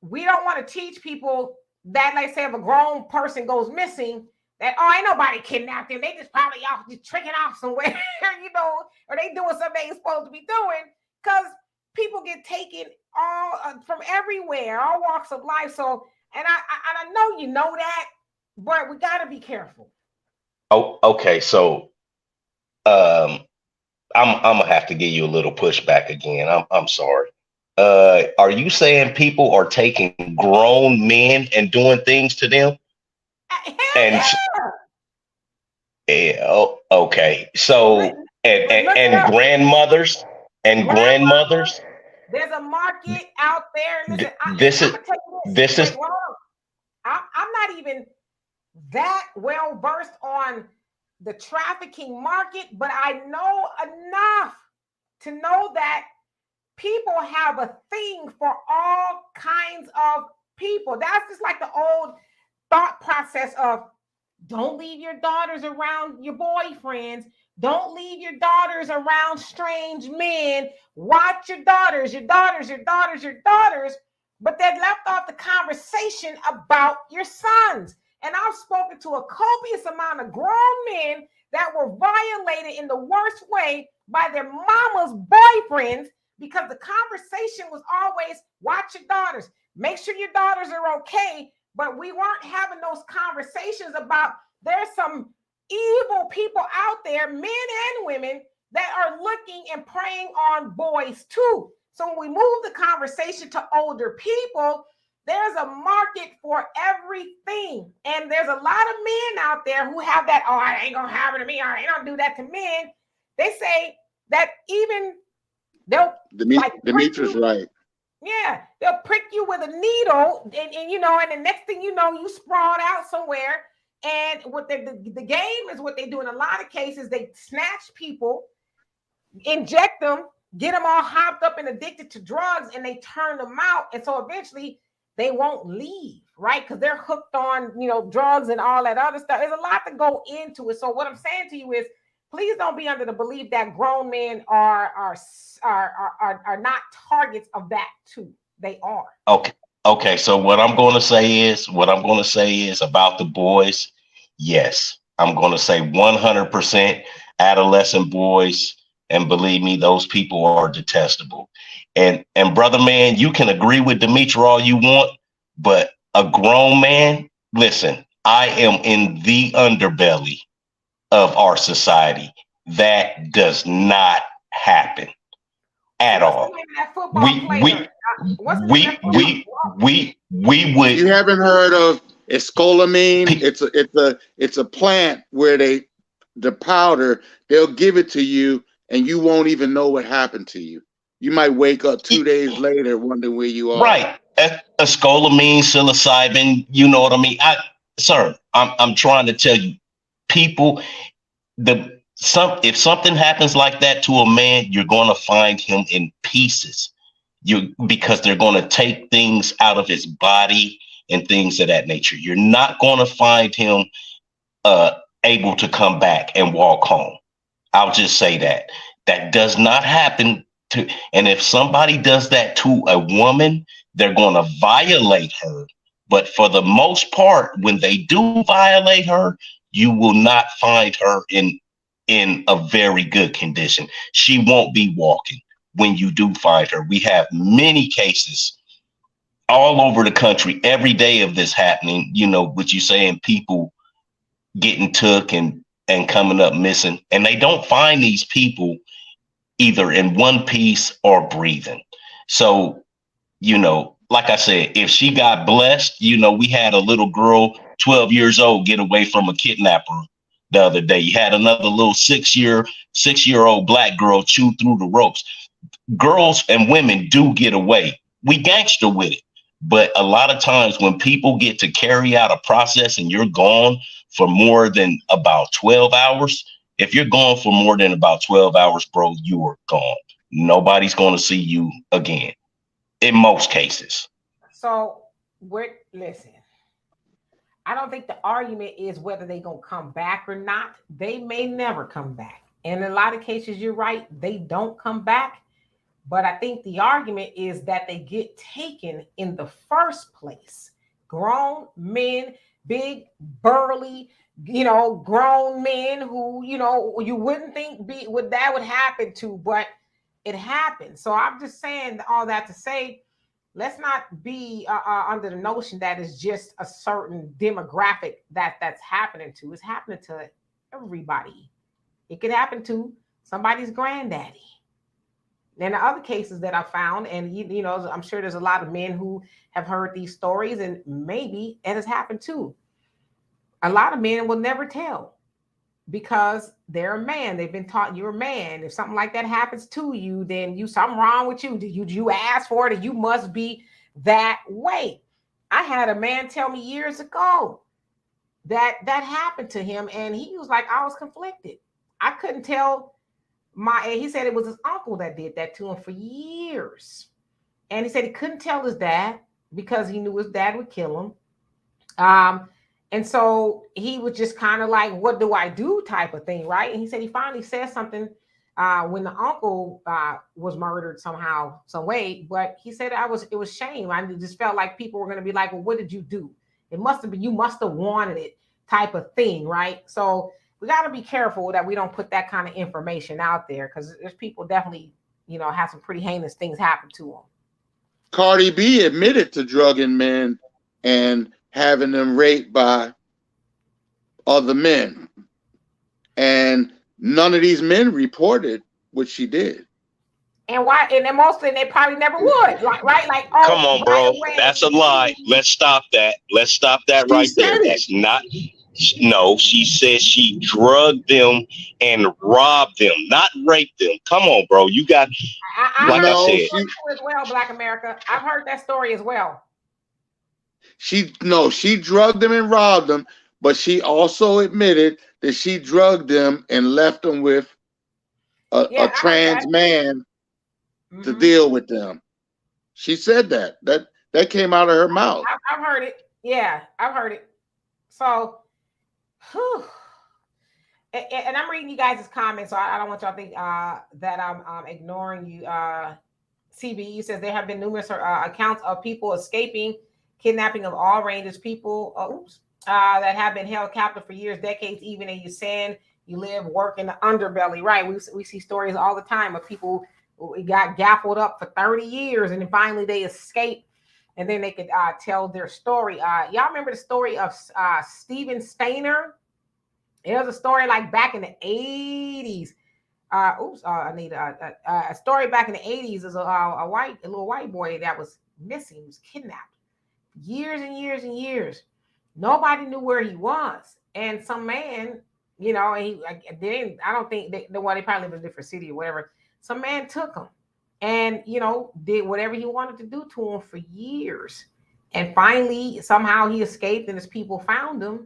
we don't want to teach people that, like, say, if a grown person goes missing, that, oh, ain't nobody kidnapped them. They just probably off just tricking off somewhere, or they doing something they ain't supposed to be doing, because people get taken all from everywhere, all walks of life. So, and I know you know that, but we got to be careful. Oh, okay. So, I'm gonna have to give you a little pushback again. I'm sorry. Are you saying people are taking grown men and doing things to them? And yeah, okay. So and grandmothers and grandmothers. There's a market out there. Listen, this is. I'm not even that well versed on the trafficking market, but I know enough to know that people have a thing for all kinds of people. That's just like the old thought process of, don't leave your daughters around your boyfriends. Don't leave your daughters around strange men. Watch your daughters, your daughters, your daughters, your daughters. But they left off the conversation about your sons. And I've spoken to a copious amount of grown men that were violated in the worst way by their mama's boyfriends, because the conversation was always, watch your daughters, make sure your daughters are okay. But we weren't having those conversations about, there's some evil people out there, men and women, that are looking and preying on boys too. So when we move the conversation to older people, there's a market for everything. And there's a lot of men out there who have that, oh, I ain't gonna happen to me, or I don't do that to men. They say that even they'll Demetrius, right. Yeah, they'll prick you with a needle, and and the next thing you know, you sprawled out somewhere. And what the game is, what they do in a lot of cases, they snatch people, inject them, get them all hopped up and addicted to drugs, and they turn them out. And so eventually they won't leave, right? Because they're hooked on, drugs and all that other stuff. There's a lot to go into it. So what I'm saying to you is, please don't be under the belief that grown men are not targets of that too. They are. Okay. So what I'm going to say is about the boys. Yes, I'm going to say 100% adolescent boys. And believe me, those people are detestable. And brother man, you can agree with Dimitri all you want, but a grown man, listen, I am in the underbelly of our society. That does not happen at all. We would. You haven't heard of escolamine? It's a plant where the powder, they'll give it to you and you won't even know what happened to you. You might wake up 2 days later wondering where you are. Right. Escolamine, psilocybin, you know what I mean? I'm trying to tell you, people, if something happens like that to a man, you're going to find him in pieces. Because they're going to take things out of his body and things of that nature. You're not going to find him able to come back and walk home. I'll just say that. That does not happen and if somebody does that to a woman, they're going to violate her But for the most part, when they do violate her, you will not find her in a very good condition. She won't be walking when you do find her. We have many cases all over the country every day of this happening, you know, what you saying, people getting took and coming up missing, and they don't find these people either in one piece or breathing. So, you know, like I said, if she got blessed, you know, we had a little girl, 12 years old, get away from a kidnapper the other day. You had another little six-year-old black girl chew through the ropes. Girls and women do get away. We gangster with it. But a lot of times when people get to carry out a process and you're gone for more than about 12 hours, if you're gone for more than about 12 hours, bro, you are gone. Nobody's going to see you again in most cases. So listen, I don't think the argument is whether they're going to come back or not. They may never come back. And in a lot of cases, you're right, they don't come back. But I think the argument is that they get taken in the first place. Grown men, big, burly, you know, grown men who, you know, you wouldn't think that would happen to, but it happened. So I'm just saying all that to say, let's not be under the notion that it's just a certain demographic that's happening to. It's happening to everybody. It could happen to somebody's granddaddy. And the other cases that I found, and you know, I'm sure there's a lot of men who have heard these stories, and maybe it has happened too. A lot of men will never tell because they're a man. They've been taught you're a man. If something like that happens to you, then something wrong with you. Did you ask for it, and you must be that way. I had a man tell me years ago that happened to him, and he was like, I was conflicted. I couldn't tell. He said it was his uncle that did that to him for years. And he said he couldn't tell his dad because he knew his dad would kill him. And so he was just kind of like, what do I do type of thing, right? And he said he finally said something when the uncle was murdered somehow, some way. But he said it was shame. I just felt like people were going to be like, well, what did you do? It must have been, you must have wanted it type of thing, right? So we got to be careful that we don't put that kind of information out there because there's people definitely, you know, have some pretty heinous things happen to them. Cardi B admitted to drugging men and having them raped by other men. And none of these men reported what she did. And why? And then mostly they probably never would, right? Like, oh, come on, bro, that's a lie. Let's stop that. Let's stop that right there. That's not. No, she said she drugged them and robbed them, not raped them. Come on, bro. You got, like I said. As well, Black America. I've heard that story as well. She drugged them and robbed them, but she also admitted that she drugged them and left them with a trans man to deal with them. She said that came out of her mouth. I've heard it. Yeah, I've heard it. So. Whew. And I'm reading you guys' comments, so I don't want y'all to think that I'm ignoring you. CBE says there have been numerous accounts of people escaping kidnapping of all ranges, people that have been held captive for years, decades, even as you're saying you live, work in the underbelly, right? We see stories all the time of people who got gaffled up for 30 years and then finally they escape. And then they could tell their story. Y'all remember the story of Steven Stainer? It was a story like back in the 80s. I need a story back in the 80s. Is a little white boy that was missing. He was kidnapped years and years and years. Nobody knew where he was. And some man, you know, I don't think they probably live in a different city or whatever. Some man took him. And, you know, did whatever he wanted to do to him for years. And finally, somehow he escaped and his people found him,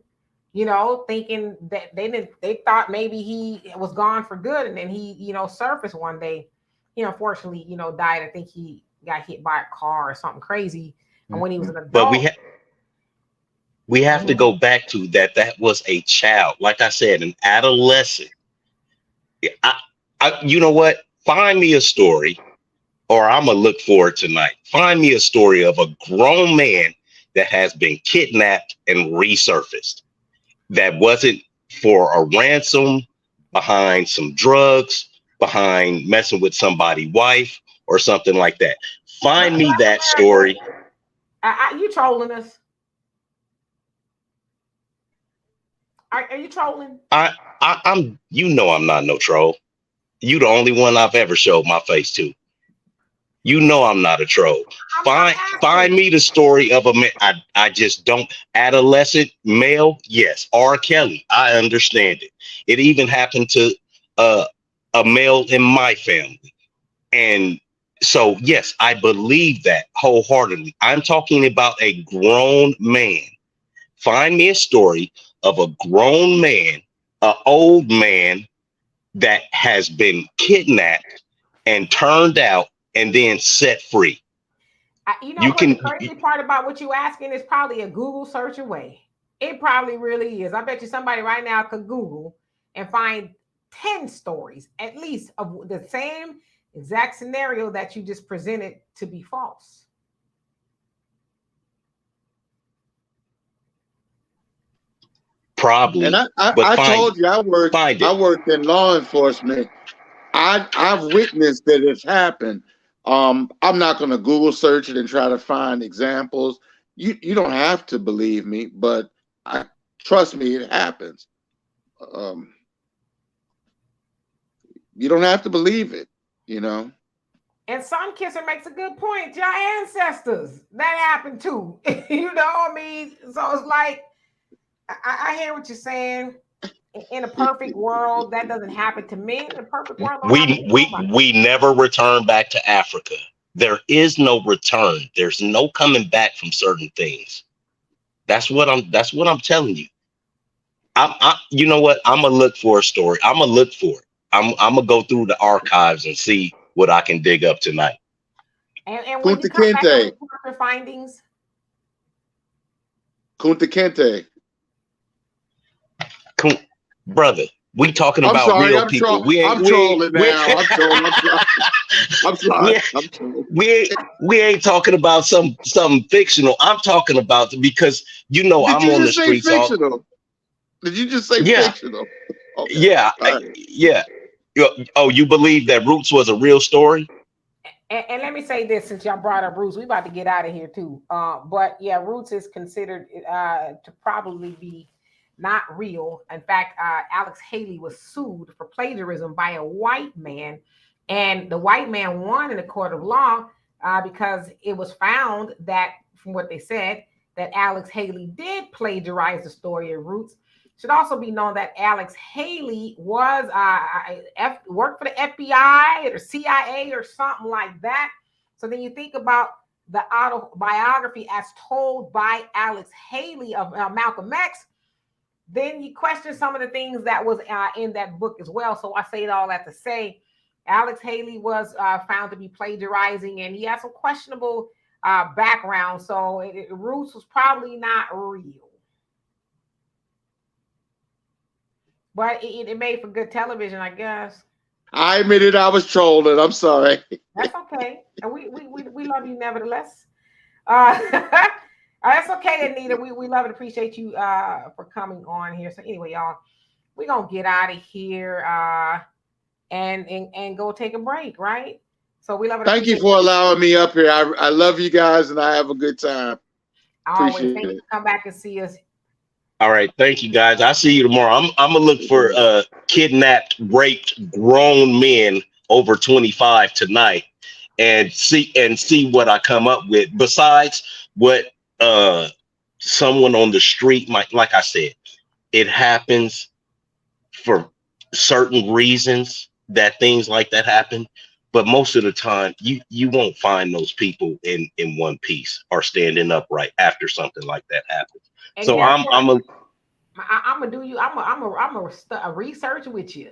you know, thinking that they thought maybe he was gone for good. And then he, you know, surfaced one day, you know, unfortunately, you know, died. I think he got hit by a car or something crazy. And when he was an adult. But we have to go back to that. That was a child. Like I said, an adolescent. You know what? Find me a story. Or I'm going to look for it tonight. Find me a story of a grown man that has been kidnapped and resurfaced. That wasn't for a ransom, behind some drugs, behind messing with somebody's wife or something like that. Find me that story. You trolling us? Are you trolling? I'm. You know I'm not no troll. You the only one I've ever showed my face to. You know I'm not a troll. Find me the story of a man. I just don't. Adolescent male, yes. R. Kelly, I understand it. It even happened to a male in my family. And so, yes, I believe that wholeheartedly. I'm talking about a grown man. Find me a story of a grown man, an old man that has been kidnapped and turned out and then set free. The crazy part about what you asking is probably a Google search away. It probably really is. I bet you somebody right now could Google and find 10 stories at least of the same exact scenario that you just presented to be false. Probably. And I told you I worked in law enforcement. I've witnessed that it's happened. I'm not going to Google search it and try to find examples. You don't have to believe me, but trust me, it happens. You don't have to believe it, you know. And Sun Kisser makes a good point. Your ancestors, that happened too. You know what I mean? So it's like, I hear what you're saying. In a perfect world, that doesn't happen to me. In a perfect world, we never return back to Africa. There is no return. There's no coming back from certain things. That's what I'm telling you. You know what? I'm gonna look for a story. I'm gonna look for it. I'm gonna go through the archives and see what I can dig up tonight. And when you come back and report your findings, Kunta Kinte. Brother, we talking about real people. I'm trolling now. I'm sorry. We ain't talking about something fictional. I'm talking about because I'm on the streets. Did you just say fictional? Okay. Yeah, yeah. Oh, you believe that Roots was a real story? And let me say this, since y'all brought up Roots, we about to get out of here too. But yeah, Roots is considered to probably be not real. In fact, Alex Haley was sued for plagiarism by a white man, and the white man won in a court of law because it was found that, from what they said, that Alex Haley did plagiarize the story of Roots. Should also be known that Alex Haley was worked for the FBI or CIA or something like that. So then you think about the autobiography as told by Alex Haley of Malcolm X, then you question some of the things that was in that book as well. So I say it all that to say, Alex Haley was found to be plagiarizing, and he had some questionable background. So Roots was probably not real. But it made for good television, I guess. I admitted I was trolling. I'm sorry. That's okay. And we love you nevertheless. That's okay, Anita. We love and appreciate you for coming on here. So anyway, y'all, we're gonna get out of here and go take a break, right? So we love it. Thank you for allowing me up here. I love you guys and I have a good time. Always. Thank you. Come back and see us. All right, thank you guys. I'll see you tomorrow. I'm gonna look for kidnapped, raped grown men over 25 tonight and see what I come up with. Besides what someone on the street might, like I said, it happens for certain reasons that things like that happen. But most of the time, you won't find those people in one piece or standing upright after something like that happens. And so I'm gonna do you. I'm a research with you.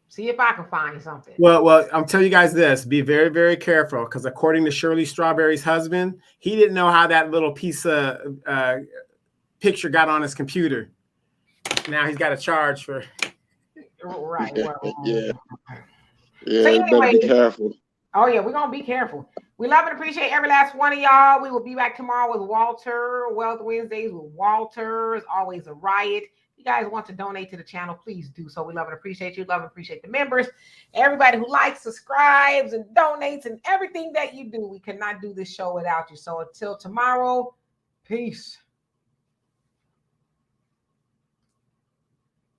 See if I can find something. Well, I'm telling you guys this: be very, very careful, because according to Shirley Strawberry's husband, he didn't know how that little piece of picture got on his computer. Now he's got a charge for. Right. Yeah. So anyway, better be careful. Oh yeah, we're gonna be careful. We love and appreciate every last one of y'all. We will be back tomorrow with Walter. Wealth Wednesdays with Walter. It's always a riot. If you guys want to donate to the channel, please do so. We love and appreciate you. Love and appreciate the members. Everybody who likes, subscribes, and donates, and everything that you do. We cannot do this show without you. So until tomorrow, peace.